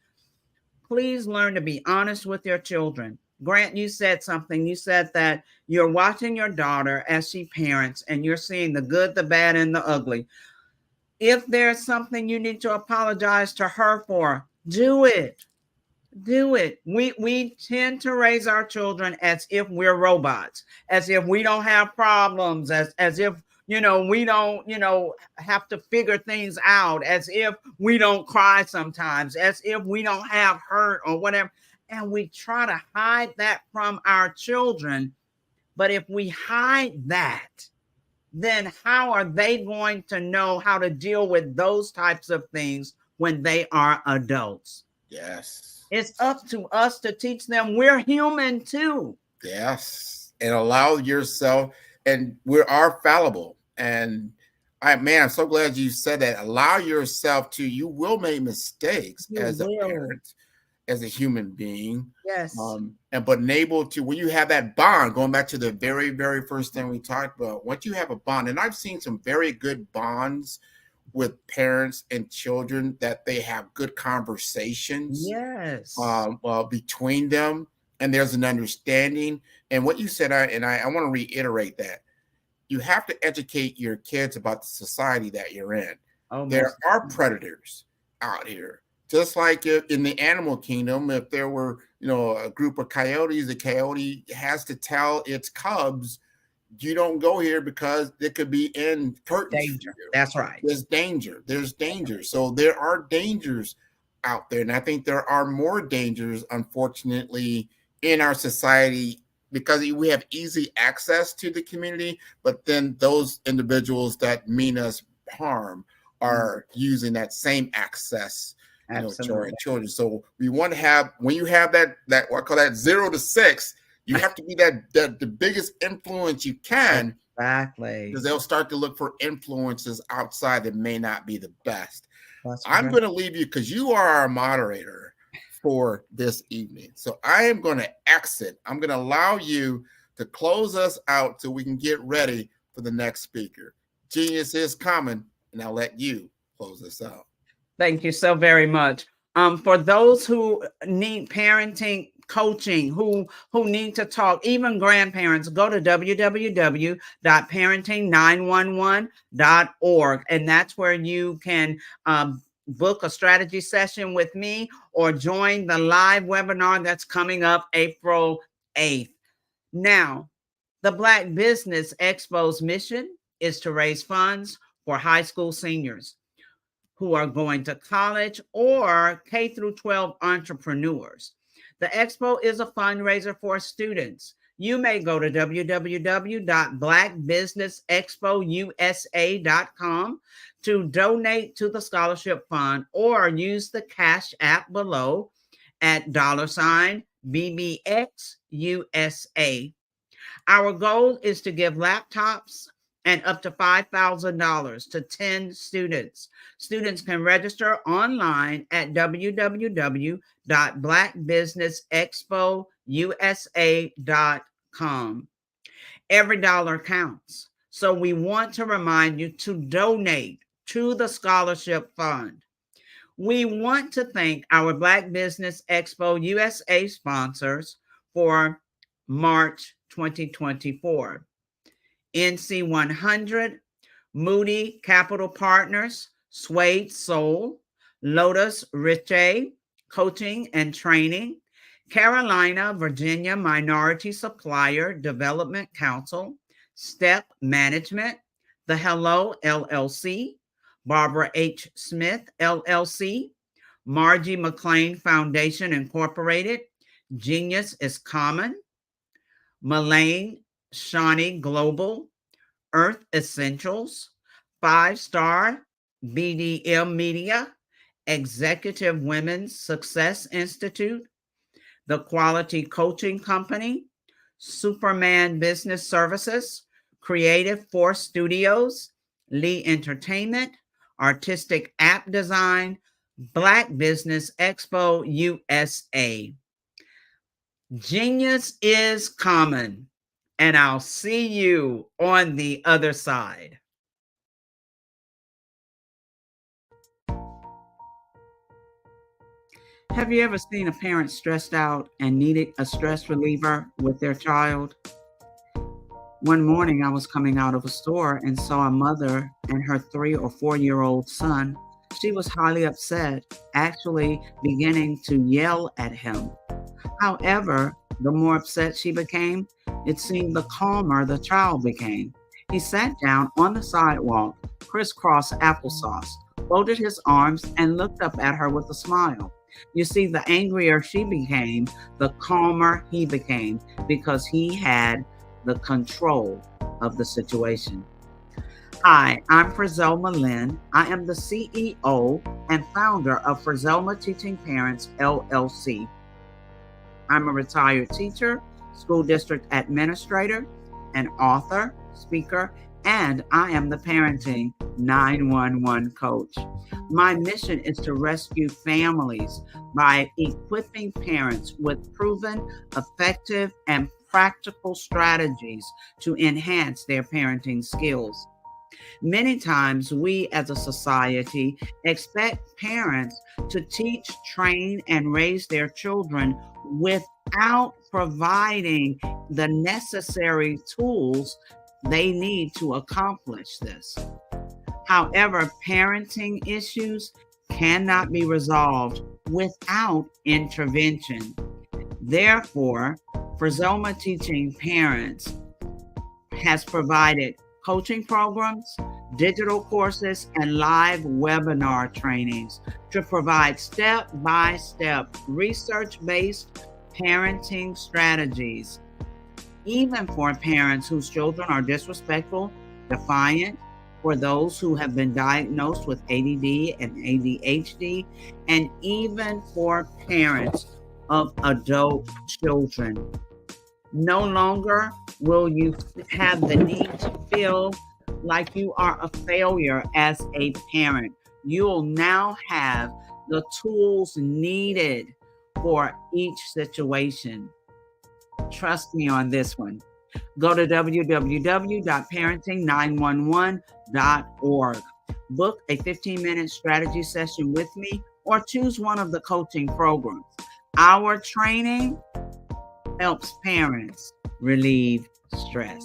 please learn to be honest with your children. Grant, you said something. You said that you're watching your daughter as she parents, and you're seeing the good, the bad, and the ugly. If there's something you need to apologize to her for, do it. Do it. We tend to raise our children as if we're robots, as if we don't have problems, as if we don't have to figure things out, as if we don't cry sometimes, as if we don't have hurt or whatever. And we try to hide that from our children. But if we hide that, then how are they going to know how to deal with those types of things when they are adults? Yes. It's up to us to teach them we're human too. Yes. And allow yourself, and we are fallible. And I'm so glad you said that. Allow yourself to, you will make mistakes as a parent, as a human being. Yes. But able to, when you have that bond, going back to the very, very first thing we talked about, once you have a bond, and I've seen some very good bonds with parents and children, that they have good conversations. Yes. Between them, and there's an understanding. And what you said, I want to reiterate that. You have to educate your kids about the society that you're in. There are predators out here. Just like in the animal kingdom, if there were, a group of coyotes, the coyote has to tell its cubs, you don't go here because it could be in curtains. Danger. That's right. There's danger. There's danger. So there are dangers out there. And I think there are more dangers, unfortunately, in our society, because we have easy access to the community, but then those individuals that mean us harm are using that same access to our children. So we want to have, when you have that what I call that 0 to 6, you have to be the biggest influence you can. Exactly. Because they'll start to look for influences outside that may not be the best. I'm going to leave you, because you are our moderator for this evening. So I am going to exit. I'm going to allow you to close us out so we can get ready for the next speaker. Genius is coming, and I'll let you close us out. Thank you so very much. For those who need parenting coaching, who need to talk, even grandparents, go to www.parenting911.org, and that's where you can book a strategy session with me, or join the live webinar that's coming up April 8th. Now, the Black Business Expo's mission is to raise funds for high school seniors. who are going to college or K through 12 entrepreneurs. The expo is a fundraiser for students. You may go to www.blackbusinessexpousa.com to donate to the scholarship fund or use the Cash App below at $BBXUSA. Our goal is to give laptops and up to $5,000 to 10 students. Students can register online at www.blackbusinessexpousa.com. Every dollar counts. So we want to remind you to donate to the scholarship fund. We want to thank our Black Business Expo USA sponsors for March 2024. NC 100, Moody Capital Partners, Suede Soul, Lotus Riche, Coaching and Training, Carolina, Virginia Minority Supplier Development Council, Step Management, The Hello LLC, Barbara H. Smith LLC, Margie McLean Foundation Incorporated, Genius is Common, Mullane Shawnee Global, Earth Essentials, 5-Star BDM Media, Executive Women's Success Institute, The Quality Coaching Company, Superman Business Services, Creative Force Studios, Lee Entertainment, Artistic App Design, Black Business Expo USA. Genius is common, and I'll see you on the other side. Have you ever seen a parent stressed out and needed a stress reliever with their child? One morning, I was coming out of a store and saw a mother and her 3 or 4-year-old son. She was highly upset, actually beginning to yell at him. However, the more upset she became, it seemed the calmer the child became. He sat down on the sidewalk, crisscross applesauce, folded his arms, and looked up at her with a smile. You see, the angrier she became, the calmer he became, because he had the control of the situation. Hi, I'm Frizelma Lynn. I am the CEO and founder of Frizelma Teaching Parents, LLC. I'm a retired teacher, school district administrator, an author, speaker, and I am the Parenting 911 coach. My mission is to rescue families by equipping parents with proven, effective, and practical strategies to enhance their parenting skills. Many times we as a society expect parents to teach, train, and raise their children without providing the necessary tools they need to accomplish this. However, parenting issues cannot be resolved without intervention. Therefore, Frizelma Teaching Parents has provided coaching programs, digital courses, and live webinar trainings to provide step-by-step research-based parenting strategies, even for parents whose children are disrespectful, defiant, for those who have been diagnosed with ADD and ADHD, and even for parents of adult children. No longer will you have the need to feel like you are a failure as a parent. You'll now have the tools needed for each situation. Trust me on this one. Go to www.parenting911.org. Book a 15-minute strategy session with me or choose one of the coaching programs. Our training helps parents relieve stress.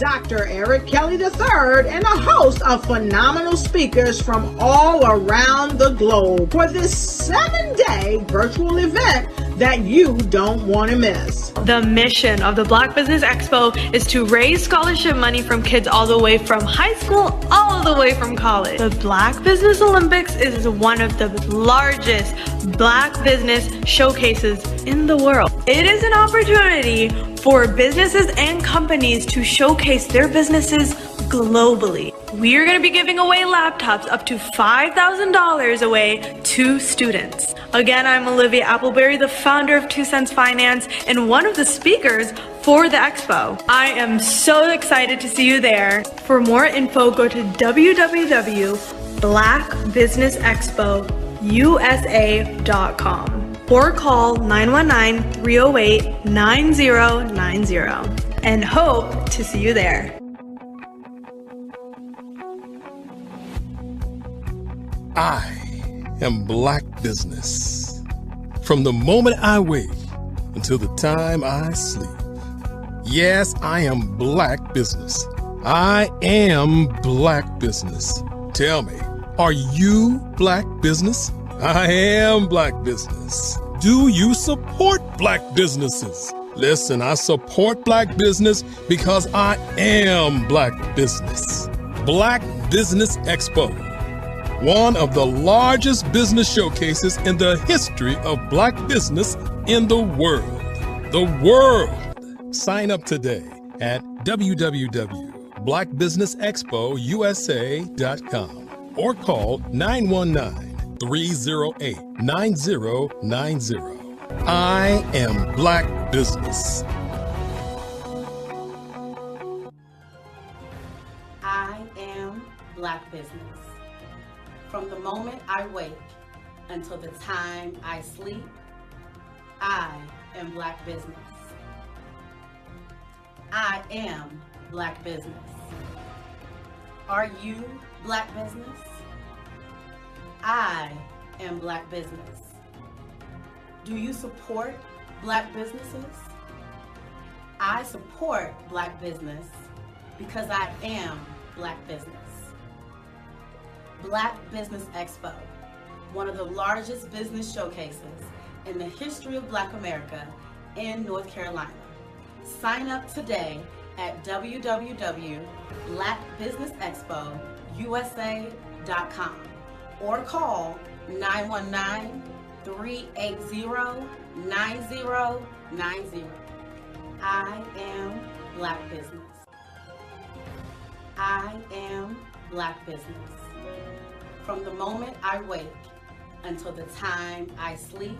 Dr. Eric Kelly III and a host of phenomenal speakers from all around the globe for this 7-day virtual event that you don't want to miss. The mission of the Black Business Expo is to raise scholarship money from kids all the way from high school, all the way from college. The Black Business Olympics is one of the largest Black business showcases in the world. It is an opportunity for businesses and companies to showcase their businesses globally. We are going to be giving away laptops up to $5,000 away to students. Again, I'm Olivia Appleberry, the founder of 2 Cents Finance and one of the speakers for the expo. I am so excited to see you there. For more info, go to www.blackbusinessexpousa.com or call 919-308-9090 and hope to see you there. I am Black Business. From the moment I wake until the time I sleep. Yes, I am Black Business. I am Black Business. Tell me, are you Black Business? I am Black Business. Do you support Black businesses? Listen, I support Black business because I am Black Business. Black Business Expo, one of the largest business showcases in the history of Black business in the world. The world! Sign up today at www.blackbusinessexpousa.com or call 919-308-9090. I am Black Business. I am Black Business. From the moment I wake until the time I sleep, I am Black Business. I am Black Business. Are you Black Business? I am Black Business. Do you support Black businesses? I support Black business because I am Black Business. Black Business Expo, one of the largest business showcases in the history of Black America in North Carolina. Sign up today at www.blackbusinessexpousa.com or call 919-380-9090. I am Black Business. I am Black Business. From the moment I wake until the time I sleep,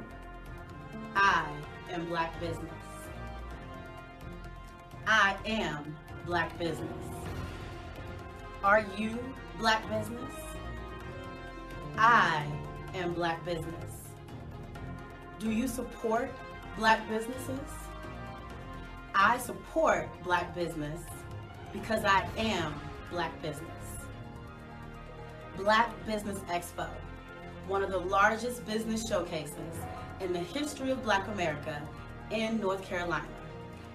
I am Black Business. I am Black Business. Are you Black Business? I am Black Business. Do you support Black businesses? I support Black business because I am Black Business. Black Business Expo, one of the largest business showcases in the history of Black America in North Carolina.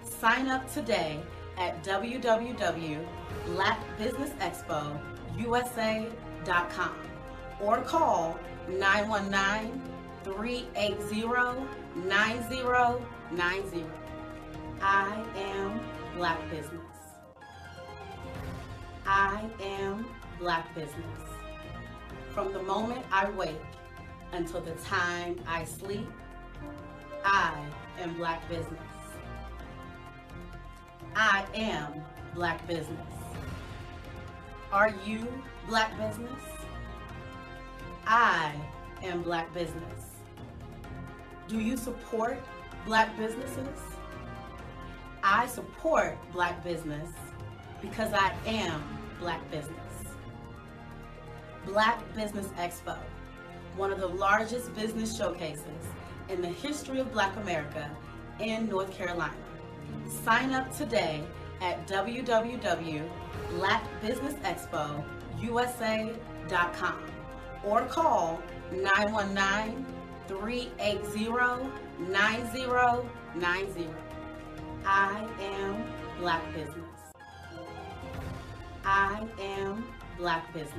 Sign up today at www.blackbusinessexpousa.com or call 919-380-9090. I am Black Business. I am Black Business. From the moment I wake until the time I sleep, I am Black Business. I am Black Business. Are you Black Business? I am Black Business. Do you support Black businesses? I support Black business because I am Black Business. Black Business Expo, one of the largest business showcases in the history of Black America in North Carolina. Sign up today at www.blackbusinessexpousa.com or call 919-380-9090. I am Black Business. I am Black Business.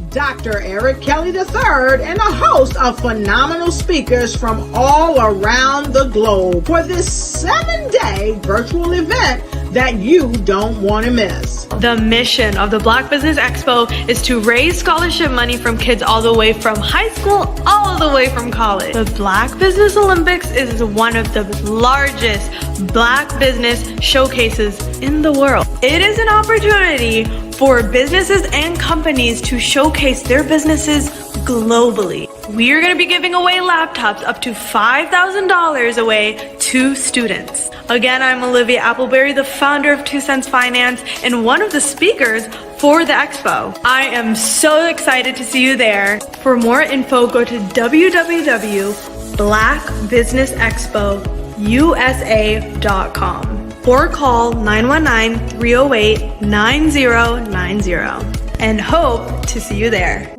Dr. Eric Kelly III and a host of phenomenal speakers from all around the globe for this 7-day virtual event that you don't want to miss. The mission of the Black Business Expo is to raise scholarship money from kids all the way from high school, all the way from college. The Black Business Olympics is one of the largest Black business showcases in the world. It is an opportunity for businesses and companies to showcase their businesses globally. We are going to be giving away laptops up to $5,000 away to students. Again, I'm Olivia Appleberry, the founder of 2 Cents Finance and one of the speakers for the expo. I am so excited to see you there. For more info, go to www.blackbusinessexpousa.com or call 919-308-9090 and hope to see you there.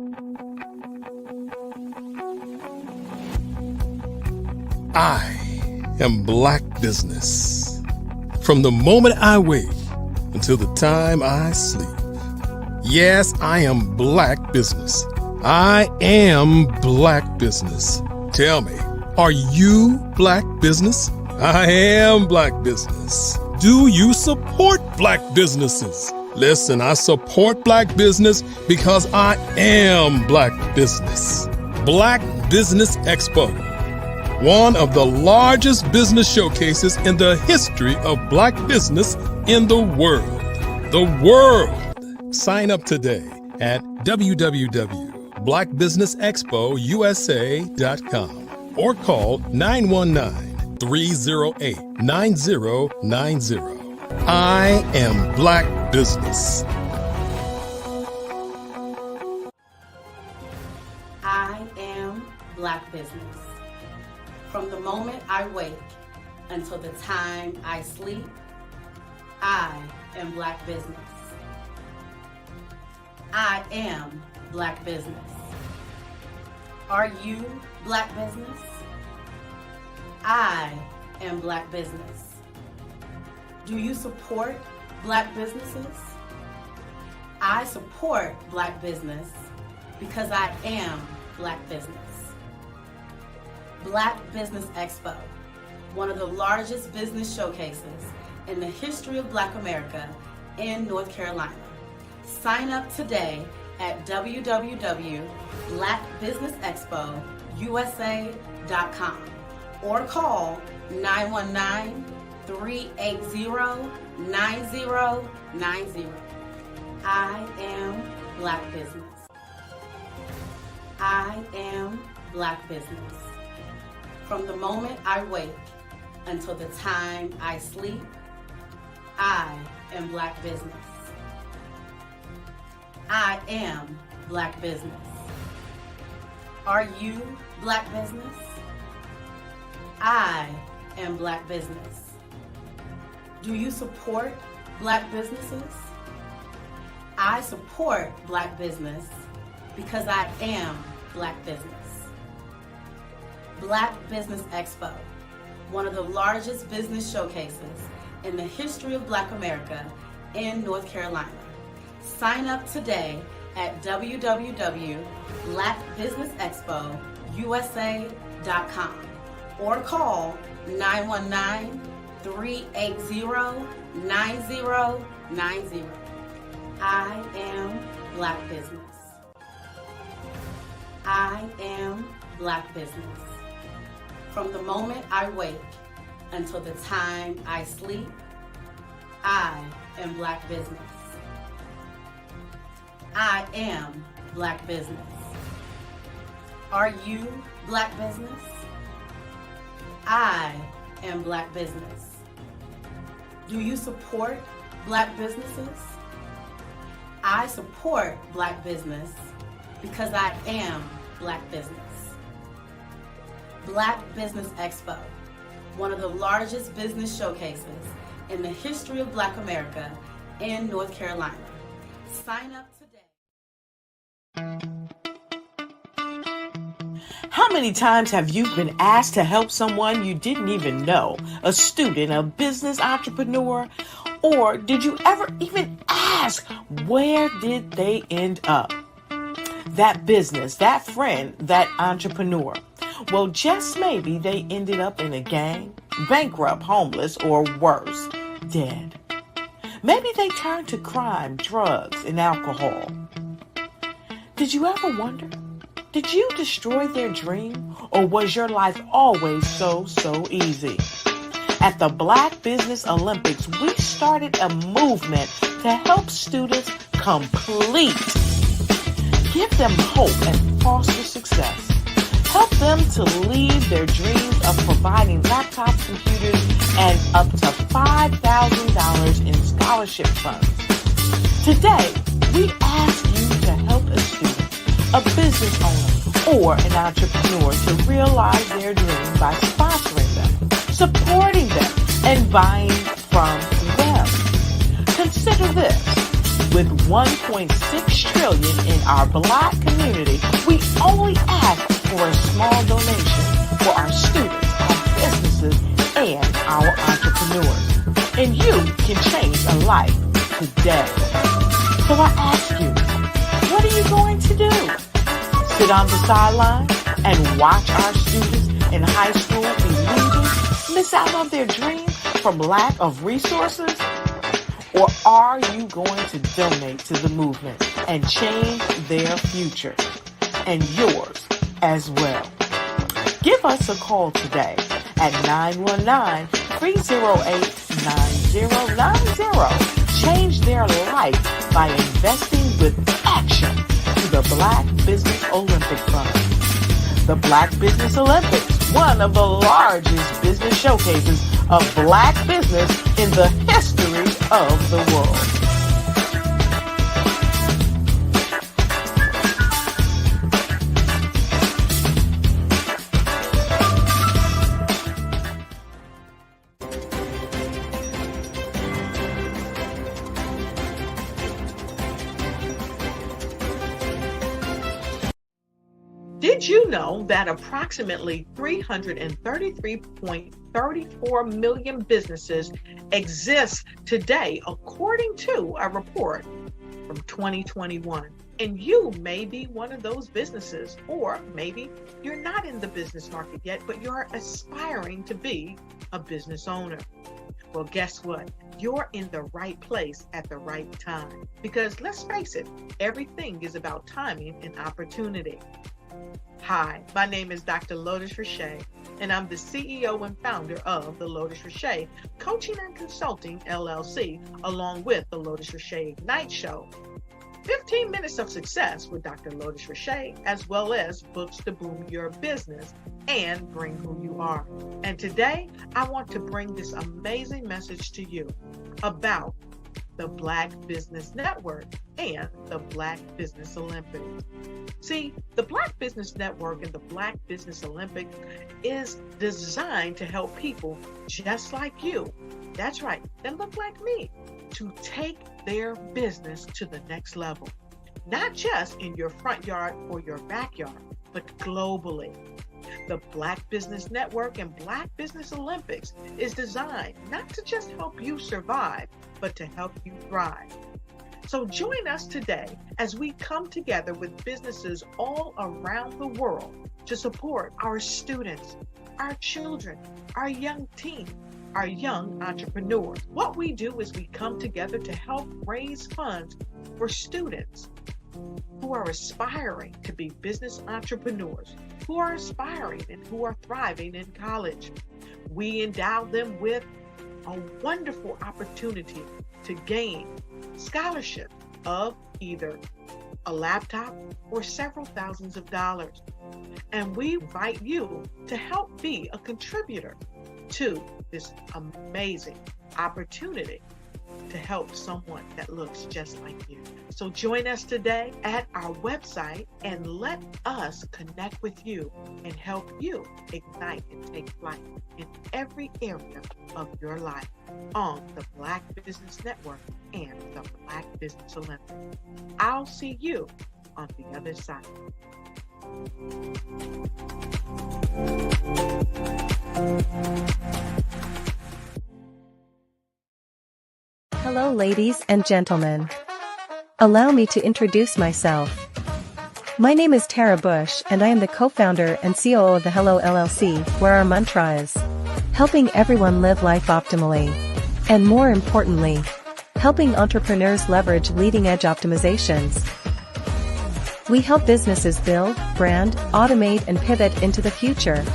I am Black Business. From the moment I wake until the time I sleep. Yes, I am Black Business. I am Black Business. Tell me, are you Black Business? I am Black Business. Do you support Black businesses? Listen, I support Black business because I am Black Business. Black Business Expo, one of the largest business showcases in the history of Black business in the world. The world. Sign up today at www.blackbusinessexpousa.com or call 919-308-9090. I am Black Business. I am Black Business. From the moment I wake until the time I sleep, I am Black Business. I am Black Business. Are you Black Business? I am Black Business. Do you support Black businesses? I support Black business because I am Black Business. Black Business Expo, one of the largest business showcases in the history of Black America in North Carolina. Sign up today at www.blackbusinessexpousa.com or call 919-380-9090. I am Black Business. I am Black Business. From the moment I wake until the time I sleep, I am Black Business. I am Black Business. Are you Black Business? I am Black Business. Do you support Black businesses? I support Black business because I am Black Business. Black Business Expo, one of the largest business showcases in the history of Black America in North Carolina. Sign up today at www.blackbusinessexpousa.com or call 919-380-9090. I am Black Business. I am Black Business. From the moment I wake until the time I sleep, I am Black Business. I am Black Business. Are you Black Business? I am Black Business. Do you support Black businesses? I support Black business because I am Black Business. Black Business Expo, one of the largest business showcases in the history of Black America in North Carolina. Sign up today. How many times have you been asked to help someone you didn't even know, a student, a business entrepreneur, or did you ever even ask, where did they end up? That business, that friend, that entrepreneur. Well, just maybe they ended up in a gang, bankrupt, homeless, or worse, dead. Maybe they turned to crime, drugs, and alcohol. Did you ever wonder? Did you destroy their dream, or was your life always so easy? At the Black Business Olympics, we started a movement to help students complete. Give them hope and foster success. Help them to leave their dreams of providing laptops, computers, and up to $5,000 in scholarship funds. Today, we ask you to help a student, a business owner, or an entrepreneur to realize their dream by sponsoring them, supporting them, and buying from them. Consider this. With $1.6 trillion in our Black community, we only ask for a small donation for our students, our businesses, and our entrepreneurs. And you can change a life today. So I ask you, what are you going to do? Sit on the sideline and watch our students in high school be leaders, miss out on their dreams from lack of resources? Or are you going to donate to the movement and change their future and yours as well? Give us a call today at 919-308-9090. Change their life by investing with action to the Black Business Olympic Fund. The Black Business Olympics, one of the largest business showcases of Black business in the history of the world. Did you know that approximately 333.34 million businesses exist today, according to a report from 2021? And you may be one of those businesses, or maybe you're not in the business market yet, but you're aspiring to be a business owner. Well, guess what? You're in the right place at the right time. Because let's face it, everything is about timing and opportunity. Hi, my name is Dr. Lotus Richey, and I'm the CEO and founder of the Lotus Richey Coaching and Consulting LLC, along with the Lotus Richey Ignite Show. 15 minutes of success with Dr. Lotus Richey, as well as books to boom your business and bring who you are. And today, I want to bring this amazing message to you about the Black Business Network and the Black Business Olympics. See, the Black Business Network and the Black Business Olympics is designed to help people just like you, that's right, that look like me, to take their business to the next level. Not just in your front yard or your backyard, but globally. The Black Business Network and Black Business Olympics is designed not to just help you survive, but to help you thrive. So join us today as we come together with businesses all around the world to support our students, our children, our young teens, our young entrepreneurs. What we do is we come together to help raise funds for students who are aspiring to be business entrepreneurs, who are aspiring and who are thriving in college. We endow them with a wonderful opportunity to gain scholarship of either a laptop or several thousands of dollars. And we invite you to help be a contributor to this amazing opportunity to help someone that looks just like you. So join us today at our website and let us connect with you and help you ignite and take flight in every area of your life on the Black Business Network and the Black Business Olympics. I'll see you on the other side. Hello, ladies and gentlemen. Allow me to introduce myself. My name is Tara Bush, and I am the co-founder and COO of the Hello LLC, where our mantra is helping everyone live life optimally. And more importantly, helping entrepreneurs leverage leading-edge optimizations. We help businesses build, brand, automate, and pivot into the future.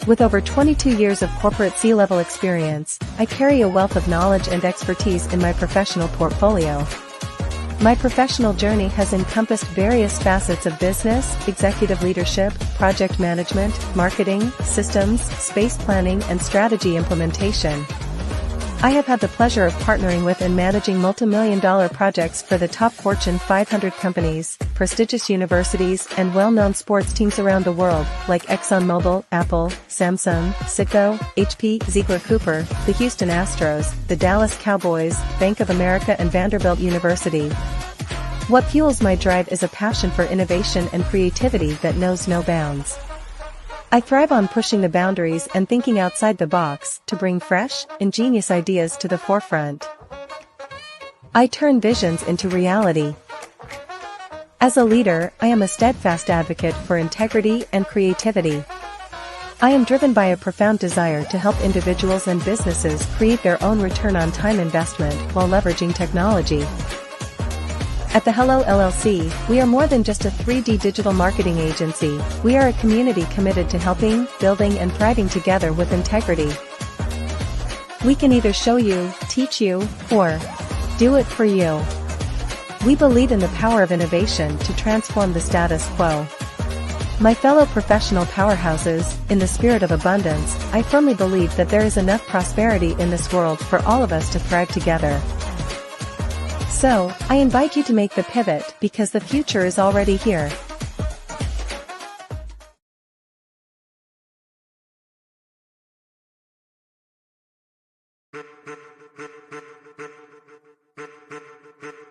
With over 22 years of corporate C-level experience, I carry a wealth of knowledge and expertise in my professional portfolio. My professional journey has encompassed various facets of business, executive leadership, project management, marketing, systems, space planning, and strategy implementation. I have had the pleasure of partnering with and managing multi-million-dollar projects for the top Fortune 500 companies, prestigious universities, and well-known sports teams around the world, like ExxonMobil, Apple, Samsung, Citgo, HP, Ziegler-Cooper, the Houston Astros, the Dallas Cowboys, Bank of America, and Vanderbilt University. What fuels my drive is a passion for innovation and creativity that knows no bounds. I thrive on pushing the boundaries and thinking outside the box to bring fresh, ingenious ideas to the forefront. I turn visions into reality. As a leader, I am a steadfast advocate for integrity and creativity. I am driven by a profound desire to help individuals and businesses create their own return on time investment while leveraging technology. At the Hello LLC, we are more than just a 3D digital marketing agency. We are a community committed to helping, building, and thriving together with integrity. We can either show you, teach you, or do it for you. We believe in the power of innovation to transform the status quo. My fellow professional powerhouses, in the spirit of abundance, I firmly believe that there is enough prosperity in this world for all of us to thrive together. So, I invite you to make the pivot because the future is already here.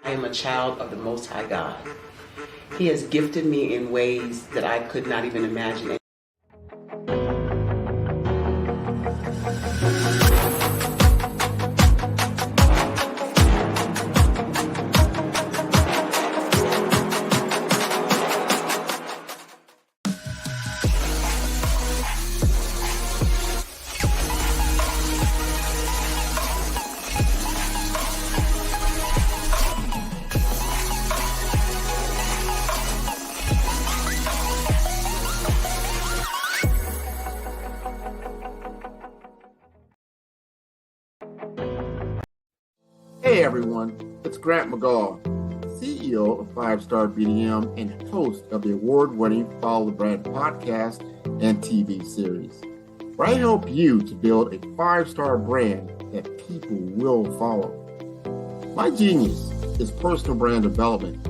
I am a child of the Most High God. He has gifted me in ways that I could not even imagine. Hey everyone, it's Grant McGaw, CEO of 5-Star BDM and host of the award-winning Follow the Brand podcast and TV series, where I help you to build a 5-star brand that people will follow. My genius is personal brand development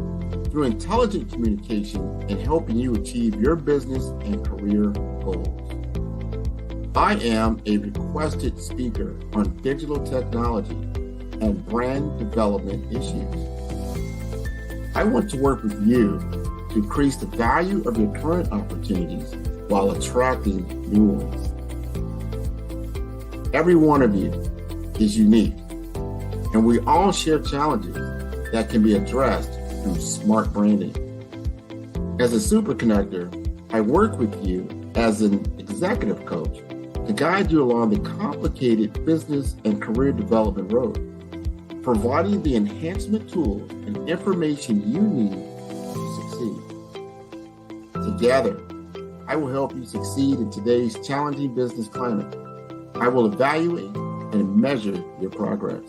through intelligent communication and helping you achieve your business and career goals. I am a requested speaker on digital technology and brand development issues. I want to work with you to increase the value of your current opportunities while attracting new ones. Every one of you is unique, and we all share challenges, that can be addressed through smart branding. As a super connector, I work with you as an executive coach to guide you along the complicated business and career development road, providing the enhancement tools and information you need to succeed. Together, I will help you succeed in today's challenging business climate. I will evaluate and measure your progress.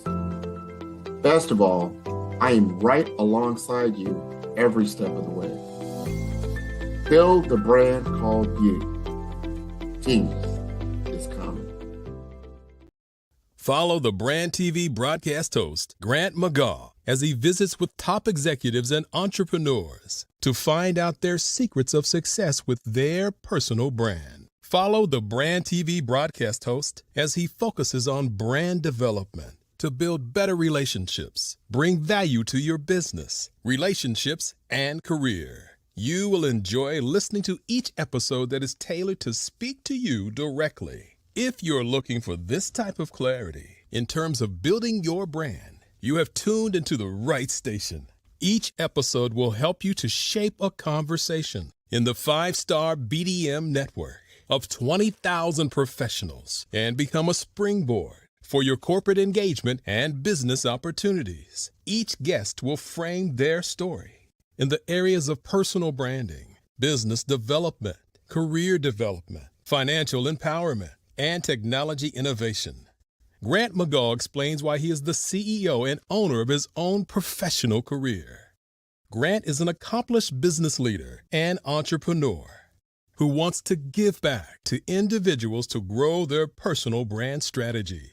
Best of all, I am right alongside you every step of the way. Build the brand called you. Genius is coming. Follow the Brand TV broadcast host, Grant McGaugh, as he visits with top executives and entrepreneurs to find out their secrets of success with their personal brand. Follow the Brand TV broadcast host as he focuses on brand development to build better relationships, bring value to your business, relationships, and career. You will enjoy listening to each episode that is tailored to speak to you directly. If you're looking for this type of clarity in terms of building your brand, you have tuned into the right station. Each episode will help you to shape a conversation in the 5-star BDM network of 20,000 professionals and become a springboard for your corporate engagement and business opportunities. Each guest will frame their story in the areas of personal branding, business development, career development, financial empowerment, and technology innovation. Grant McGaugh explains why he is the CEO and owner of his own professional career. Grant is an accomplished business leader and entrepreneur who wants to give back to individuals to grow their personal brand strategy.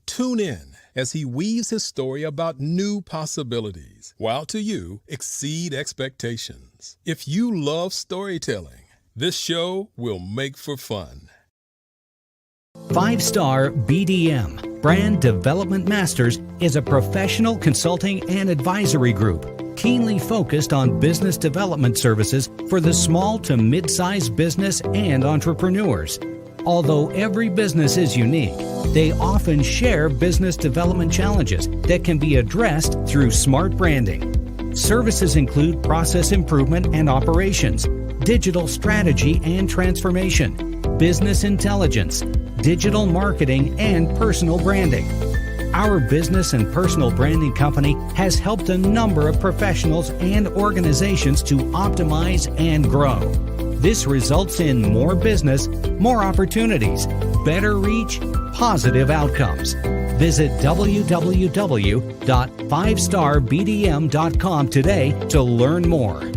Tune in as he weaves his story about new possibilities, while to you exceed expectations. If you love storytelling, this show will make for fun. 5-Star BDM, Brand Development Masters, is a professional consulting and advisory group keenly focused on business development services for the small to mid-sized business and entrepreneurs. Although every business is unique, they often share business development challenges that can be addressed through smart branding. Services include process improvement and operations, digital strategy and transformation, business intelligence, digital marketing, and personal branding. Our business and personal branding company has helped a number of professionals and organizations to optimize and grow. This results in more business, more opportunities, better reach, positive outcomes. Visit www.5starbdm.com today to learn more.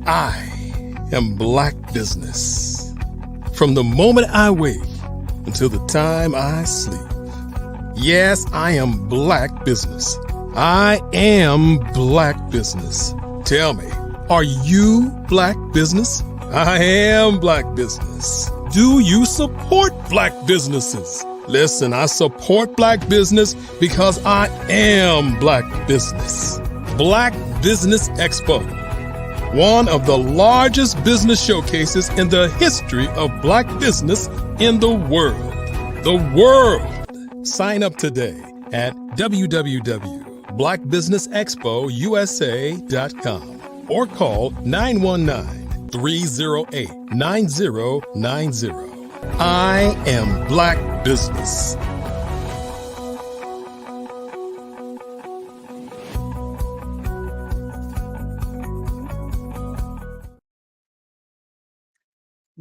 I am Black Business. From the moment I wake until the time I sleep. Yes, I am Black Business. I am Black Business. Tell me, are you Black Business? I am Black Business. Do you support Black businesses? Listen, I support Black business because I am Black Business. Black Business Expo, one of the largest business showcases in the history of Black business in the world. The world! Sign up today at www.blackbusinessexpousa.com or call 919-308-9090. I am Black Business.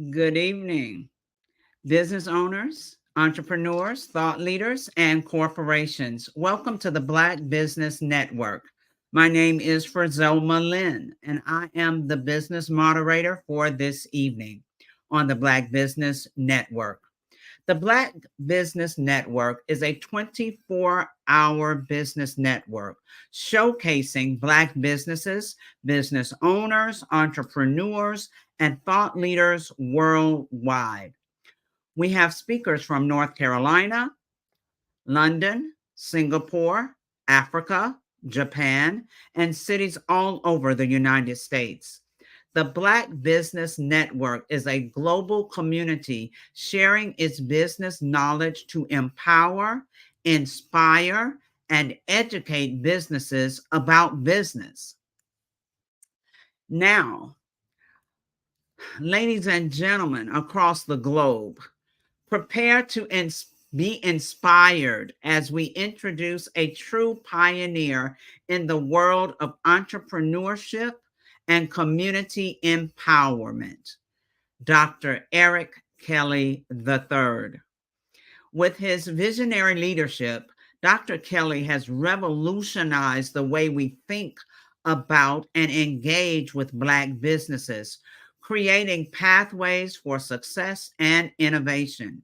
Good evening, business owners, entrepreneurs, thought leaders, and corporations. Welcome to the Black Business Network. My name is Frazoma Lynn, and I am the business moderator for this evening on the Black Business Network. The Black Business Network is a 24-hour business network showcasing Black businesses, business owners, entrepreneurs, and thought leaders worldwide. We have speakers from North Carolina, London, Singapore, Africa, Japan, and cities all over the United States. The Black Business Network is a global community sharing its business knowledge to empower, inspire, and educate businesses about business. Now, ladies and gentlemen across the globe, prepare to be inspired as we introduce a true pioneer in the world of entrepreneurship and community empowerment, Dr. Eric Kelly III. With his visionary leadership, Dr. Kelly has revolutionized the way we think about and engage with Black businesses, creating pathways for success and innovation.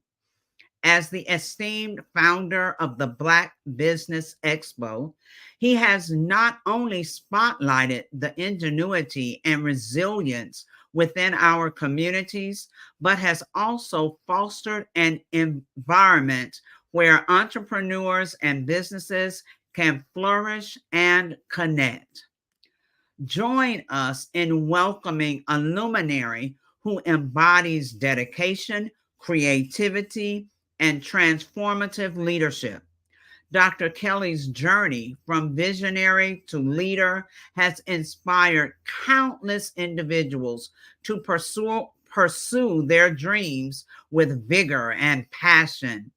As the esteemed founder of the Black Business Expo, he has not only spotlighted the ingenuity and resilience within our communities, but has also fostered an environment where entrepreneurs and businesses can flourish and connect. Join us in welcoming a luminary who embodies dedication, creativity, and transformative leadership. Dr. Kelly's journey from visionary to leader has inspired countless individuals to pursue their dreams with vigor and passion.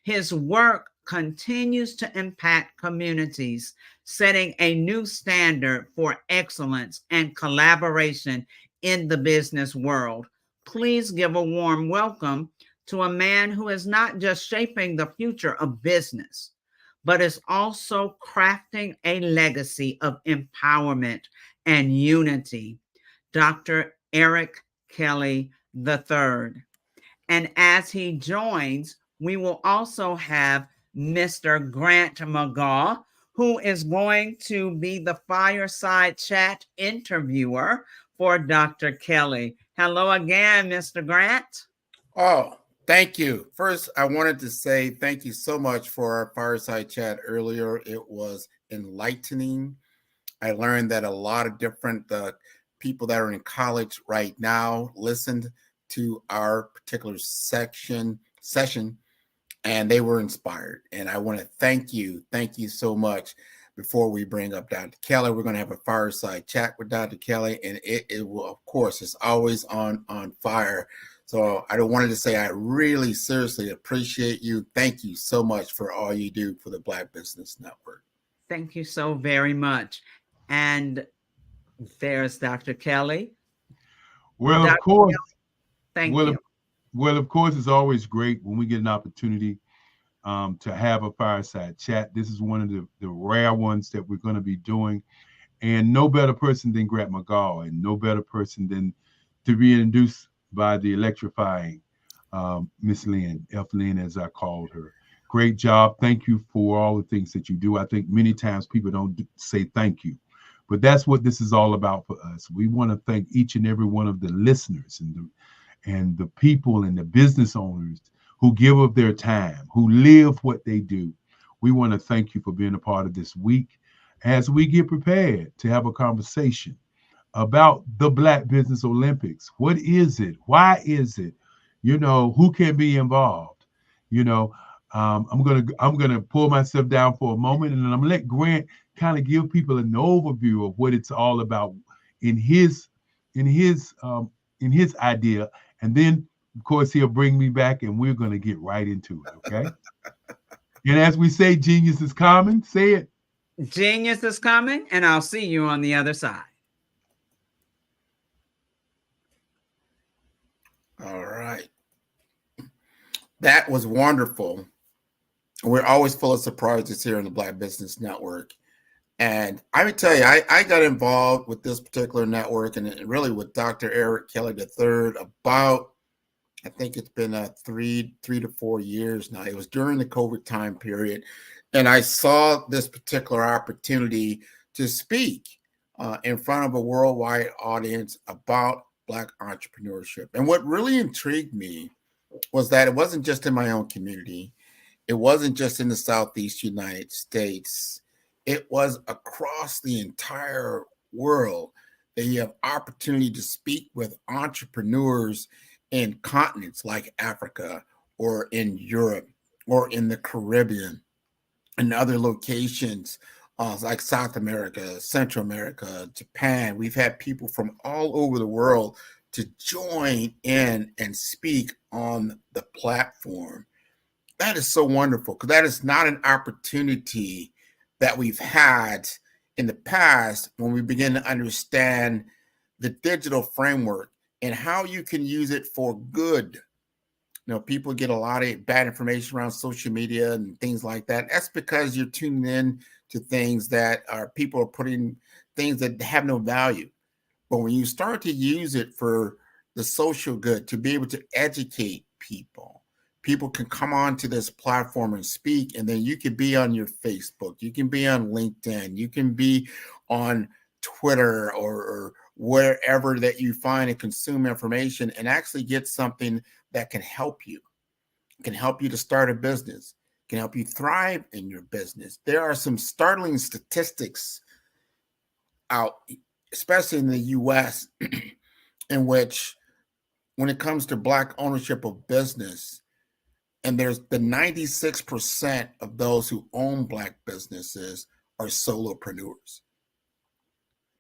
His work continues to impact communities, setting a new standard for excellence and collaboration in the business world. Please give a warm welcome to a man who is not just shaping the future of business, but is also crafting a legacy of empowerment and unity, Dr. Eric Kelly III. And as he joins, we will also have Mr. Grant McGaw, who is going to be the fireside chat interviewer for Dr. Kelly. Hello again, Mr. Grant. Oh, thank you. First, I wanted to say thank you so much for our fireside chat earlier. It was enlightening. I learned that a lot of different people that are in college right now listened to our particular session, and they were inspired. And I want to thank you. Thank you so much. Before we bring up Dr. Kelly, we're going to have a fireside chat with Dr. Kelly, and it will, of course, it's always on fire. So I wanted to say I really seriously appreciate you. Thank you so much for all you do for the Black Business Network. Thank you so very much. And there's Dr. Kelly. Well, Dr. of course. Kelly, thank you. Well, of course, it's always great when we get an opportunity to have a fireside chat. This is one of the rare ones that we're going to be doing. And no better person than Grant McGaw, and no better person than to be introduced by the electrifying Miss Lynn, F. Lynn, as I called her. Great job. Thank you for all the things that you do. I think many times people don't say thank you, but that's what this is all about for us. We want to thank each and every one of the listeners and the people and the business owners who give up their time, who live what they do. We want to thank you for being a part of this week as we get prepared to have a conversation about the Black Business Olympics. What is it? Why is it? You know, who can be involved? You know, I'm gonna pull myself down for a moment, and then I'm gonna let Grant kind of give people an overview of what it's all about in his idea, and then of course he'll bring me back, and we're gonna get right into it. Okay. And as we say, genius is coming. Say it. Genius is coming, and I'll see you on the other side. All right. That was wonderful. We're always full of surprises here in the Black Business Network. And I would tell you, I got involved with this particular network and really with Dr. Eric Kelly III about, I think it's been 3 to 4 years now. It was during the COVID time period. And I saw this particular opportunity to speak in front of a worldwide audience about Black entrepreneurship. And what really intrigued me was that it wasn't just in my own community. It wasn't just in the Southeast United States. It was across the entire world that you have opportunity to speak with entrepreneurs in continents like Africa or in Europe or in the Caribbean and other locations like South America, Central America, Japan. We've had people from all over the world to join in and speak on the platform. That is so wonderful, because that is not an opportunity that we've had in the past when we begin to understand the digital framework and how you can use it for good. You know, people get a lot of bad information around social media and things like that. That's because you're tuning in to things that are people are putting things that have no value. But when you start to use it for the social good, to be able to educate people, people can come onto this platform and speak, and then you can be on your Facebook, you can be on LinkedIn, you can be on Twitter or wherever that you find and consume information and actually get something that can help you. It can help you to start a business, can help you thrive in your business. There are some startling statistics out, especially in the US, in which when it comes to Black ownership of business, and there's the 96% of those who own Black businesses are solopreneurs.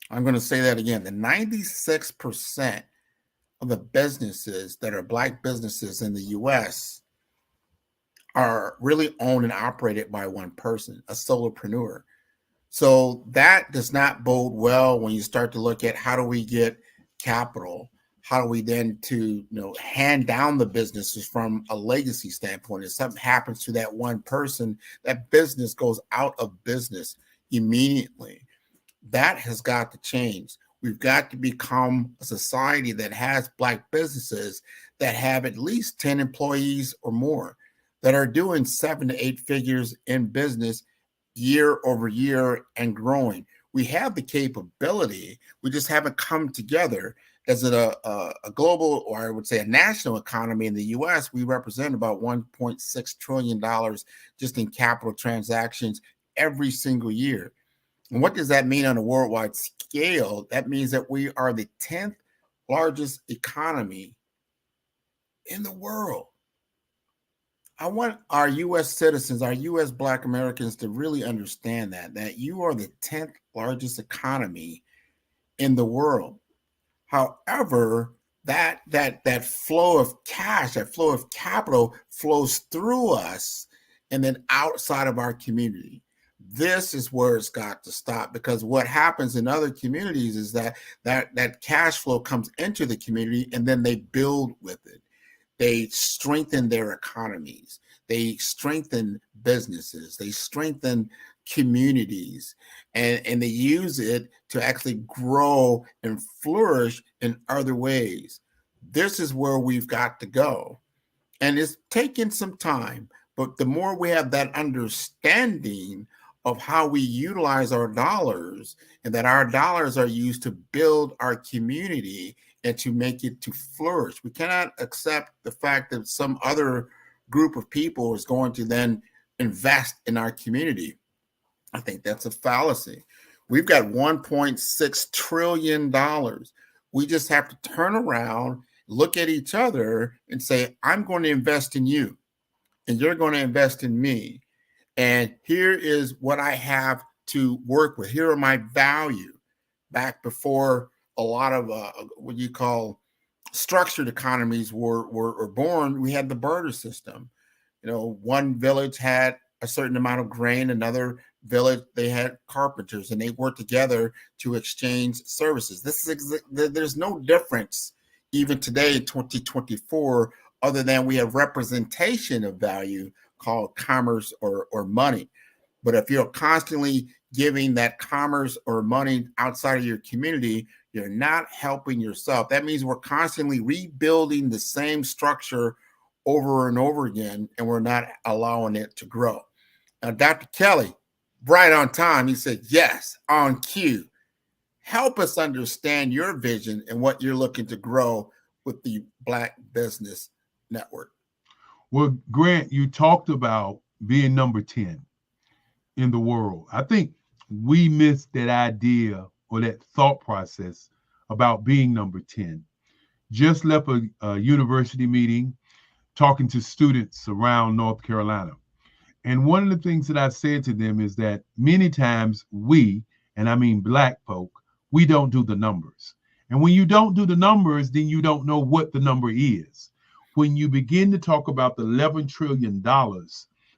I'm going to say that again. The 96% of the businesses that are Black businesses in the US are really owned and operated by one person, a solopreneur. So that does not bode well when you start to look at how do we get capital? How do we then hand down the businesses from a legacy standpoint? If something happens to that one person, that business goes out of business immediately. That has got to change. We've got to become a society that has Black businesses that have at least 10 employees or more, that are doing 7 to 8 figures in business year over year and growing. We have the capability. We just haven't come together. As a global, or I would say a national economy in the US, we represent about $1.6 trillion just in capital transactions every single year. And what does that mean on a worldwide scale? That means that we are the 10th largest economy in the world. I want our US citizens, our US Black Americans to really understand that you are the 10th largest economy in the world. However, that flow of cash, that flow of capital flows through us and then outside of our community. This is where it's got to stop, because what happens in other communities is that cash flow comes into the community and then they build with it. They strengthen their economies. They strengthen businesses. They strengthen communities, and they use it to actually grow and flourish in other ways. This is where we've got to go. And it's taking some time, but the more we have that understanding of how we utilize our dollars, and that our dollars are used to build our community and to make it to flourish. We cannot accept the fact that some other group of people is going to then invest in our community. I think that's a fallacy. We've got $1.6 trillion. We just have to turn around, look at each other and say, I'm going to invest in you and you're going to invest in me. And here is what I have to work with. Here are my value. Back before a lot of what you call structured economies were born, we had the barter system. One village had a certain amount of grain, another village, they had carpenters, and they worked together to exchange services. There's no difference even today in 2024, other than we have representation of value called commerce or money. But if you're constantly giving that commerce or money outside of your community, you're not helping yourself. That means we're constantly rebuilding the same structure over and over again, and we're not allowing it to grow. Now, Dr. Kelly, right on time, he said, yes, on cue. Help us understand your vision and what you're looking to grow with the Black Business Network. Well, Grant, you talked about being number 10 in the world. I think we missed that idea or that thought process about being number 10. Just left a university meeting talking to students around North Carolina. And one of the things that I said to them is that many times we, and I mean Black folk, we don't do the numbers. And when you don't do the numbers, then you don't know what the number is. When you begin to talk about the $11 trillion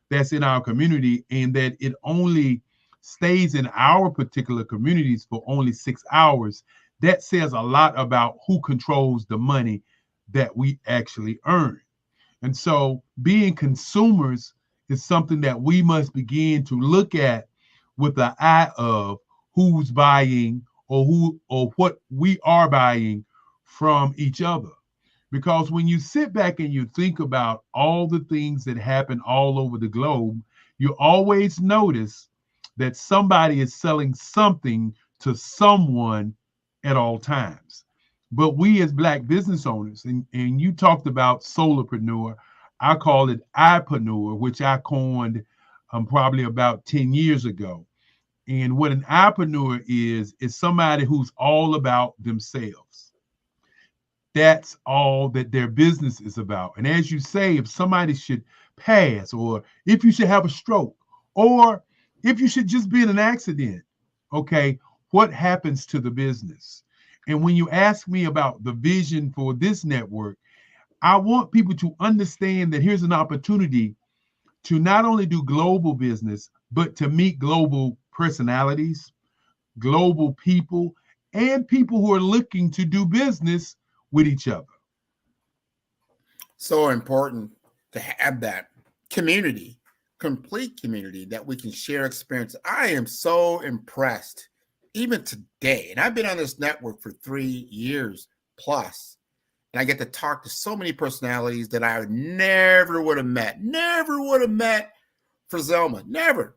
that's in our community and that it only stays in our particular communities for only 6 hours, that says a lot about who controls the money that we actually earn. And so being consumers is something that we must begin to look at with the eye of who's buying or what we are buying from each other. Because when you sit back and you think about all the things that happen all over the globe, you always notice that somebody is selling something to someone at all times. But we as Black business owners, and you talked about solopreneur, I call it iPreneur, which I coined probably about 10 years ago. And what an iPreneur is somebody who's all about themselves. That's all that their business is about. And as you say, if somebody should pass, or if you should have a stroke, or if you should just be in an accident, okay, what happens to the business? And when you ask me about the vision for this network, I want people to understand that here's an opportunity to not only do global business, but to meet global personalities, global people, and people who are looking to do business with each other. So important to have that community, complete community that we can share experience. I am so impressed, even today, and I've been on this network for 3 years plus, and I get to talk to so many personalities that I never would have met for Zelma, never.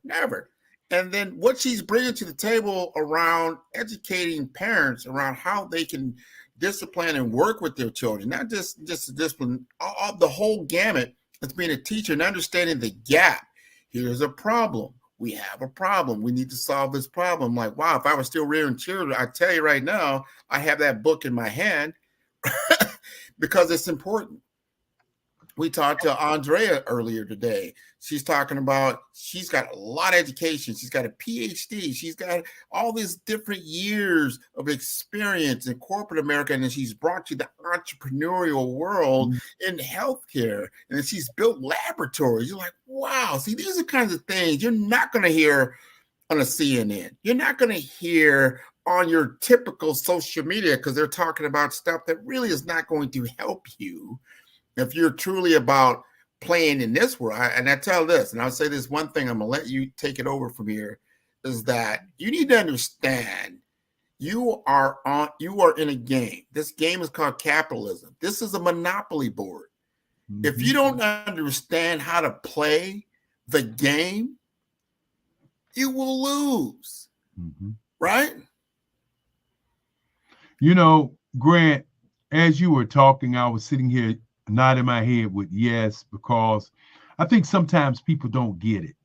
And then what she's bringing to the table around educating parents around how they can discipline and work with their children, not just discipline, all the whole gamut as being a teacher and understanding the gap. Here's a problem. We have a problem. We need to solve this problem. Like, wow, if I was still rearing children, I tell you right now, I have that book in my hand because it's important. We talked to Andrea earlier today. She's talking about, she's got a lot of education. She's got a PhD. She's got all these different years of experience in corporate America. And then she's brought you the entrepreneurial world in healthcare. And then she's built laboratories. You're like, wow. See, these are kinds of things you're not going to hear on a CNN. You're not going to hear on your typical social media because they're talking about stuff that really is not going to help you if you're truly about playing in this world. And I tell this, and I'll say this one thing, I'm going to let you take it over from here, is that you need to understand you are in a game. This game is called capitalism. This is a monopoly board. Mm-hmm. If you don't understand how to play the game, you will lose. Mm-hmm. Right? You know, Grant, as you were talking, I was sitting here nodding my head with yes, because I think sometimes people don't get it.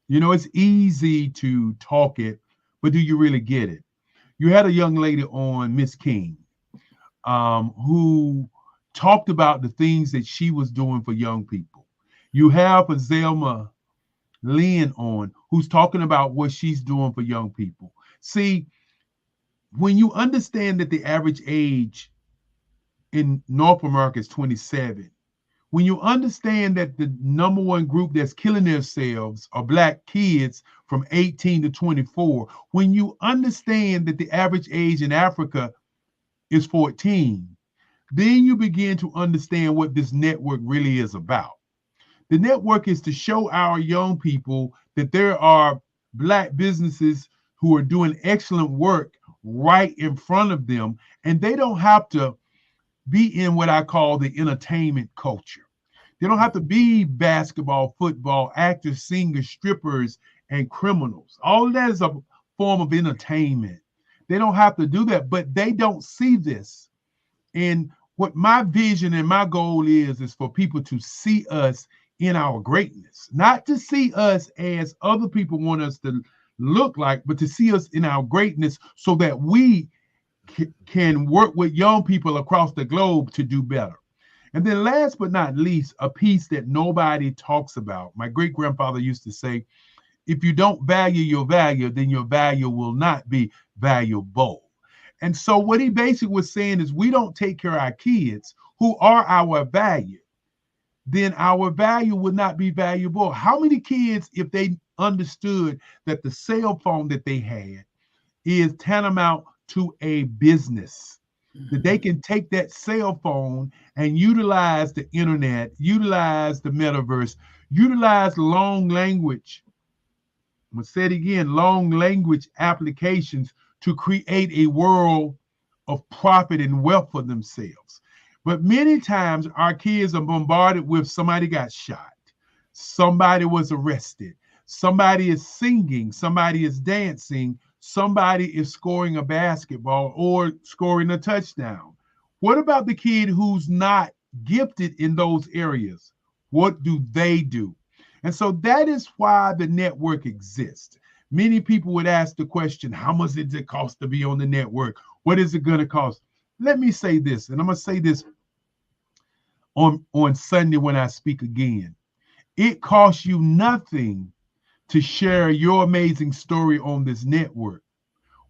You know, it's easy to talk it, but do you really get it? You had a young lady on, Miss King, who talked about the things that she was doing for young people. You have a Zelma Lynn on, who's talking about what she's doing for young people. See, when you understand that the average age in North America is 27, when you understand that the number one group that's killing themselves are Black kids from 18 to 24, when you understand that the average age in Africa is 14, then you begin to understand what this network really is about. The network is to show our young people that there are Black businesses who are doing excellent work right in front of them, and they don't have to be in what I call the entertainment culture. They don't have to be basketball, football, actors, singers, strippers, and criminals. All of that is a form of entertainment. They don't have to do that, but they don't see this. And what my vision and my goal is for people to see us in our greatness, not to see us as other people want us to look like, but to see us in our greatness so that we can work with young people across the globe to do better. And then last but not least, a piece that nobody talks about. My great grandfather used to say, if you don't value your value, then your value will not be valuable. And so what he basically was saying is, we don't take care of our kids who are our value, then our value would not be valuable. How many kids, if they understood that the cell phone that they had is tantamount to a business, that they can take that cell phone and utilize the internet, utilize the metaverse, utilize long language, I'm going to say it again, long language applications to create a world of profit and wealth for themselves. But many times our kids are bombarded with somebody got shot, somebody was arrested, somebody is singing, somebody is dancing, somebody is scoring a basketball or scoring a touchdown. What about the kid who's not gifted in those areas? What do they do? And so that is why the network exists. Many people would ask the question, how much does it cost to be on the network? What is it going to cost? Let me say this, and I'm going to say this on Sunday when I speak again. It costs you nothing to share your amazing story on this network.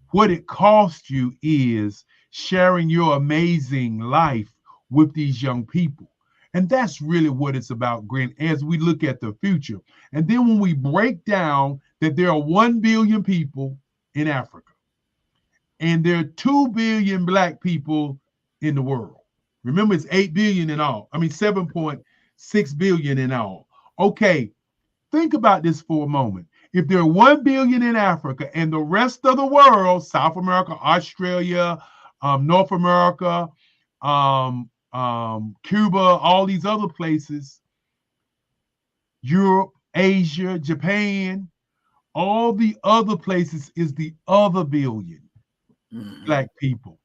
What it costs you is sharing your amazing life with these young people. And that's really what it's about, Grant, as we look at the future. And then when we break down that there are 1 billion people in Africa, and there are 2 billion Black people in the world. Remember, it's 8 billion in all. 7.6 billion in all. Okay, think about this for a moment. If there are 1 billion in Africa and the rest of the world, South America, Australia, North America, Cuba, all these other places, Europe, Asia, Japan, all the other places is the other billion Black people.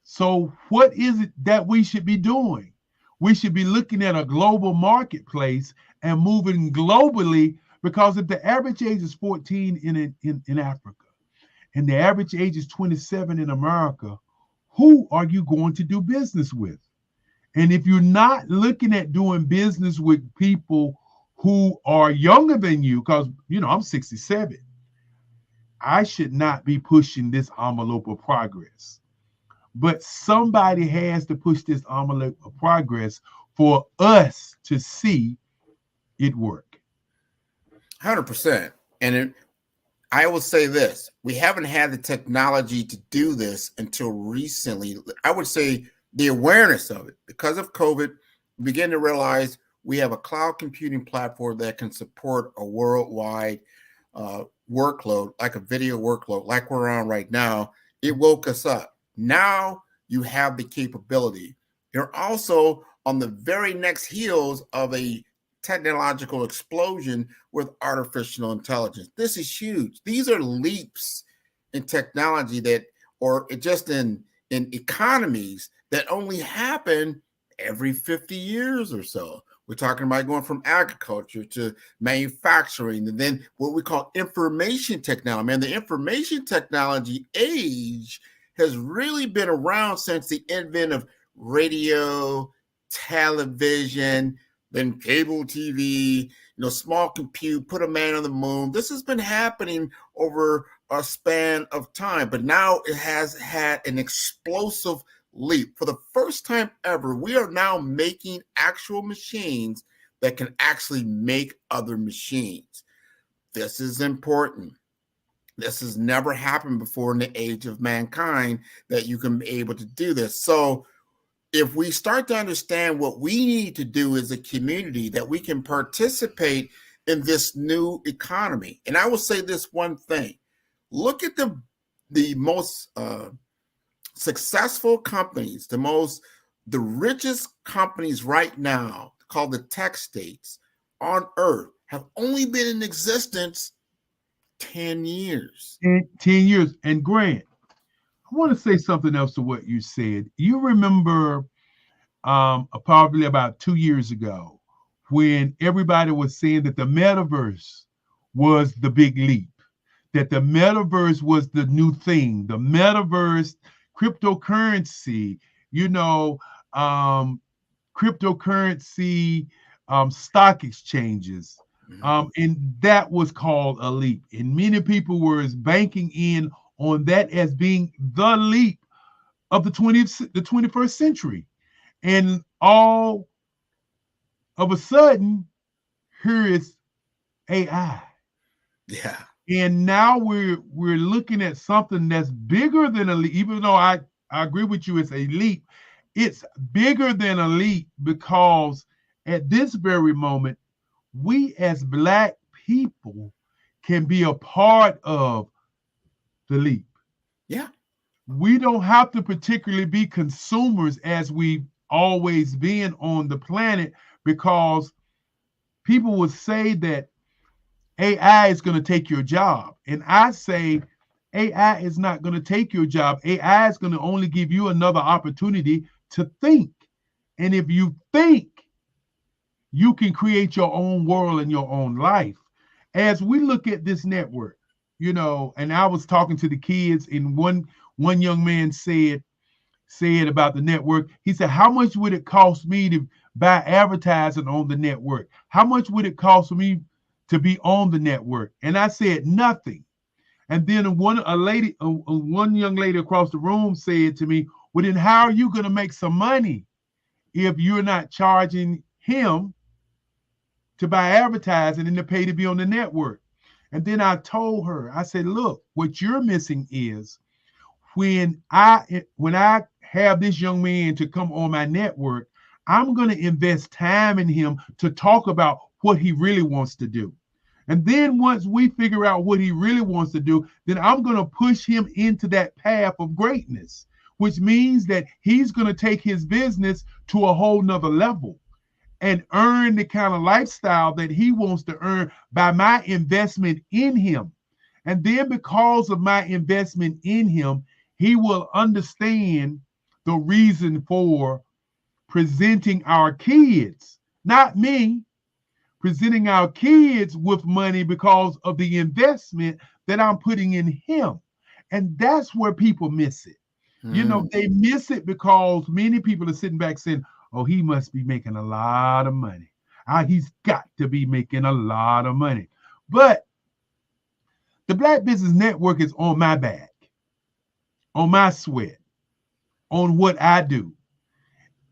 So what is it that we should be doing? We should be looking at a global marketplace and moving globally, because if the average age is 14 in Africa and the average age is 27 in America, who are you going to do business with? And if you're not looking at doing business with people who are younger than you, because, I'm 67, I should not be pushing this envelope of progress. But somebody has to push this envelope of progress for us to see it work. 100%. And I will say this, we haven't had the technology to do this until recently. I would say the awareness of it, because of COVID, we begin to realize we have a cloud computing platform that can support a worldwide workload, like a video workload, like we're on right now. It woke us up. Now you have the capability. You're also on the very next heels of a technological explosion with artificial intelligence. This is huge. These are leaps in technology that, or just in economies that only happen every 50 years or so. We're talking about going from agriculture to manufacturing, and then what we call information technology. Man, the information technology age has really been around since the advent of radio, television, then cable TV, small compute, put a man on the moon. This has been happening over a span of time, but now it has had an explosive leap. For the first time ever, we are now making actual machines that can actually make other machines. This is important. This has never happened before in the age of mankind, that you can be able to do this. So if we start to understand what we need to do as a community, that we can participate in this new economy. And I will say this one thing. Look at the most successful companies, the richest companies right now, called the tech states on earth, have only been in existence 10 years. 10 years. And Grant, I want to say something else to what you said. You remember probably about 2 years ago when everybody was saying that the metaverse was the big leap, that the metaverse was the new thing. The metaverse cryptocurrency, cryptocurrency, stock exchanges. And that was called a leap. And many people were banking in on that as being the leap of the 21st century. And all of a sudden, here is AI. Yeah. And now we're looking at something that's bigger than a leap. Even though I agree with you, it's a leap. It's bigger than a leap because at this very moment, we as Black people can be a part of the leap. Yeah. We don't have to particularly be consumers as we've always been on the planet, because people would say that AI is going to take your job. And I say AI is not going to take your job. AI is going to only give you another opportunity to think. And if you think, you can create your own world and your own life. As we look at this network, and I was talking to the kids, and one young man said about the network, he said, how much would it cost me to buy advertising on the network? How much would it cost me to be on the network? And I said, nothing. And then one young lady across the room said to me, well, then how are you going to make some money if you're not charging him to buy advertising and to pay to be on the network? And then I told her, I said, look, what you're missing is when I have this young man to come on my network, I'm going to invest time in him to talk about what he really wants to do. And then once we figure out what he really wants to do, then I'm going to push him into that path of greatness, which means that he's going to take his business to a whole nother level and earn the kind of lifestyle that he wants to earn by my investment in him. And then because of my investment in him, he will understand the reason for presenting our kids, not me, presenting our kids with money because of the investment that I'm putting in him. And that's where people miss it. They miss it because many people are sitting back saying, oh, he must be making a lot of money. He's got to be making a lot of money. But the Black Business Network is on my back, on my sweat, on what I do.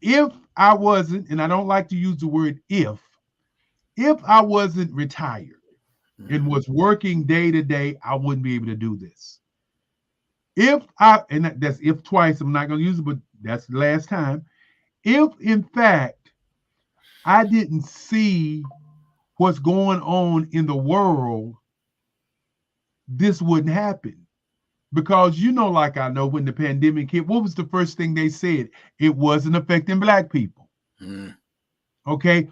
If I wasn't, and I don't like to use the word if I wasn't retired and was working day to day, I wouldn't be able to do this. And that's if twice, I'm not going to use it, but that's the last time. If in fact I didn't see what's going on in the world, this wouldn't happen. Because like I know when the pandemic hit, what was the first thing they said? It wasn't affecting Black people. Okay,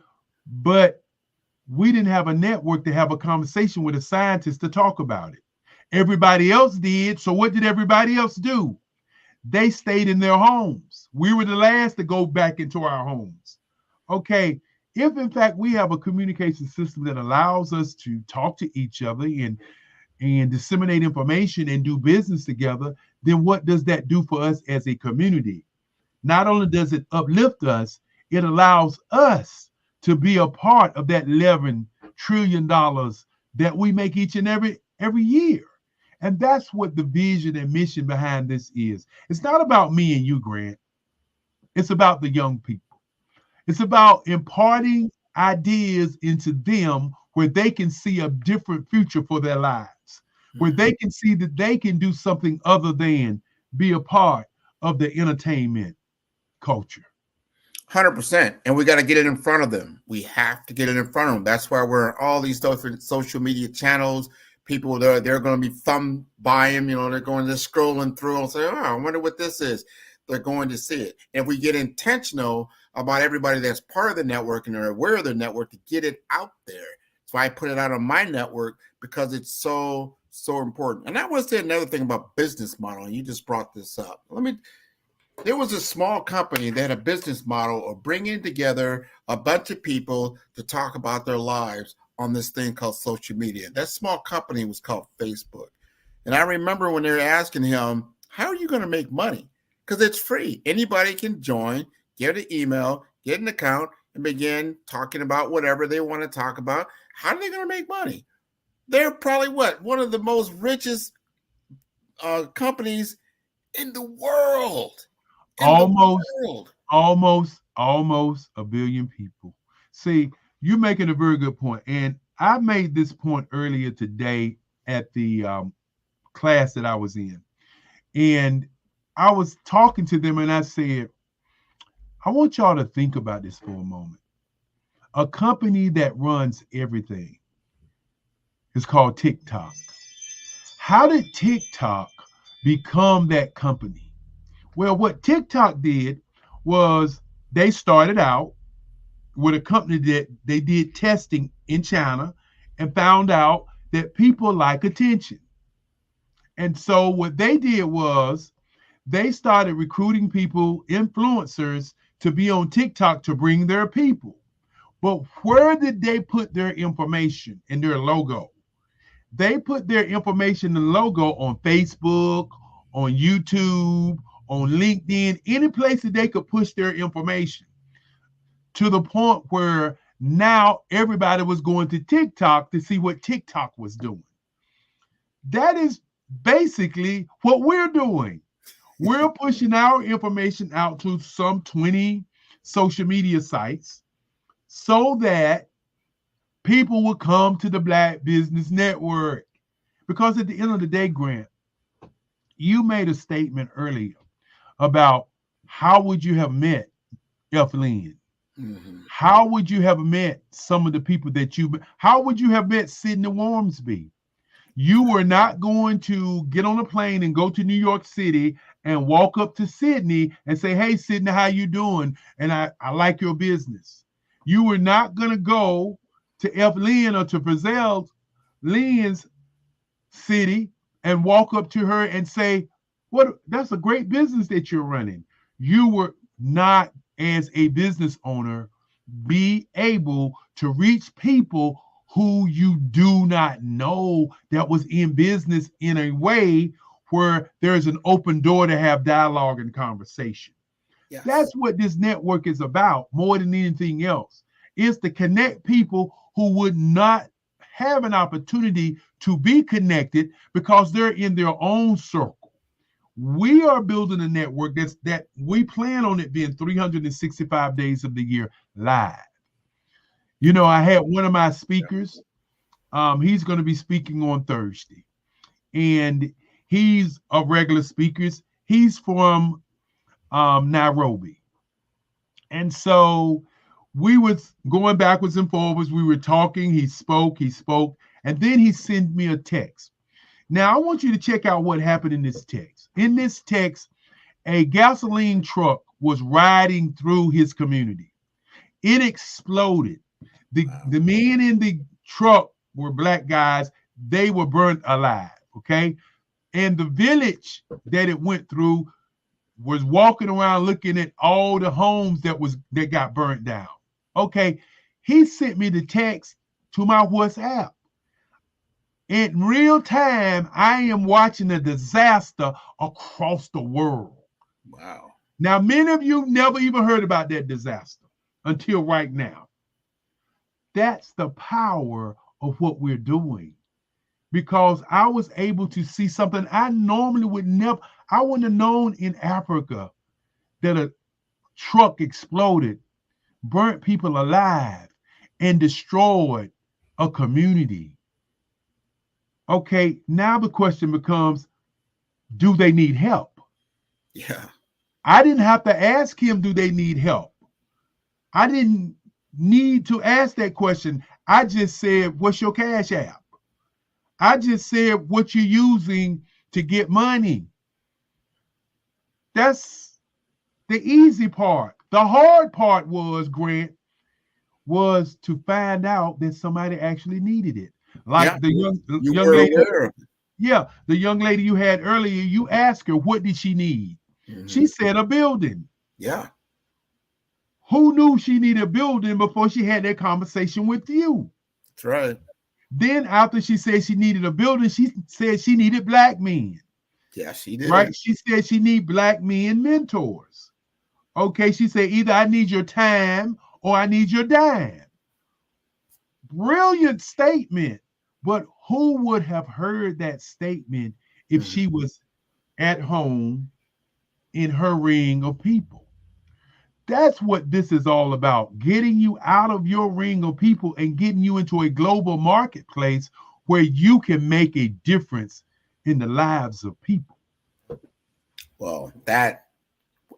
but we didn't have a network to have a conversation with a scientist to talk about it. Everybody else did. So what did everybody else do? They stayed in their homes. We were the last to go back into our homes. Okay, if in fact we have a communication system that allows us to talk to each other and disseminate information and do business together, then what does that do for us as a community? Not only does it uplift us, it allows us to be a part of that $11 trillion that we make each and every year. And that's what the vision and mission behind this is. It's not about me and you, Grant. It's about the young people. It's about imparting ideas into them where they can see a different future for their lives, where they can see that they can do something other than be a part of the entertainment culture. 100%. And we got to get it in front of them. We have to get it in front of them. That's why we're on all these different social media channels. People, they're going to be thumb by them. They're going to just scrolling through and say, oh, I wonder what this is. They're going to see it. And if we get intentional about everybody that's part of the network and they're aware of the network, to get it out there. That's why I put it out on my network, because it's so important. And I want to say another thing about business model. And you just brought this up. There was a small company that had a business model of bringing together a bunch of people to talk about their lives on this thing called social media. That small company was called Facebook. And I remember when they were asking him, how are you going to make money? because it's free. Anybody can join, get an email, get an account, and begin talking about whatever they want to talk about. How are they going to make money? They're probably one of the most richest companies in the world. Almost a billion people. See, you're making a very good point. And I made this point earlier today at the class that I was in. And I was talking to them and I said, I want y'all to think about this for a moment. A company that runs everything is called TikTok. How did TikTok become that company? Well, what TikTok did was they started out with a company that they did testing in China and found out that people like attention. And so what they did was they started recruiting people, influencers, to be on TikTok to bring their people. But where did they put their information and their logo? They put their information and logo on Facebook, on YouTube, on LinkedIn, any place that they could push their information, to the point where now everybody was going to TikTok to see what TikTok was doing. That is basically what we're doing. We're pushing our information out to some 20 social media sites so that people will come to the Black Business Network. Because at the end of the day, Grant, you made a statement earlier about how would you have met F. Lynn? Mm-hmm. How would you have met some of the people that how would you have met Sidney Wormsby? You were not going to get on a plane and go to New York City and walk up to Sydney and say, hey, Sydney, how you doing? And I like your business. You were not going to go to F. Lynn or to Frizzell Lynn's city and walk up to her and say, that's a great business that you're running. You were not, as a business owner, be able to reach people who you do not know that was in business in a way where there's an open door to have dialogue and conversation. Yes. That's what this network is about more than anything else. Is to connect people who would not have an opportunity to be connected because they're in their own circle. We are building a network that we plan on it being 365 days of the year live. You know, I had one of my speakers, he's going to be speaking on Thursday, and he's a regular speaker. He's from Nairobi. And so we was going backwards and forwards. We were talking, he spoke, and then he sent me a text. Now, I want you to check out what happened in this text. In this text, a gasoline truck was riding through his community. It exploded. The men in the truck were Black guys. They were burnt alive, okay? And the village that it went through was walking around looking at all the homes that got burnt down. Okay, he sent me the text to my WhatsApp. In real time, I am watching a disaster across the world. Wow. Now, many of you never even heard about that disaster until right now. That's the power of what we're doing. Because I was able to see something I normally would never, I wouldn't have known in Africa that a truck exploded, burnt people alive, and destroyed a community. Okay, now the question becomes, do they need help? Yeah. I didn't have to ask him, do they need help? I didn't need to ask that question. I just said, what's your Cash App? I just said, what you're using to get money. That's the easy part. The hard part was, Grant, was to find out that somebody actually needed it. Like the young lady. Yeah, the young lady you had earlier, you asked her, what did she need? Mm-hmm. She said a building. Yeah. Who knew she needed a building before she had that conversation with you? That's right. Then after she said she needed a building, she said she needed Black men. Yeah, she did. Right? She said she need Black men mentors. Okay, she said either I need your time or I need your dime. Brilliant statement. But who would have heard that statement if she was at home in her ring of people? That's what this is all about, getting you out of your ring of people and getting you into a global marketplace where you can make a difference in the lives of people. Well, that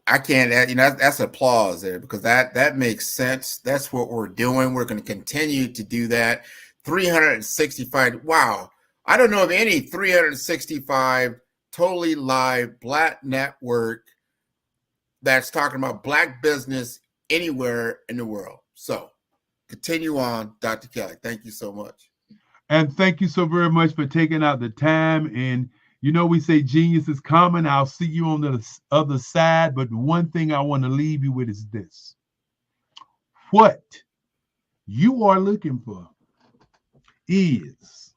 I can't, that's applause there, because that makes sense. That's what we're doing. We're going to continue to do that. 365. Wow. I don't know of any 365 totally live Black network that's talking about Black business anywhere in the world. So continue on, Dr. Kelly. Thank you so much. And thank you so very much for taking out the time. And we say genius is common. I'll see you on the other side. But one thing I want to leave you with is this. What you are looking for is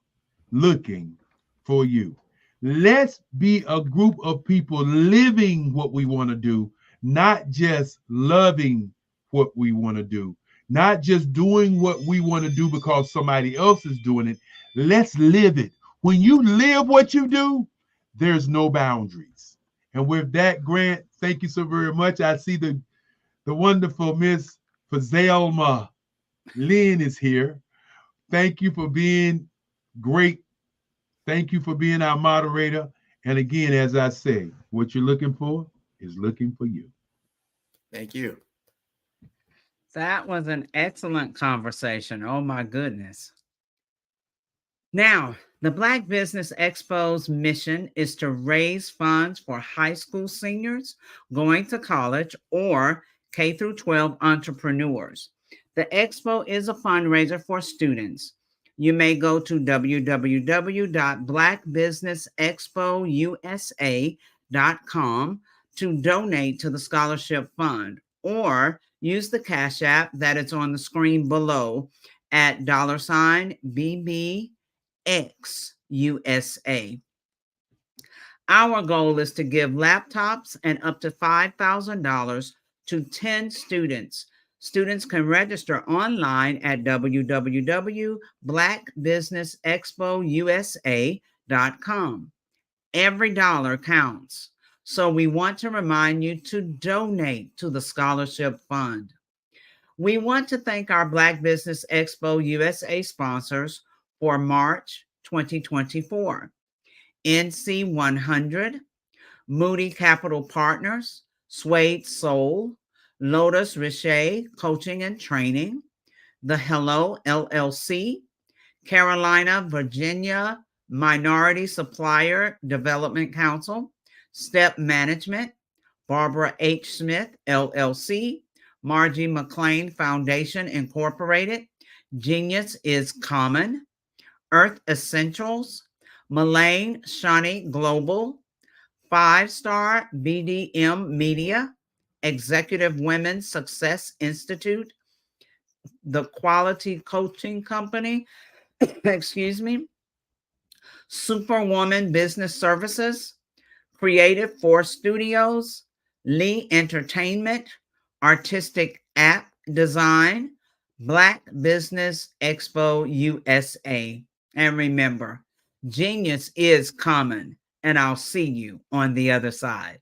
looking for you. Let's be a group of people living what we want to do, not just loving what we want to do, not just doing what we want to do because somebody else is doing it. Let's live it. When you live what you do, there's no boundaries. And with that, Grant, thank you so very much. I see the wonderful Miss Fazelma Lynn is here. Thank you for being great. Thank you for being our moderator. And again, as I say, what you're looking for is looking for you. Thank you. That was an excellent conversation. Oh my goodness. Now, the Black Business Expo's mission is to raise funds for high school seniors going to college or K through 12 entrepreneurs. The expo is a fundraiser for students. You may go to www.blackbusinessexpousa.com to donate to the scholarship fund, or use the Cash App that is on the screen below at $BBXUSA. Our goal is to give laptops and up to $5,000 to 10 students. Students can register online at www.blackbusinessexpousa.com. Every dollar counts. So we want to remind you to donate to the scholarship fund. We want to thank our Black Business Expo USA sponsors for March 2024. NC 100, Moody Capital Partners, Suede Soul, Lotus Richer Coaching and Training, The Hello LLC, Carolina, Virginia Minority Supplier Development Council, Step Management, Barbara H. Smith LLC, Margie McLean Foundation Incorporated, Genius is Common, Earth Essentials, Mullane Shawnee Global, 5-Star BDM Media, Executive Women's Success Institute, The Quality Coaching Company, Superwoman Business Services, Creative Force Studios, Lee Entertainment, Artistic App Design, Black Business Expo USA. And remember, genius is common, and I'll see you on the other side.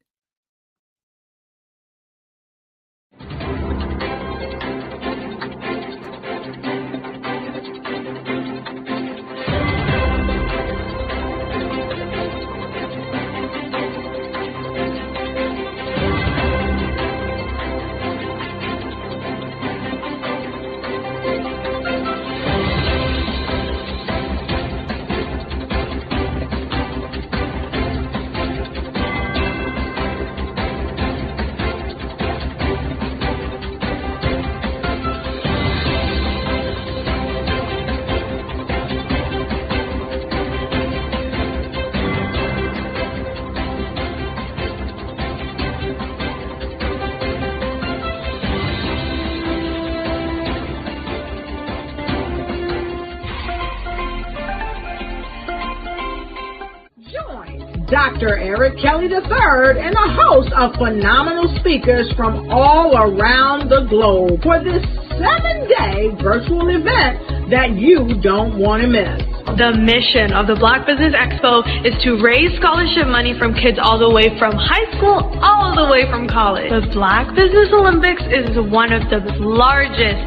Dr. Eric Kelly III and a host of phenomenal speakers from all around the globe for this 7-day virtual event that you don't want to miss. The mission of the Black Business Expo is to raise scholarship money from kids all the way from high school, all the way from college. The Black Business Olympics is one of the largest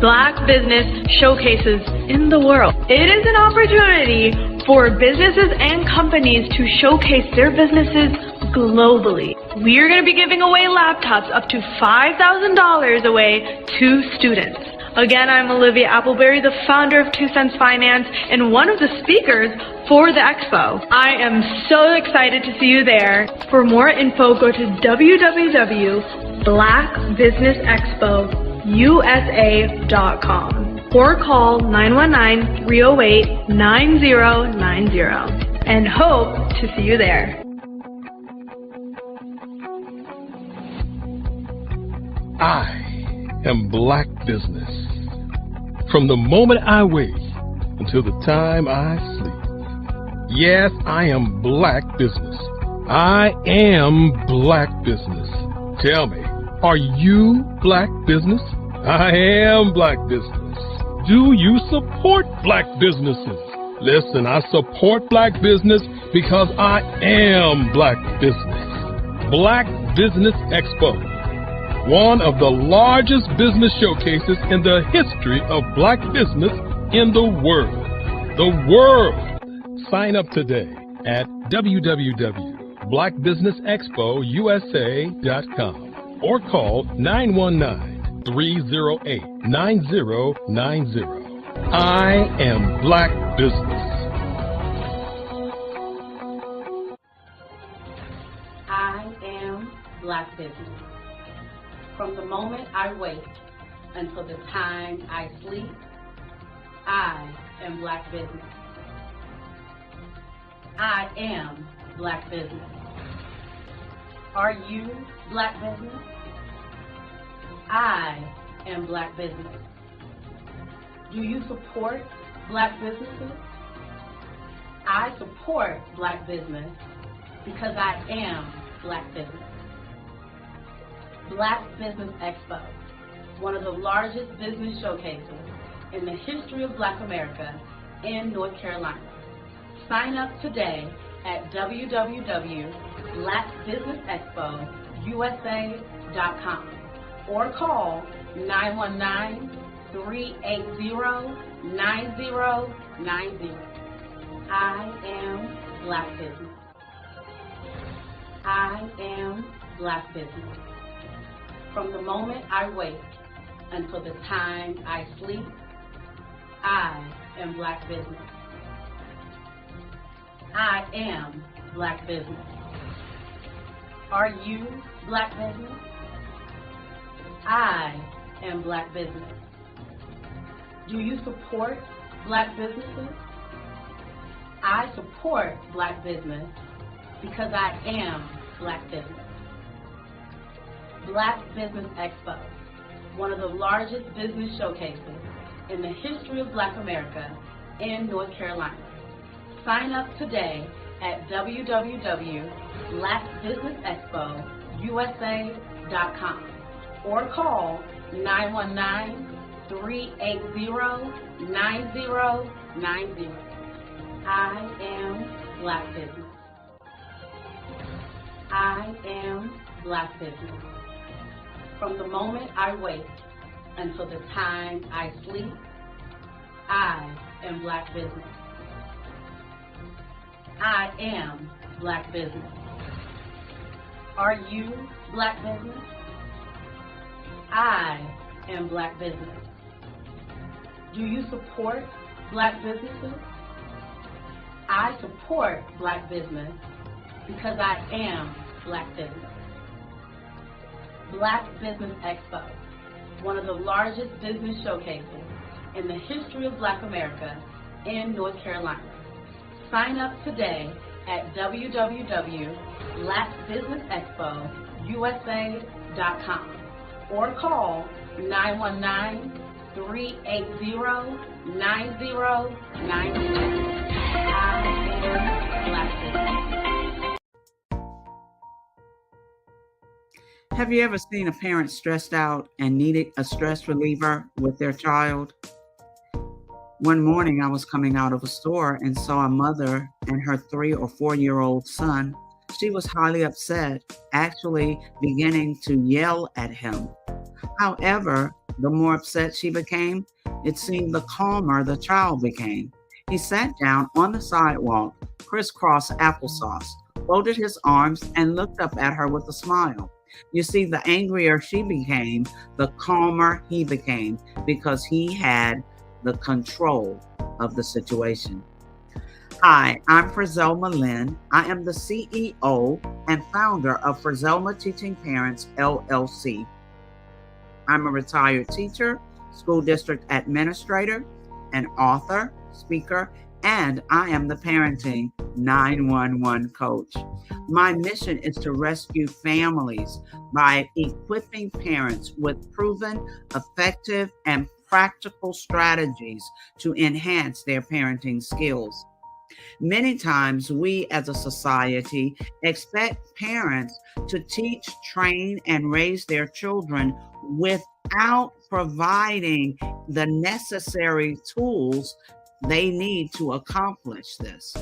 Black business showcases in the world. It is an opportunity for businesses and companies to showcase their businesses globally. We are going to be giving away laptops up to $5,000 away to students. Again, I'm Olivia Appleberry, the founder of 2 Cents Finance and one of the speakers for the expo. I am so excited to see you there. For more info, go to www.blackbusinessexpousa.com or call 919-308-9090 and hope to see you there. I am Black Business. From the moment I wake until the time I sleep. Yes, I am Black Business. I am Black Business. Tell me, are you Black Business? I am Black Business. Do you support Black businesses? Listen, I support Black business because I am Black Business. Black Business Expo, one of the largest business showcases in the history of Black business in the world. The world! Sign up today at www.blackbusinessexpousa.com or call 919-308-9090. I am Black Business. I am Black Business. From the moment I wake until the time I sleep, I am Black Business. I am Black Business. Are you Black Business? I am Black Business. Do you support Black businesses? I support Black business because I am Black Business. Black Business Expo, one of the largest business showcases in the history of Black America in North Carolina. Sign up today at www.blackbusinessexpousa.com or call 919-380-9090. I am Black Business. I am Black Business. From the moment I wake until the time I sleep, I am Black Business. I am Black Business. Are you Black Business? I am Black Business. Do you support Black businesses? I support Black business because I am Black Business. Black Business Expo, one of the largest business showcases in the history of Black America in North Carolina. Sign up today at www.blackbusinessexpousa.com or call 919-380-9090. I am Black Business. I am Black Business. From the moment I wake until the time I sleep, I am Black Business. I am Black Business. Are you Black Business? I am Black Business. Do you support Black businesses? I support Black business because I am Black Business. Black Business Expo, one of the largest business showcases in the history of Black America in North Carolina. Sign up today at www.blackbusinessexpousa.com or call 919-380-9090. I am Black Business. Have you ever seen a parent stressed out and needed a stress reliever with their child? One morning, I was coming out of a store and saw a mother and her 3 or 4-year-old son. She was highly upset, actually beginning to yell at him. However, the more upset she became, it seemed the calmer the child became. He sat down on the sidewalk, crisscross applesauce, folded his arms, and looked up at her with a smile. You see, the angrier she became, the calmer he became, because he had the control of the situation. Hi, I'm Frizelma Lynn. I am the CEO and founder of Frizelma Teaching Parents, LLC. I'm a retired teacher, school district administrator, an author, speaker, and I am the parenting 911 coach. My mission is to rescue families by equipping parents with proven, effective, and practical strategies to enhance their parenting skills. Many times we as a society expect parents to teach, train, and raise their children without providing the necessary tools they need to accomplish this.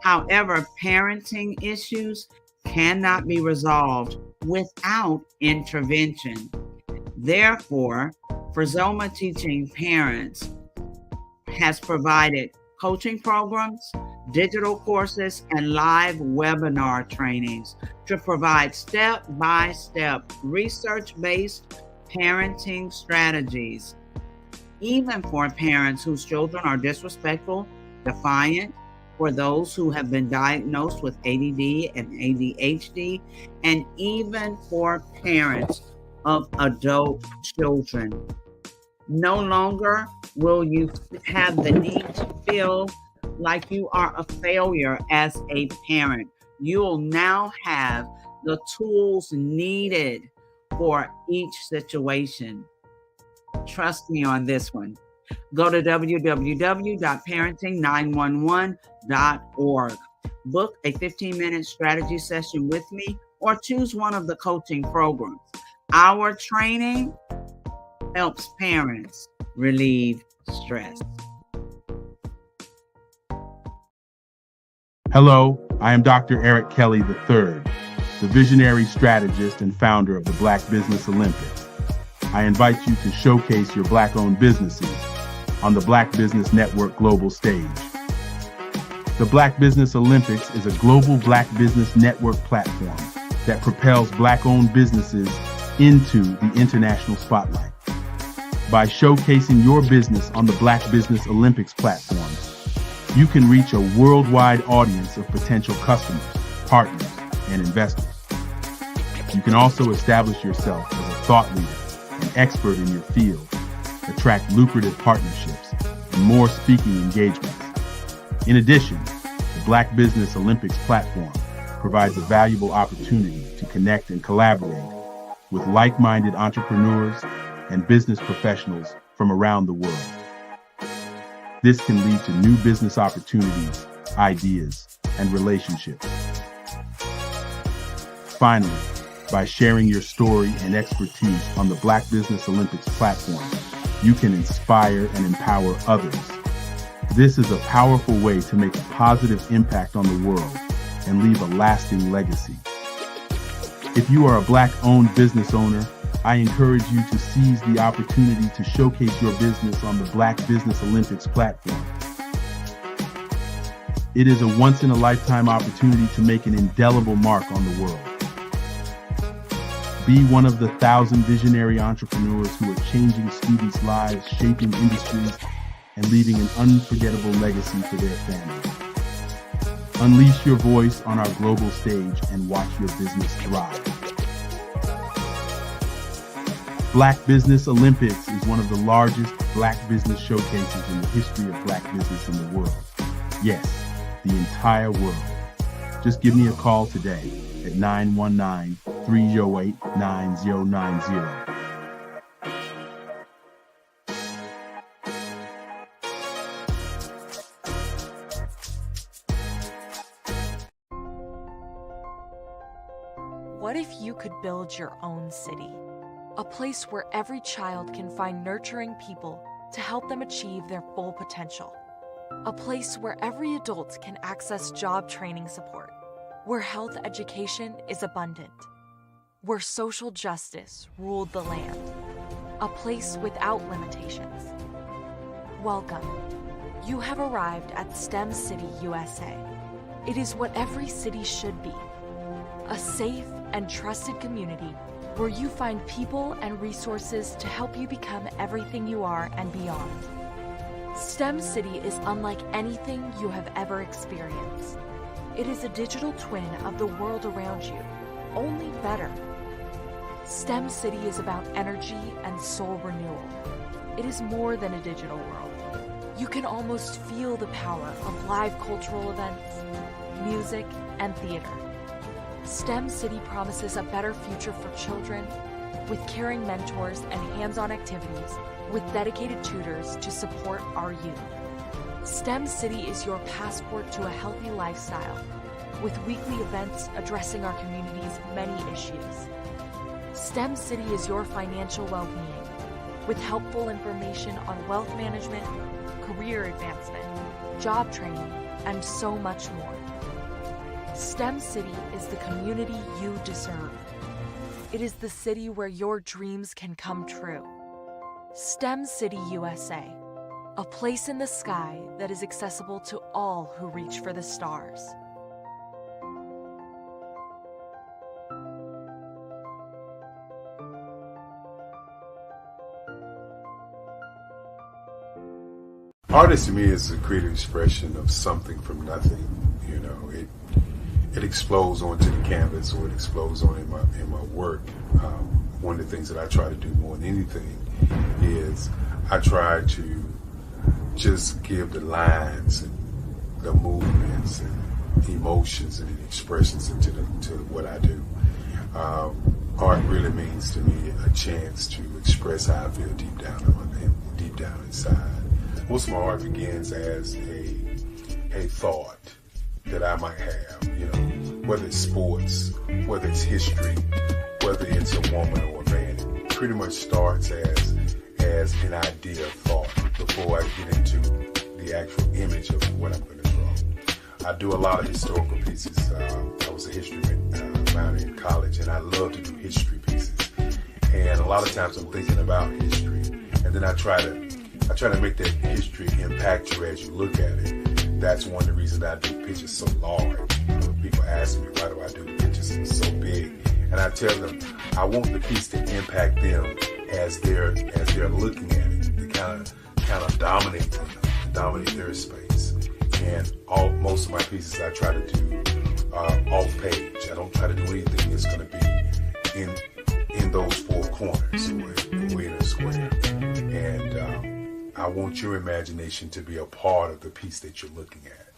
However, parenting issues cannot be resolved without intervention. Therefore, Frizelma Teaching Parents has provided coaching programs, digital courses, and live webinar trainings to provide step-by-step research-based parenting strategies, even for parents whose children are disrespectful, defiant, for those who have been diagnosed with ADD and ADHD, and even for parents of adult children. No longer will you have the need to feel like you are a failure as a parent. You'll now have the tools needed for each situation. Trust me on this one. Go to www.parenting911.org. Book a 15-minute strategy session with me or choose one of the coaching programs. Our training helps parents relieve stress. Hello, I am Dr. Eric Kelly III, the visionary strategist and founder of the Black Business Olympics. I invite you to showcase your Black-owned businesses on the Black Business Network global stage. The Black Business Olympics is a global Black Business Network platform that propels Black-owned businesses into the international spotlight. By showcasing your business on the Black Business Olympics platform, you can reach a worldwide audience of potential customers, partners, and investors. You can also establish yourself as a thought leader and expert in your field, attract lucrative partnerships, and more speaking engagements. In addition, the Black Business Olympics platform provides a valuable opportunity to connect and collaborate with like-minded entrepreneurs and business professionals from around the world. This can lead to new business opportunities, ideas, and relationships. Finally, by sharing your story and expertise on the Black Business Olympics platform, you can inspire and empower others. This is a powerful way to make a positive impact on the world and leave a lasting legacy. If you are a Black-owned business owner, I encourage you to seize the opportunity to showcase your business on the Black Business Olympics platform. It is a once-in-a-lifetime opportunity to make an indelible mark on the world. Be one of the 1,000 visionary entrepreneurs who are changing students' lives, shaping industries, and leaving an unforgettable legacy for their families. Unleash your voice on our global stage and watch your business thrive. Black Business Olympics is one of the largest Black business showcases in the history of Black business in the world. Yes, the entire world. Just give me a call today at 919-308-9090. What if you could build your own city? A place where every child can find nurturing people to help them achieve their full potential. A place where every adult can access job training support, where health education is abundant, where social justice ruled the land. A place without limitations. Welcome. You have arrived at STEM City USA. It is what every city should be. A safe and trusted community where you find people and resources to help you become everything you are and beyond. STEM City is unlike anything you have ever experienced. It is a digital twin of the world around you, only better. STEM City is about energy and soul renewal. It is more than a digital world. You can almost feel the power of live cultural events, music, and theater. STEM City promises a better future for children with caring mentors and hands-on activities with dedicated tutors to support our youth. STEM City is your passport to a healthy lifestyle with weekly events addressing our community's many issues. STEM City is your financial well-being with helpful information on wealth management, career advancement, job training, and so much more. STEM City is the community you deserve. It is the city where your dreams can come true. STEM City USA, a place in the sky that is accessible to all who reach for the stars. Artist to me is a creative expression of something from nothing. You know, it explodes onto the canvas, or it explodes on in my work. One of the things that I try to do more than anything is I try to just give the lines and the movements and emotions and the expressions into to what I do. Art really means to me a chance to express how I feel deep down inside. Most of my art begins as a thought that I might have, you know, whether it's sports, whether it's history, whether it's a woman or a man. It pretty much starts as an idea of thought before I get into the actual image of what I'm going to draw. I do a lot of historical pieces. I was a history minor in college, and I love to do history pieces. And a lot of times I'm thinking about history, and then I try to make that history impact you as you look at it. That's one of the reasons I do pictures so large. People ask me, why do I do pictures so big? And I tell them, I want the piece to impact them as they're looking at it. To kind of dominate them, dominate their space. And most of my pieces I try to do off page. I don't try to do anything that's going to be in those four corners or in a square. And I want your imagination to be a part of the piece that you're looking at.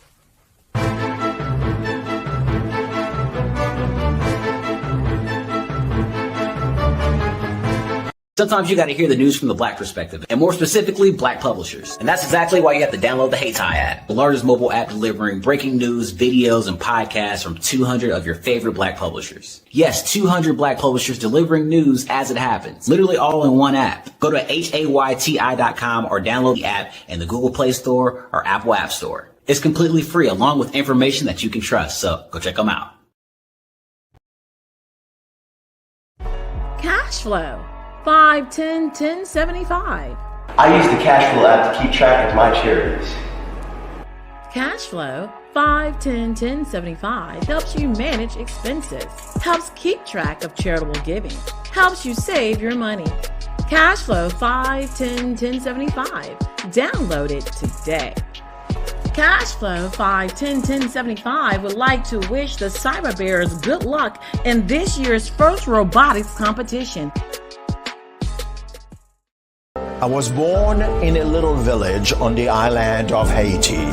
Sometimes you got to hear the news from the Black perspective, and more specifically, Black publishers. And that's exactly why you have to download the HeyTie app, the largest mobile app delivering breaking news, videos, and podcasts from 200 of your favorite Black publishers. Yes, 200 Black publishers delivering news as it happens, literally all in one app. Go to HAYTI.com or download the app in the Google Play Store or Apple App Store. It's completely free, along with information that you can trust, so go check them out. Cash flow. 5, 10, 10, 75. I use the cash flow app to keep track of my charities. Cash flow 5, 10, 10, 75 helps you manage expenses, helps keep track of charitable giving, helps you save your money. Cash flow 5, 10, 10, 75. Download it today. Cashflow 5101075 would like to wish the Cyber Bears good luck in this year's first robotics competition. I was born in a little village on the island of Haiti.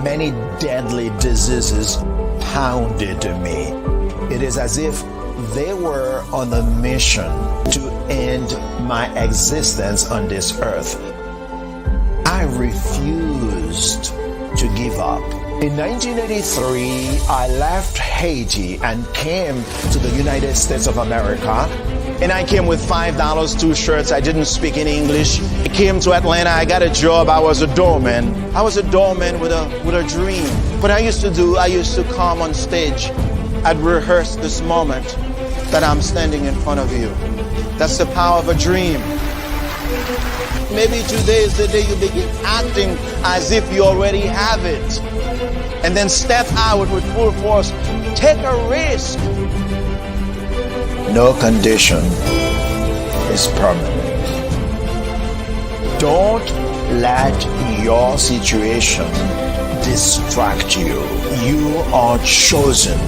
Many deadly diseases pounded me. It is as if they were on a mission to end my existence on this earth. I refused to give up. In 1983, I left Haiti and came to the United States of America. And I came with $5, 2 shirts. I didn't speak in English. I came to Atlanta. I got a job. I was a doorman. I was a doorman with a dream. What I used to come on stage. I'd rehearse this moment that I'm standing in front of you. That's the power of a dream. Maybe today is the day you begin acting as if you already have it. And then step out with full force. Take a risk. No condition is permanent. Don't let your situation distract you. You are chosen.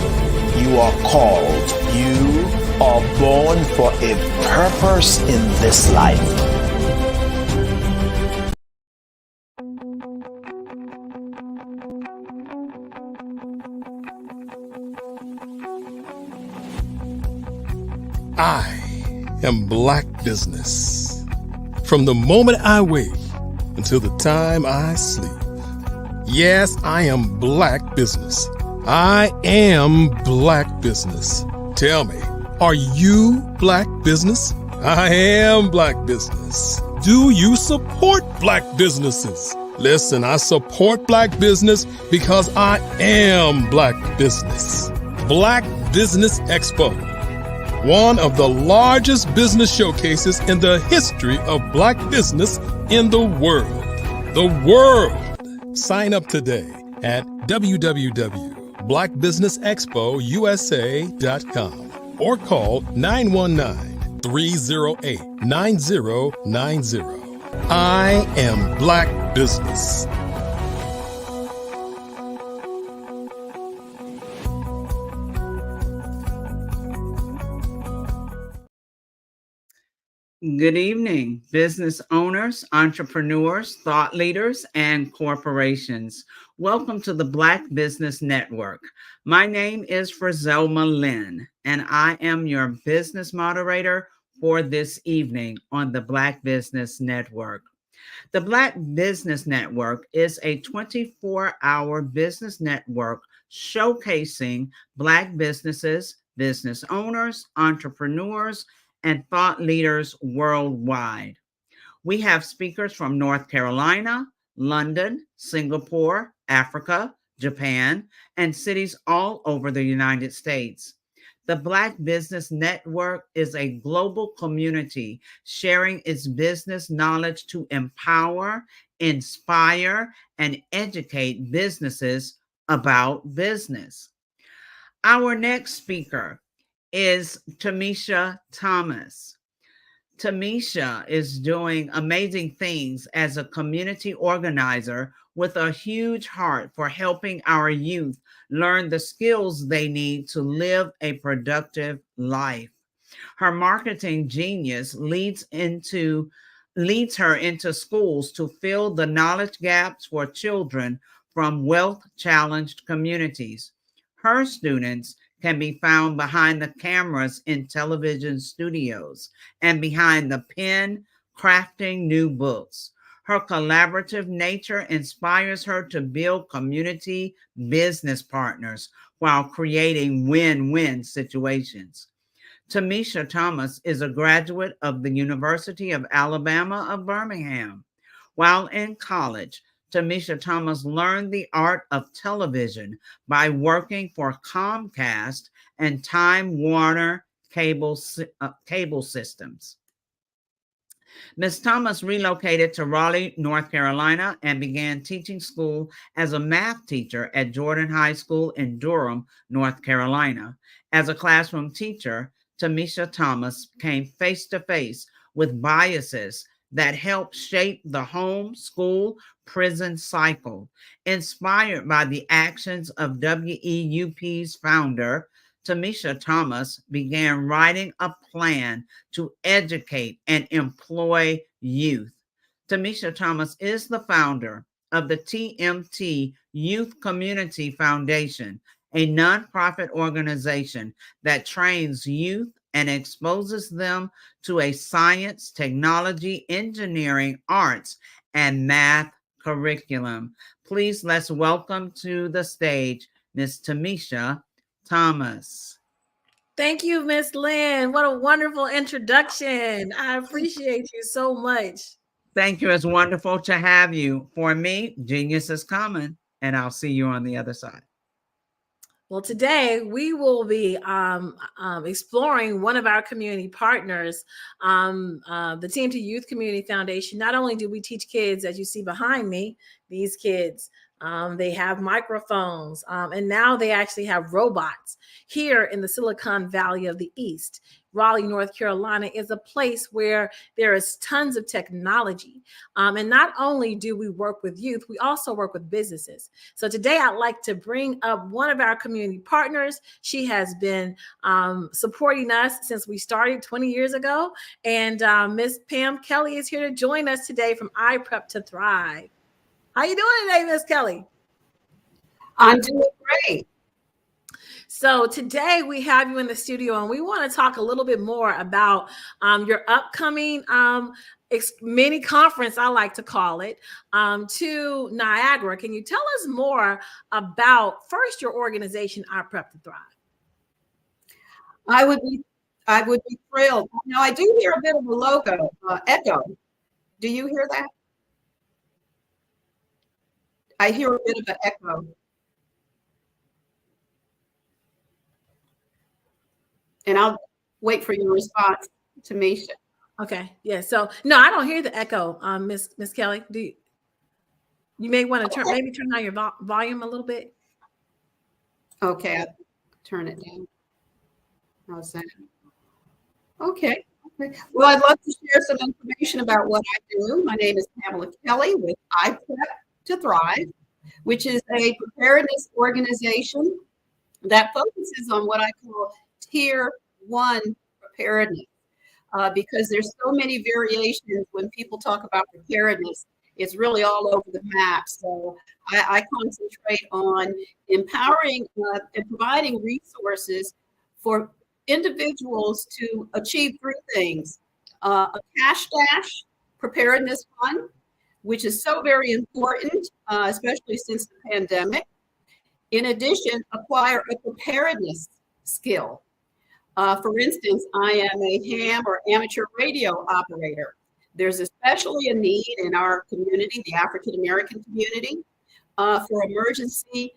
You are called. You are born for a purpose in this life. I am Black Business. From the moment I wake until the time I sleep. Yes, I am Black Business. I am Black Business. Tell me, are you Black Business? I am Black Business. Do you support Black businesses? Listen, I support Black business because I am Black Business. Black Business Expo, one of the largest business showcases in the history of Black business in the world. The world! Sign up today at www.blackbusinessexpousa.com or call 919-308-9090. I am Black Business. Good evening, business owners, entrepreneurs, thought leaders, and corporations. Welcome to the Black Business Network. My name is Frizelma Lynn, and I am your business moderator for this evening on the Black Business Network. The Black Business Network is a 24-hour business network showcasing Black businesses, business owners, entrepreneurs, and thought leaders worldwide. We have speakers from North Carolina, London, Singapore, Africa, Japan, and cities all over the United States. The Black Business Network is a global community sharing its business knowledge to empower, inspire, and educate businesses about business. Our next speaker is Tamisha Thomas. Tamisha is doing amazing things as a community organizer with a huge heart for helping our youth learn the skills they need to live a productive life. Her marketing genius leads her into schools to fill the knowledge gaps for children from wealth-challenged communities. Her students can be found behind the cameras in television studios and behind the pen crafting new books. Her collaborative nature inspires her to build community business partners while creating win-win situations. Tamisha Thomas is a graduate of the University of Alabama of Birmingham. While in college, Tamisha Thomas learned the art of television by working for Comcast and Time Warner cable systems. Ms. Thomas relocated to Raleigh, North Carolina, and began teaching school as a math teacher at Jordan High School in Durham, North Carolina. As a classroom teacher, Tamisha Thomas came face to face with biases that helped shape the home, school, prison cycle. Inspired by the actions of WEUP's founder, Tamisha Thomas began writing a plan to educate and employ youth. Tamisha Thomas is the founder of the TMT Youth Community Foundation, a nonprofit organization that trains youth and exposes them to a science, technology, engineering, arts, and math curriculum. Please let's welcome to the stage Miss Tamisha Thomas. Thank you, Miss Lynn. What a wonderful introduction. I appreciate you so much. Thank you. It's wonderful to have you. For me, genius is coming, and I'll see you on the other side. Well, today we will be exploring one of our community partners, the Team to Youth Community Foundation. Not only do we teach kids, as you see behind me, these kids, they have microphones, and now they actually have robots here in the Silicon Valley of the East. Raleigh, North Carolina is a place where there is tons of technology. And not only do we work with youth, we also work with businesses. So today I'd like to bring up one of our community partners. She has been supporting us since we started 20 years ago. And Miss Pam Kelly is here to join us today from iPrep to Thrive. How you doing today, Miss Kelly? I'm doing great. So today we have you in the studio, and we want to talk a little bit more about your upcoming mini conference, I like to call it, to Niagara. Can you tell us more about first your organization, iPrep to Thrive? I would be thrilled. Now I do hear a bit of a logo echo. Do you hear that? I hear a bit of an echo. And I'll wait for your response, Tamisha. Okay. Yeah. So no, I don't hear the echo, Miss Kelly. You may want to maybe turn down your volume a little bit. Okay, I'll turn it down. How's that? Okay. Well, I'd love to share some information about what I do. My name is Pamela Kelly with iPrep to Thrive, which is a preparedness organization that focuses on what I call Tier 1 preparedness, because there's so many variations when people talk about preparedness. It's really all over the map. So I concentrate on empowering and providing resources for individuals to achieve three things: a cash stash preparedness fund, which is so very important, especially since the pandemic. In addition, acquire a preparedness skill. For instance, I am a ham or amateur radio operator. There's especially a need in our community, the African American community, for emergency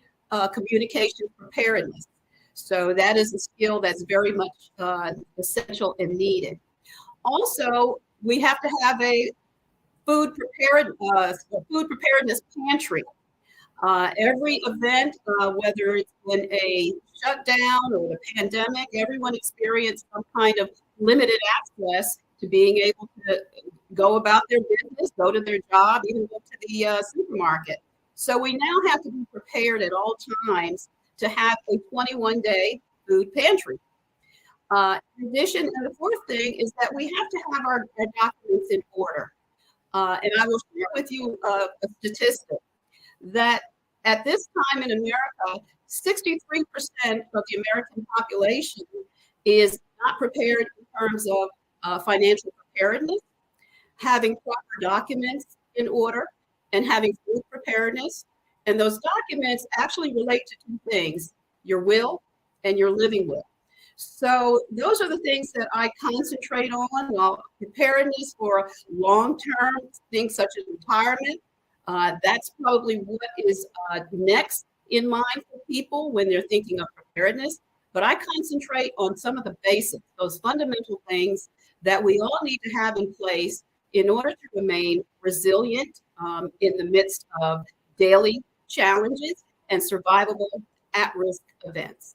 communication preparedness. So that is a skill that's very much essential and needed. Also, we have to have a food preparedness pantry. Every event, whether it's been a shutdown or the pandemic, everyone experienced some kind of limited access to being able to go about their business, go to their job, even go to the supermarket. So we now have to be prepared at all times to have a 21-day food pantry. In addition, and the fourth thing is that we have to have our documents in order. And I will share with you a statistic that at this time in America, 63% of the American population is not prepared in terms of financial preparedness, having proper documents in order, and having food preparedness. And those documents actually relate to two things: your will and your living will. So those are the things that I concentrate on. Well, preparedness for long-term things such as retirement. That's probably what is next in mind for people when they're thinking of preparedness. But I concentrate on some of the basics, those fundamental things that we all need to have in place in order to remain resilient in the midst of daily challenges and survivable at-risk events.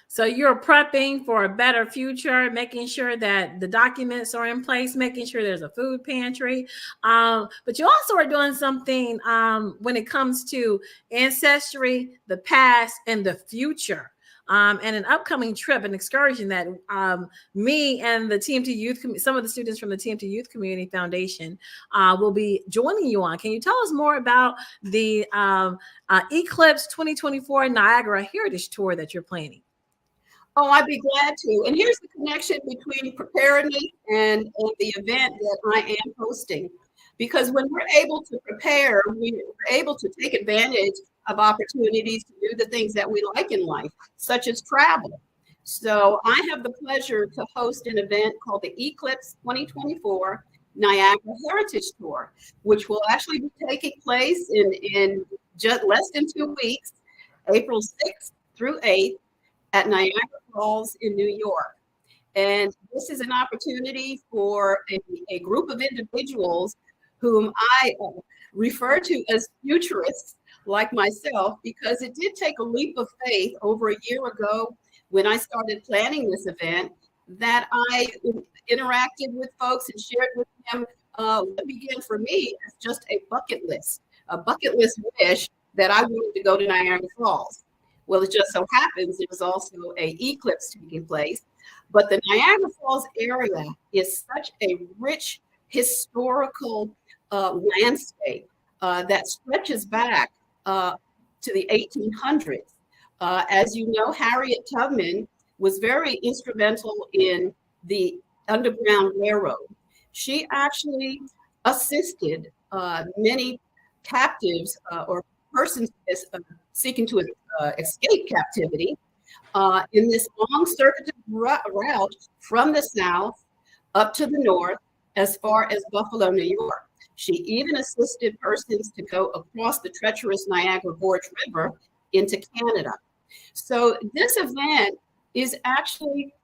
So you're prepping for a better future, making sure that the documents are in place, making sure there's a food pantry. But you also are doing something when it comes to ancestry, the past, and the future. And an upcoming trip, an excursion that me and the Team to Youth, some of the students from the Team to Youth Community Foundation will be joining you on. Can you tell us more about the Eclipse 2024 Niagara Heritage Tour that you're planning? Oh, I'd be glad to. And here's the connection between preparedness and the event that I am hosting. Because when we're able to prepare, we're able to take advantage of opportunities to do the things that we like in life, such as travel. So I have the pleasure to host an event called the Eclipse 2024 Niagara Heritage Tour, which will actually be taking place in just less than 2 weeks, April 6th through 8th at Niagara Falls in New York. And this is an opportunity for a group of individuals whom I refer to as futurists like myself, because it did take a leap of faith over a year ago when I started planning this event, that I interacted with folks and shared with them what began for me as just a bucket list wish that I wanted to go to Niagara Falls. Well, it just so happens there was also an eclipse taking place, but the Niagara Falls area is such a rich historical landscape that stretches back to the 1800s. As you know, Harriet Tubman was very instrumental in the Underground Railroad. She actually assisted many captives or persons seeking to escape captivity in this long circuitous route from the south up to the north as far as Buffalo, New York. She even assisted persons to go across the treacherous Niagara Gorge River into Canada. So this event is actually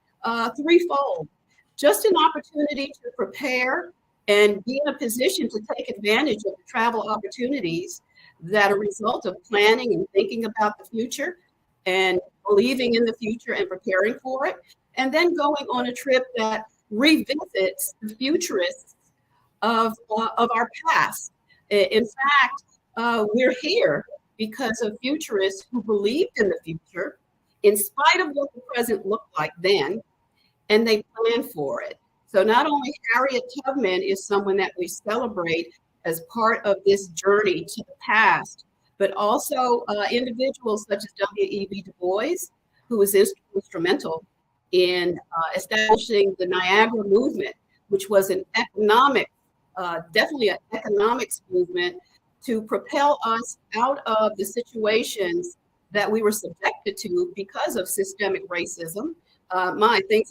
threefold. Just an opportunity to prepare and be in a position to take advantage of the travel opportunities that are a result of planning and thinking about the future and believing in the future and preparing for it, and then going on a trip that revisits the futurists of our past. In fact, we're here because of futurists who believed in the future in spite of what the present looked like then, and they planned for it. So not only Harriet Tubman is someone that we celebrate as part of this journey to the past, but also individuals such as W.E.B. Du Bois, who was instrumental in establishing the Niagara movement, which was an economic, definitely an economics movement to propel us out of the situations that we were subjected to because of systemic racism. Things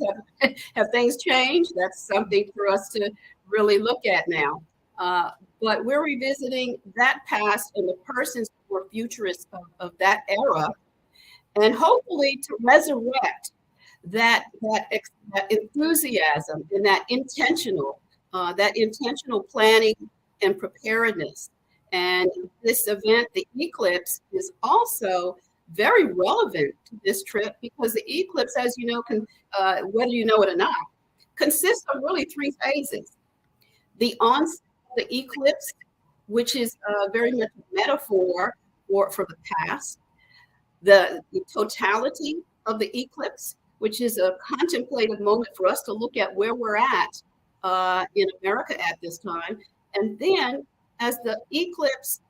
have things changed? That's something for us to really look at now. But we're revisiting that past and the persons who were futurists of that era, and hopefully to resurrect that enthusiasm and that intentional planning and preparedness. And this event, the Eclipse, is also very relevant to this trip because the eclipse, as you know, can, whether you know it or not, consists of really three phases. The onset of the eclipse, which is very much a metaphor for the past. The totality of the eclipse, which is a contemplative moment for us to look at where we're at in America at this time. And then as the eclipse,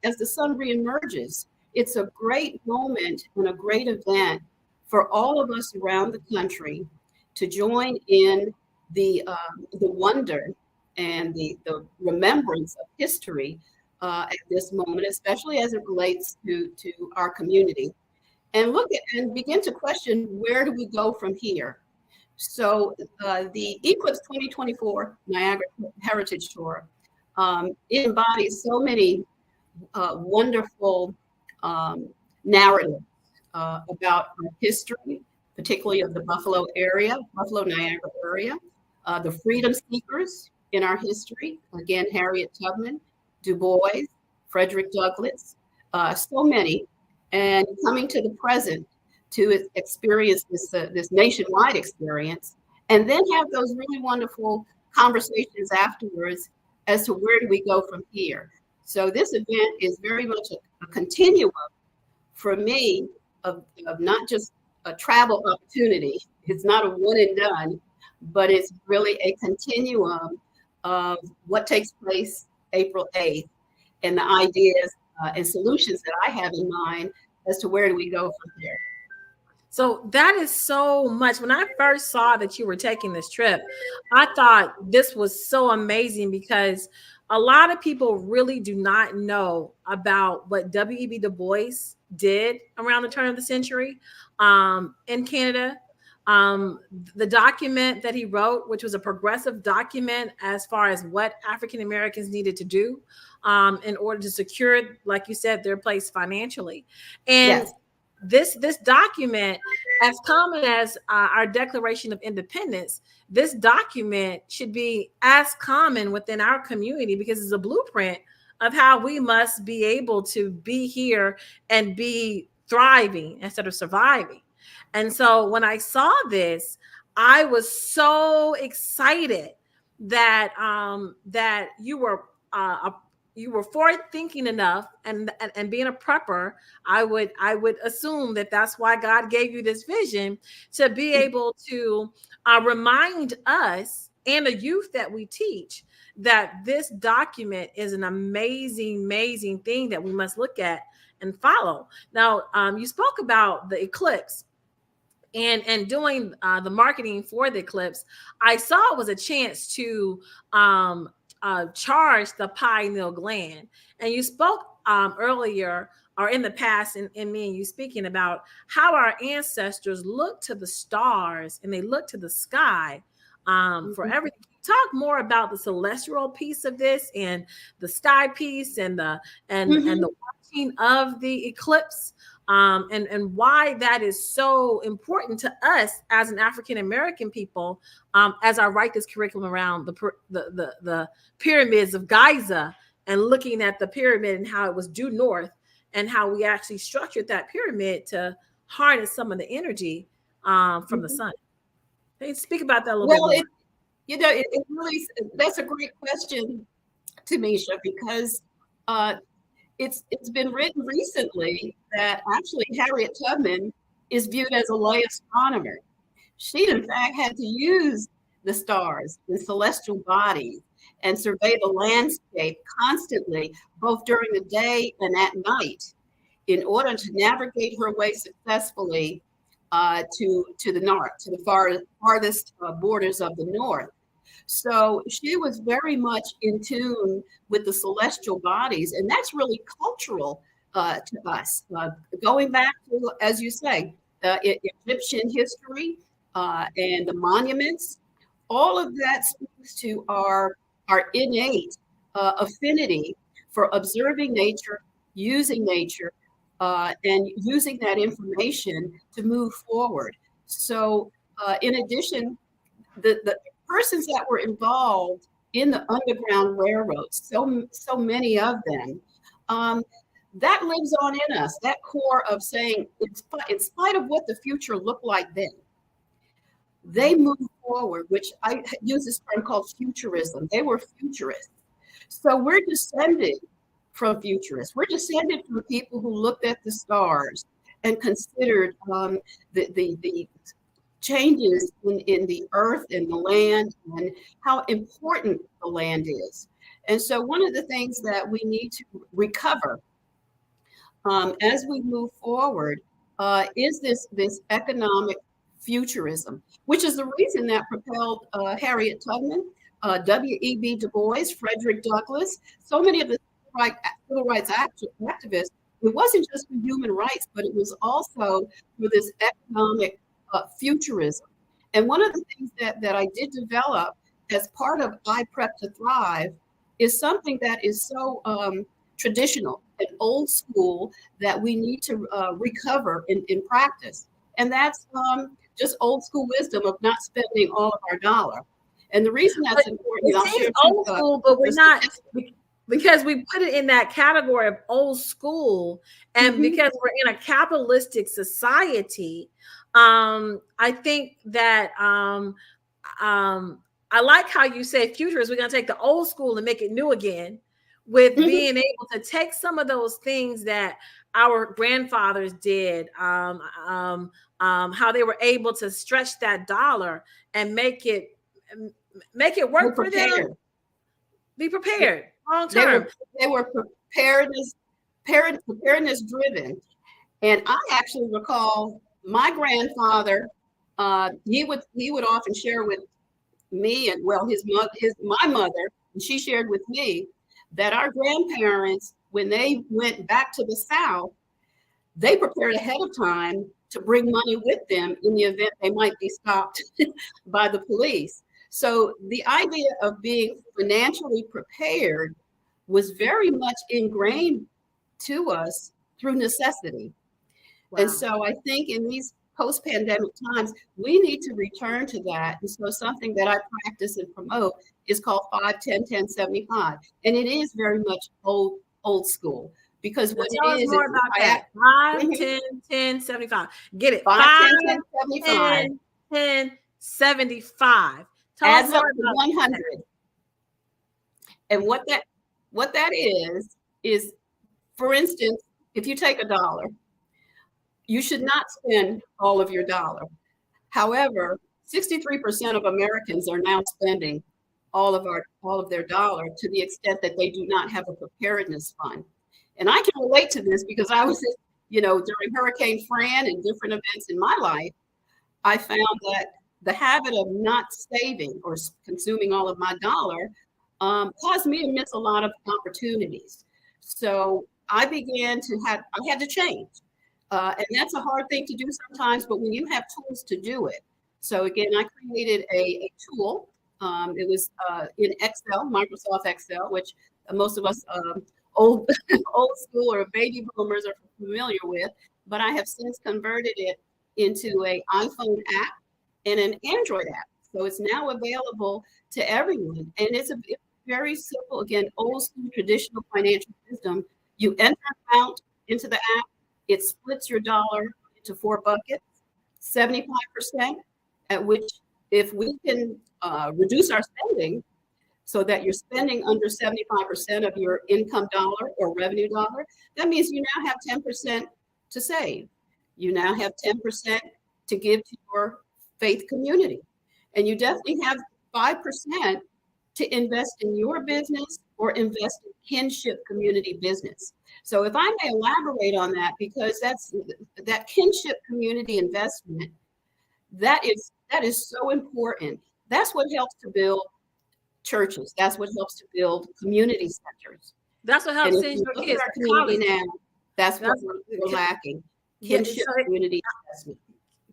as the sun reemerges, it's a great moment and a great event for all of us around the country to join in the wonder and the remembrance of history at this moment, especially as it relates to our community, and look at and begin to question, where do we go from here? So the Eclipse 2024 Niagara Heritage Tour, it embodies so many wonderful narratives about our history, particularly of the Buffalo Niagara area, the freedom seekers in our history, again, Harriet Tubman, Du Bois, Frederick Douglass, so many, and coming to the present to experience this nationwide experience, and then have those really wonderful conversations afterwards as to where do we go from here. So this event is very much a continuum for me of not just a travel opportunity. It's not a one and done, but it's really a continuum of what takes place April 8th and the ideas and solutions that I have in mind as to where do we go from there. So that is so much. When I first saw that you were taking this trip, I thought this was so amazing because a lot of people really do not know about what W.E.B. Du Bois did around the turn of the century in Canada. The document that he wrote, which was a progressive document as far as what African Americans needed to do in order to secure, like you said, their place financially. And this document, as common as our Declaration of Independence, this document should be as common within our community because it's a blueprint of how we must be able to be here and be thriving instead of surviving. And so when I saw this, I was so excited that that you were forward thinking enough, and being a prepper, I would assume that that's why God gave you this vision to be able to remind us and the youth that we teach that this document is an amazing thing that we must look at and follow. Now, you spoke about the eclipse and doing the marketing for the eclipse. I saw it was a chance to charge the pineal gland. And you spoke earlier or in the past in me and you speaking about how our ancestors looked to the stars and they looked to the sky for everything. Talk more about the celestial piece of this and the sky piece and the watching of the eclipse. And why that is so important to us as an African American people, as I write this curriculum around the pyramids of Giza and looking at the pyramid and how it was due north and how we actually structured that pyramid to harness some of the energy from the sun. Can you speak about that a little bit more? It really, that's a great question, Tamisha, because it's been written recently that actually Harriet Tubman is viewed as a lay astronomer. She, in fact, had to use the stars, the celestial bodies, and survey the landscape constantly, both during the day and at night, in order to navigate her way successfully to the north, to the farthest borders of the north. So she was very much in tune with the celestial bodies, and that's really cultural to us. Going back to, as you say, Egyptian history and the monuments, all of that speaks to our innate affinity for observing nature, using nature, and using that information to move forward. So in addition, the persons that were involved in the Underground Railroads, so many of them, that lives on in us, that core of saying, in spite of what the future looked like then, they moved forward, which I use this term called futurism. They were futurists. So we're descended from futurists. We're descended from people who looked at the stars and considered the changes in the earth and the land and how important the land is. And so one of the things that we need to recover as we move forward is this economic futurism, which is the reason that propelled Harriet Tubman, W.E.B. Du Bois, Frederick Douglass, so many of the civil rights activists. It wasn't just for human rights, but it was also for this economic futurism. And one of the things that I did develop as part of I Prep to Thrive is something that is so traditional and old school that we need to recover in practice. And that's just old school wisdom of not spending all of our dollar. And the reason that's important, it's old school, but we're not, because we put it in that category of old school, and because we're in a capitalistic society. I think that I like how you say futurists. We're going to take the old school and make it new again, with being able to take some of those things that our grandfathers did, how they were able to stretch that dollar and make it work for them. Be prepared long term. They were preparedness driven. And I actually recall my grandfather, he would often share with me, and well, my mother, and she shared with me that our grandparents, when they went back to the South, they prepared ahead of time to bring money with them in the event they might be stopped by the police. So the idea of being financially prepared was very much ingrained to us through necessity. Wow. And so I think in these post-pandemic times, we need to return to that. And so something that I practice and promote is called 5, 10, 10, 75. And it is very much old school. Because what Tell us it is, more about that. 5, 10, 10, 75. Get it. 5, 5, 10, 10, 75. 10, 10, 75. Tell Adds us up more to about 100. that. And what that is, for instance, if you take $1, you should not spend all of your dollar. However, 63% of Americans are now spending all of their dollar to the extent that they do not have a preparedness fund. And I can relate to this because I was, during Hurricane Fran and different events in my life, I found that the habit of not saving or consuming all of my dollar caused me to miss a lot of opportunities. So I began to I had to change. And that's a hard thing to do sometimes, but when you have tools to do it. So again, I created a tool. It was in Excel, Microsoft Excel, which most of us old school or baby boomers are familiar with, but I have since converted it into an iPhone app and an Android app. So it's now available to everyone. And it's very simple, again, old school traditional financial wisdom. You enter an amount into the app, it splits your dollar into 4 buckets, 75%, at which if we can reduce our spending so that you're spending under 75% of your income dollar or revenue dollar, that means you now have 10% to save. You now have 10% to give to your faith community. And you definitely have 5% to invest in your business or invest in kinship community business. So if I may elaborate on that, because that kinship community investment, that is so important. That's what helps to build churches. That's what helps to build community centers. That's what helps send your kids to community college. now. That's what we're lacking. Kinship community investment.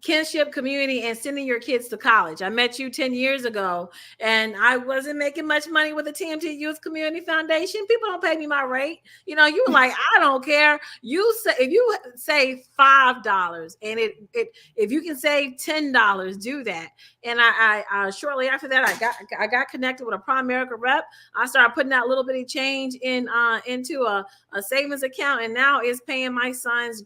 Kinship community and sending your kids to college. I met you 10 years ago and I wasn't making much money with the TMT Youth Community Foundation. People don't pay me my rate. You were like, I don't care. You say if you save $5 and if you can save $10, do that. And I shortly after that I got connected with a Primerica rep. I started putting that little bitty change into a savings account, and now it's paying my son's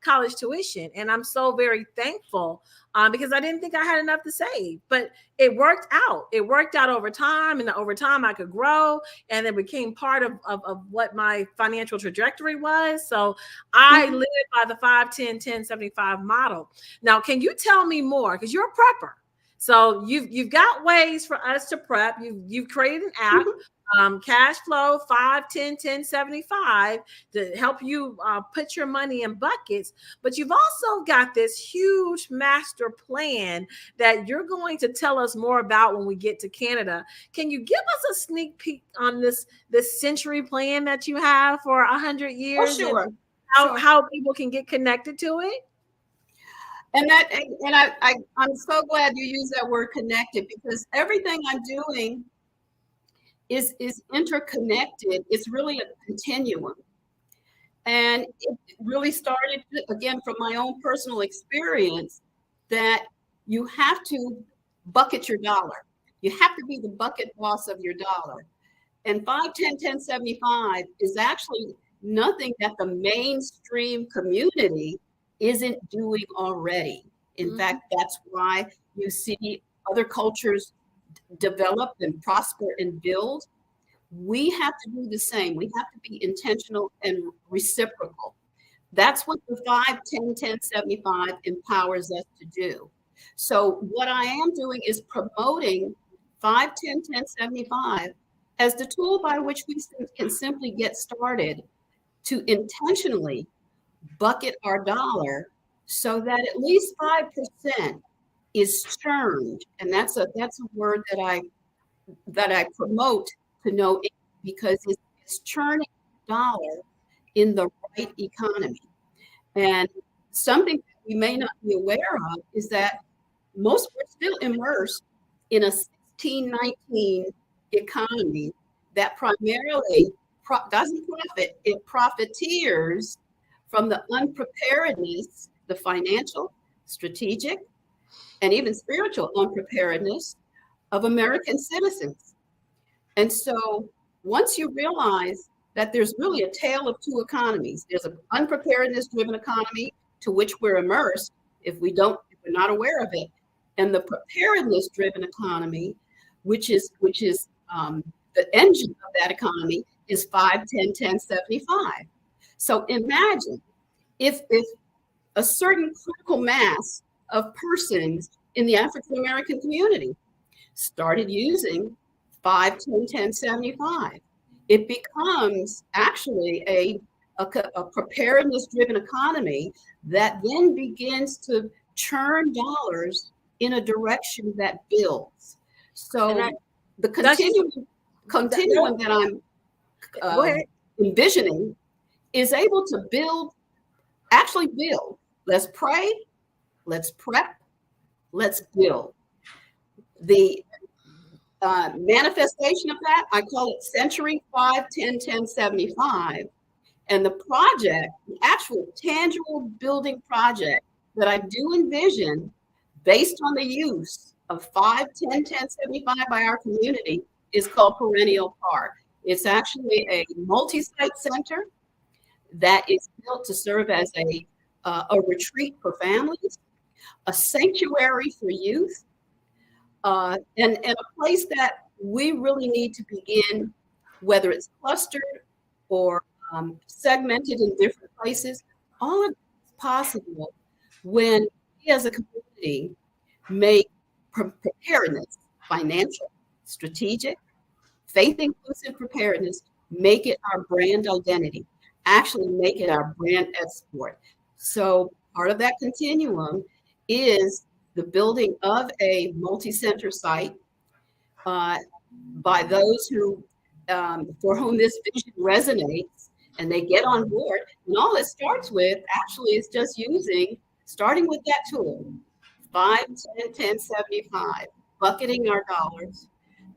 college tuition. And I'm so very thankful because I didn't think I had enough to save, but it worked out. It worked out over time, and over time I could grow, and it became part of what my financial trajectory was. So I live by the 5, 10, 10, 75 model. Now, can you tell me more? Because you're a prepper. So you've got ways for us to prep. You've created an app. Cash flow 5, 10, 10, 75 to help you put your money in buckets. But you've also got this huge master plan that you're going to tell us more about when we get to Canada. Can you give us a sneak peek on this century plan that you have for 100 years? Oh, sure. And how people can get connected to it? And I'm so glad you use that word connected, because everything I'm doing is interconnected. It's really a continuum. And it really started, again, from my own personal experience, that you have to bucket your dollar. You have to be the bucket boss of your dollar. And 5, 10, 10, 75 is actually nothing that the mainstream community isn't doing already. In fact, that's why you see other cultures develop and prosper and build. We have to do the same. We have to be intentional and reciprocal. That's what the 5, 10, 10, 75 empowers us to do. So what I am doing is promoting 5, 10, 10, 75 as the tool by which we can simply get started to intentionally bucket our dollar so that at least 5% is churned. And that's a word that I promote to know, because is churning dollar in the right economy. And something that we may not be aware of is that we're still immersed in a 1619 economy that primarily doesn't profit. It profiteers from the unpreparedness, the financial, strategic, and even spiritual unpreparedness of American citizens. And so once you realize that there's really a tale of two economies, there's an unpreparedness-driven economy to which we're immersed if we're not aware of it, and the preparedness-driven economy, which is the engine of that economy, is 5, 10, 10, 75. So imagine if a certain critical mass of persons in the African American community started using 5, 10, 10, 75. It becomes actually a preparedness-driven economy that then begins to churn dollars in a direction that builds. So the continuum that I'm envisioning is able to build. Let's pray, let's prep, let's build. The manifestation of that, I call it Century 5, 10, 10, 75. And the project, the actual tangible building project that I do envision based on the use of 5, 10, 10, 75 by our community is called Perennial Park. It's actually a multi-site center that is built to serve as a retreat for families, a sanctuary for youth, and a place that we really need to begin, whether it's clustered or segmented in different places. All of it is possible when we as a community make preparedness, financial, strategic, faith-inclusive preparedness, make it our brand identity, actually make it our brand export. So part of that continuum is the building of a multi-center site by those who, for whom this vision resonates, and they get on board. And all it starts with actually is just starting with that tool, 5, 10, 10, 75, bucketing our dollars,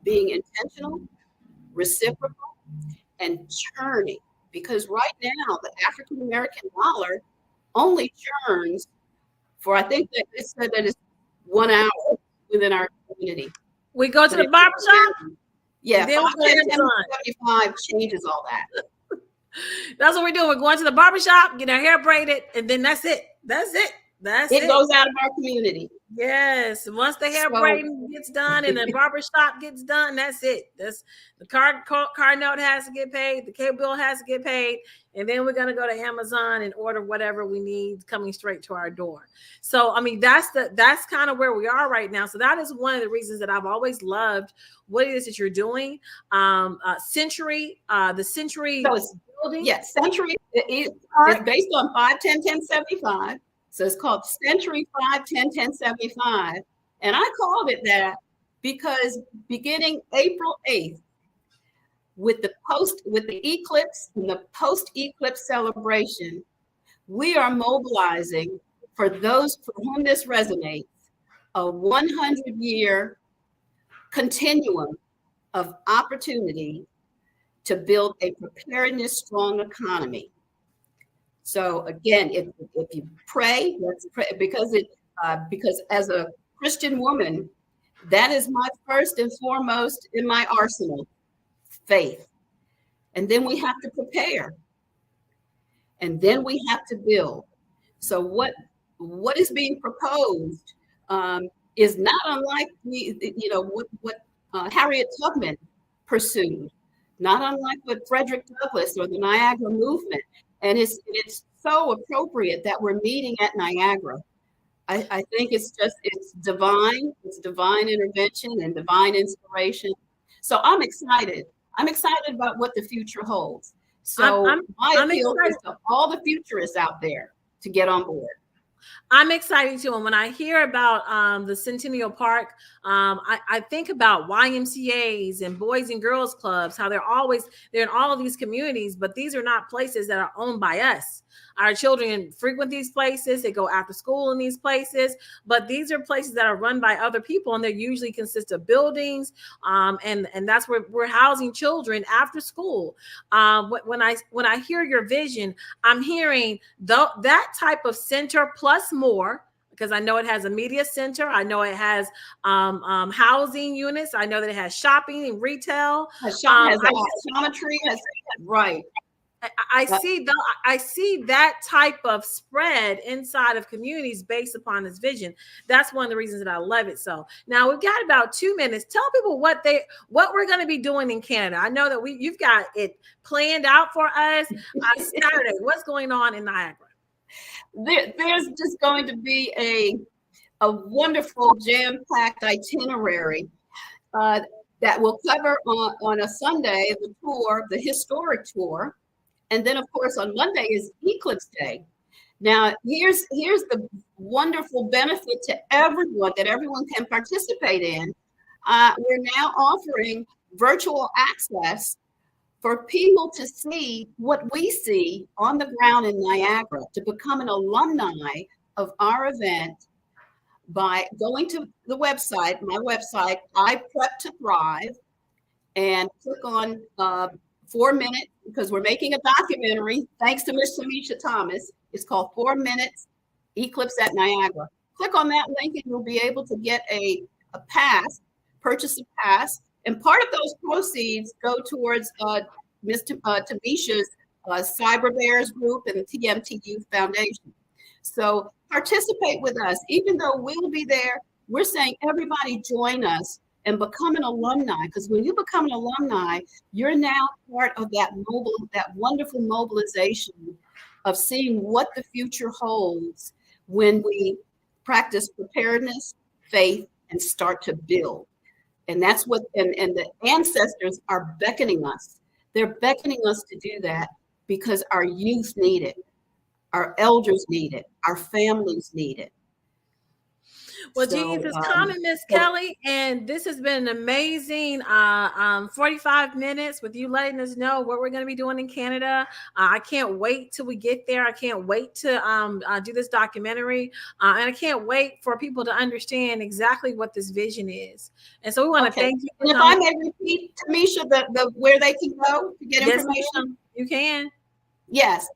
being intentional, reciprocal, and churning. Because right now, the African American dollar only churns for, I think that they said that it's 1 hour within our community. We go to the barbershop. Yeah, then 5, 10, 10, 75 changes all that. That's what we're doing. We're going to the barbershop, get our hair braided, and then that's it. It goes out of our community. Yes. Once the hair braiding gets done and the barbershop gets done, that's it. That's the car note has to get paid, the cable bill has to get paid, and then we're gonna go to Amazon and order whatever we need coming straight to our door. So I mean, that's kind of where we are right now. So that is one of the reasons that I've always loved what it is that you're doing. Century, the Century building. Yes, Century is based on 5, 10, 10, 75. So it's called Century 5, 10, 10, 75. And I called it that because beginning April 8th, with the eclipse and the post-eclipse celebration, we are mobilizing, for those for whom this resonates, a 100-year continuum of opportunity to build a preparedness strong economy. So again, if you pray, let's pray, because as a Christian woman, that is my first and foremost in my arsenal, faith. And then we have to prepare. And then we have to build. So what is being proposed is not unlike what Harriet Tubman pursued, not unlike what Frederick Douglass or the Niagara movement. And it's so appropriate that we're meeting at Niagara. I think it's divine. It's divine intervention and divine inspiration. So I'm excited. I'm excited about what the future holds. So my appeal is to all the futurists out there to get on board. I'm excited too. And when I hear about the Centennial Park, I think about YMCAs and Boys and Girls Clubs, how they're in all of these communities, but these are not places that are owned by us. Our children frequent these places. They go after school in these places, but these are places that are run by other people, and they usually consist of buildings, and that's where we're housing children after school. When I hear your vision, I'm hearing that type of center plus more, because I know it has a media center. I know it has housing units. I know that it has shopping and retail. Has optometry. Right. I see that type of spread inside of communities based upon this vision. That's one of the reasons that I love it. So now we've got about 2 minutes. Tell people what we're going to be doing in Canada. I know that you've got it planned out for us. Saturday, what's going on in Niagara? There's just going to be a wonderful jam-packed itinerary that will cover on a Sunday the historic tour. And then, of course, on Monday is Eclipse Day. Now, here's the wonderful benefit to everyone that everyone can participate in. We're now offering virtual access for people to see what we see on the ground in Niagara, to become an alumni of our event by going to the website, my website, I Prep to Thrive, and click on 4 minutes, because we're making a documentary, thanks to Miss Tamisha Thomas. It's called 4 Minutes Eclipse at Niagara. Click on that link and you'll be able to get a pass, purchase a pass, and part of those proceeds go towards Miss Tamisha's Cyber Bears group and the TMT Youth Foundation. So participate with us. Even though we'll be there, we're saying everybody join us and become an alumni, because when you become an alumni, you're now part of that wonderful mobilization of seeing what the future holds when we practice preparedness, faith, and start to build. And that's what, and the ancestors are beckoning us. They're beckoning us to do that because our youth need it, our elders need it, our families need it. Well, Jeans is coming, Miss Kelly, and this has been an amazing 45 minutes with you letting us know what we're going to be doing in Canada. I can't wait till we get there. I can't wait to do this documentary, and I can't wait for people to understand exactly what this vision is. And so we want to thank you. And if I may repeat, Tamisha, the where they can go to get information. Yes, you can. Yes,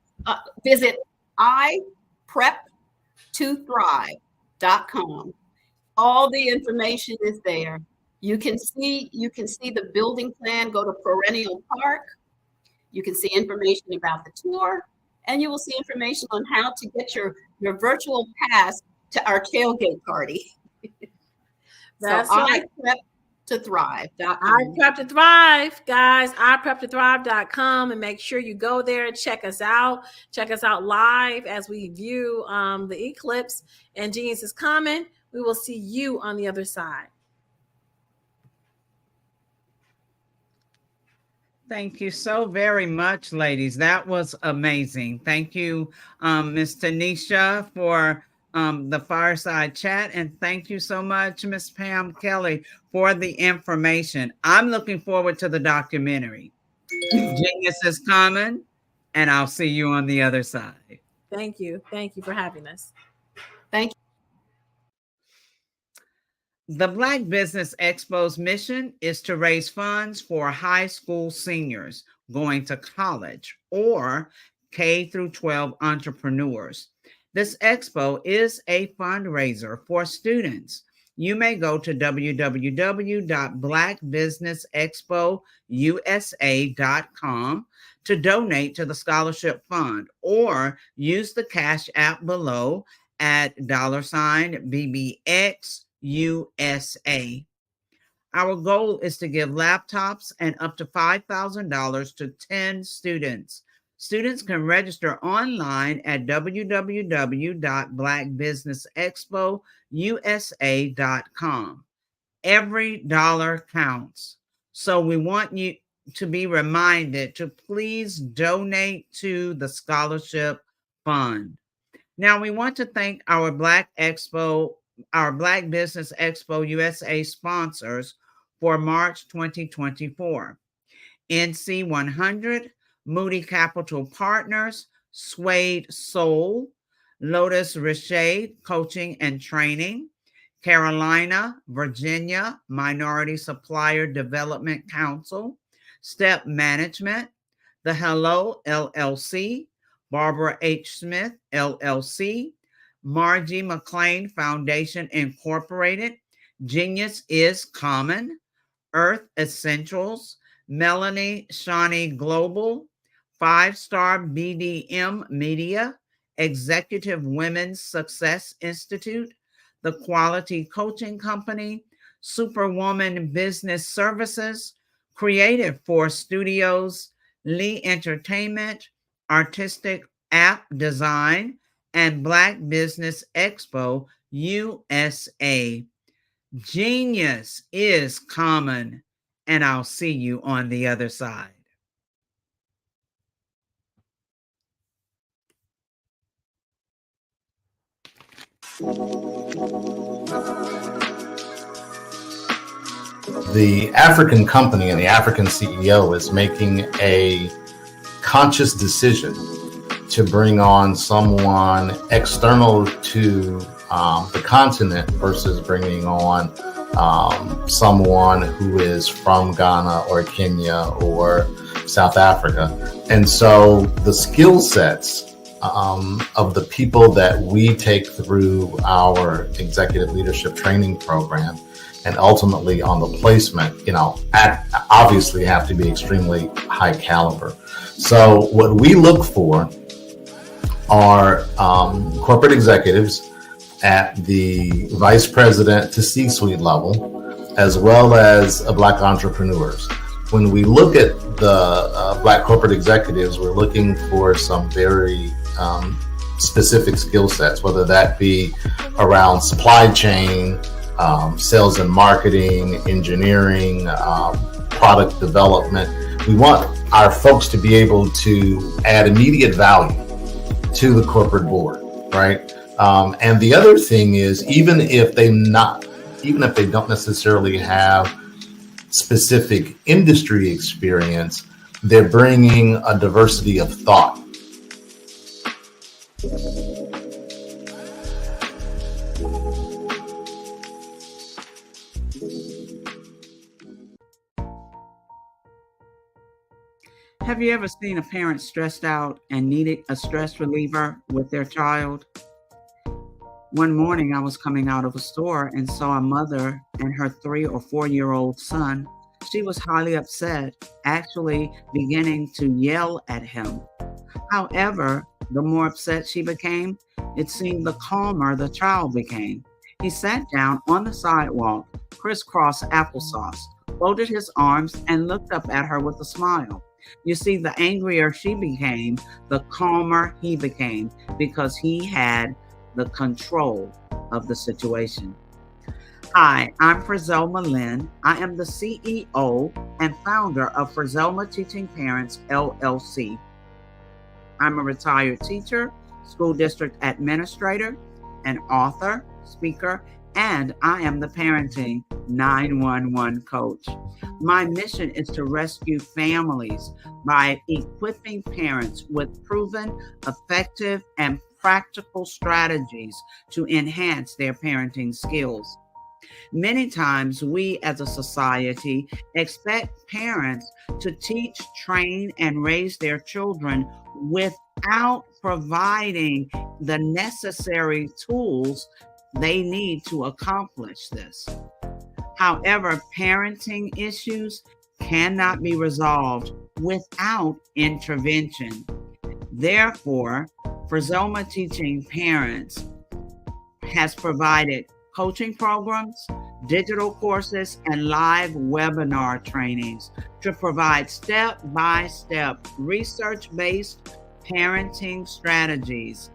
visit iprep2thrive.com. All the information is there. You can see the building plan. Go to Perennial Park. You can see information about the tour, and you will see information on how to get your virtual pass to our tailgate party. That's so right. iprep2thrive.com. iPrep to Thrive, guys. iPrep2thrive.com, and make sure you go there and check us out. Check us out live as we view the eclipse. And Genius is coming. We will see you on the other side. Thank you so very much, ladies. That was amazing. Thank you, Ms. Tanisha, for the fireside chat. And thank you so much, Ms. Pam Kelly, for the information. I'm looking forward to the documentary. Genius is coming, and I'll see you on the other side. Thank you. Thank you for having us. Thank you. The Black Business Expo's mission is to raise funds for high school seniors going to college or K-12 entrepreneurs. This expo is a fundraiser for students. You may go to www.blackbusinessexpousa.com to donate to the scholarship fund, or use the Cash App below at $BBX USA. Our goal is to give laptops and up to $5,000 to 10 students. Students can register online at www.blackbusinessexpousa.com. Every dollar counts. So we want you to be reminded to please donate to the scholarship fund. Now we want to thank our Black Business Expo USA sponsors for March 2024. NC 100, Moody Capital Partners, Suede Soul, Lotus Richade Coaching and Training, Carolina, Virginia Minority Supplier Development Council, Step Management, The Hello LLC, Barbara H. Smith LLC, Margie McLean Foundation Incorporated, Genius is Common, Earth Essentials, Melanie Shawnee Global, 5-Star BDM Media, Executive Women's Success Institute, The Quality Coaching Company, Superwoman Business Services, Creative Force Studios, Lee Entertainment, Artistic App Design, and Black Business Expo USA. Genius is common, and I'll see you on the other side. The African company and the African CEO is making a conscious decision to bring on someone external to the continent versus bringing on someone who is from Ghana or Kenya or South Africa. And so the skill sets of the people that we take through our executive leadership training program and ultimately on the placement, obviously have to be extremely high caliber. So what we look for are corporate executives at the vice president to C-suite level, as well as Black entrepreneurs. When we look at the Black corporate executives, we're looking for some very specific skill sets, whether that be around supply chain, sales and marketing, engineering, product development. We want our folks to be able to add immediate value to the corporate board, right? And the other thing is, even if they don't necessarily have specific industry experience, they're bringing a diversity of thought. Have you ever seen a parent stressed out and needed a stress reliever with their child? One morning I was coming out of a store and saw a mother and her 3 or 4-year-old son. She was highly upset, actually beginning to yell at him. However, the more upset she became, it seemed the calmer the child became. He sat down on the sidewalk, crisscross applesauce, folded his arms, and looked up at her with a smile. You see, the angrier she became, the calmer he became, because he had the control of the situation. Hi, I'm Frizelma Lynn. I am the CEO and founder of Frizelma Teaching Parents, LLC. I'm a retired teacher, school district administrator, an author, speaker, and I am the parenting 911 coach. My mission is to rescue families by equipping parents with proven, effective, and practical strategies to enhance their parenting skills. Many times we as a society expect parents to teach, train, and raise their children without providing the necessary tools they need to accomplish this. However, parenting issues cannot be resolved without intervention. Therefore, Frizelma Teaching Parents has provided coaching programs, digital courses, and live webinar trainings to provide step-by-step research-based parenting strategies,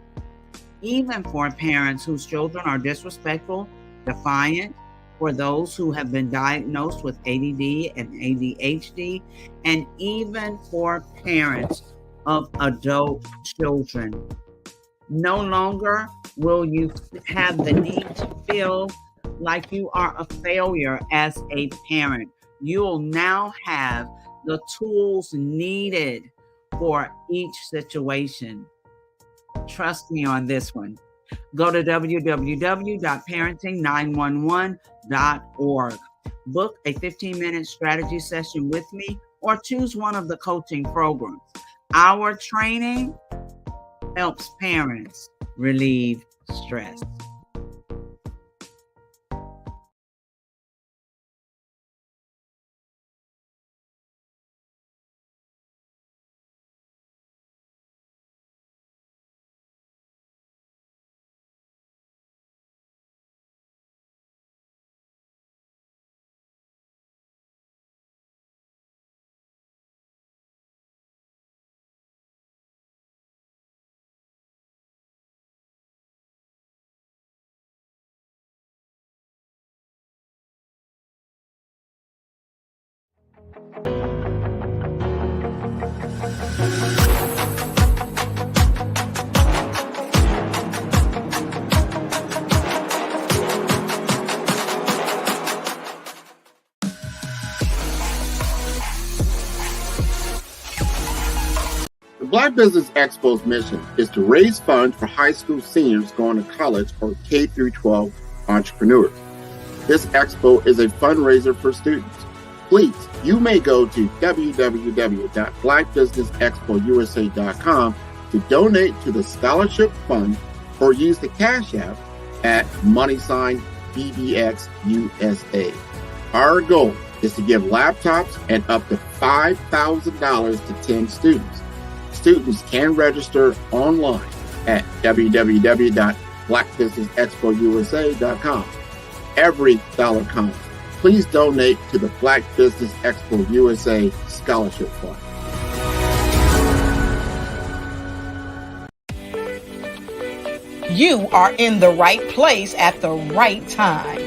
even for parents whose children are disrespectful, defiant, for those who have been diagnosed with ADD and ADHD, and even for parents of adult children. No longer will you have the need to feel like you are a failure as a parent. You'll now have the tools needed for each situation. Trust me on this one. Go to www.parenting911.org. Book a 15-minute strategy session with me or choose one of the coaching programs. Our training helps parents relieve stress. The Black Business Expo's mission is to raise funds for high school seniors going to college or K through 12 entrepreneurs. This expo is a fundraiser for students. Please, you may go to www.blackbusinessexpousa.com to donate to the scholarship fund or use the Cash App at $BBXUSA. Our goal is to give laptops and up to $5,000 to 10 students. Students can register online at www.blackbusinessexpousa.com. Every dollar counts. Please donate to the Black Business Expo USA Scholarship Fund. You are in the right place at the right time.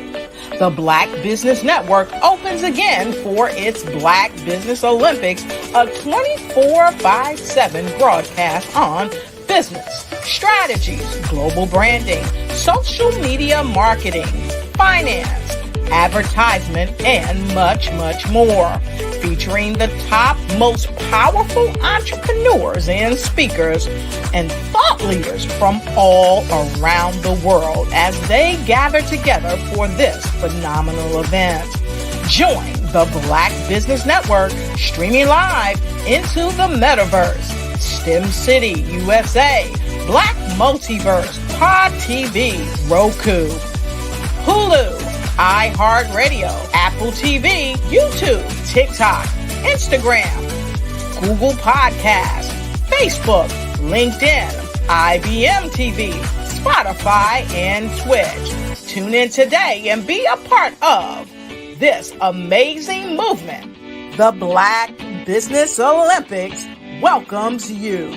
The Black Business Network opens again for its Black Business Olympics, a 24/7 broadcast on business, strategies, global branding, social media marketing, finance, advertisement, and much, much more. Featuring the top, most powerful entrepreneurs and speakers and thought leaders from all around the world as they gather together for this phenomenal event. Join the Black Business Network streaming live into the metaverse, STEM City USA, Black Multiverse, Pod TV, Roku, Hulu, iHeartRadio, Apple TV, YouTube, TikTok, Instagram, Google Podcasts, Facebook, LinkedIn, IBM TV, Spotify, and Twitch. Tune in today and be a part of this amazing movement. The Black Business Olympics welcomes you.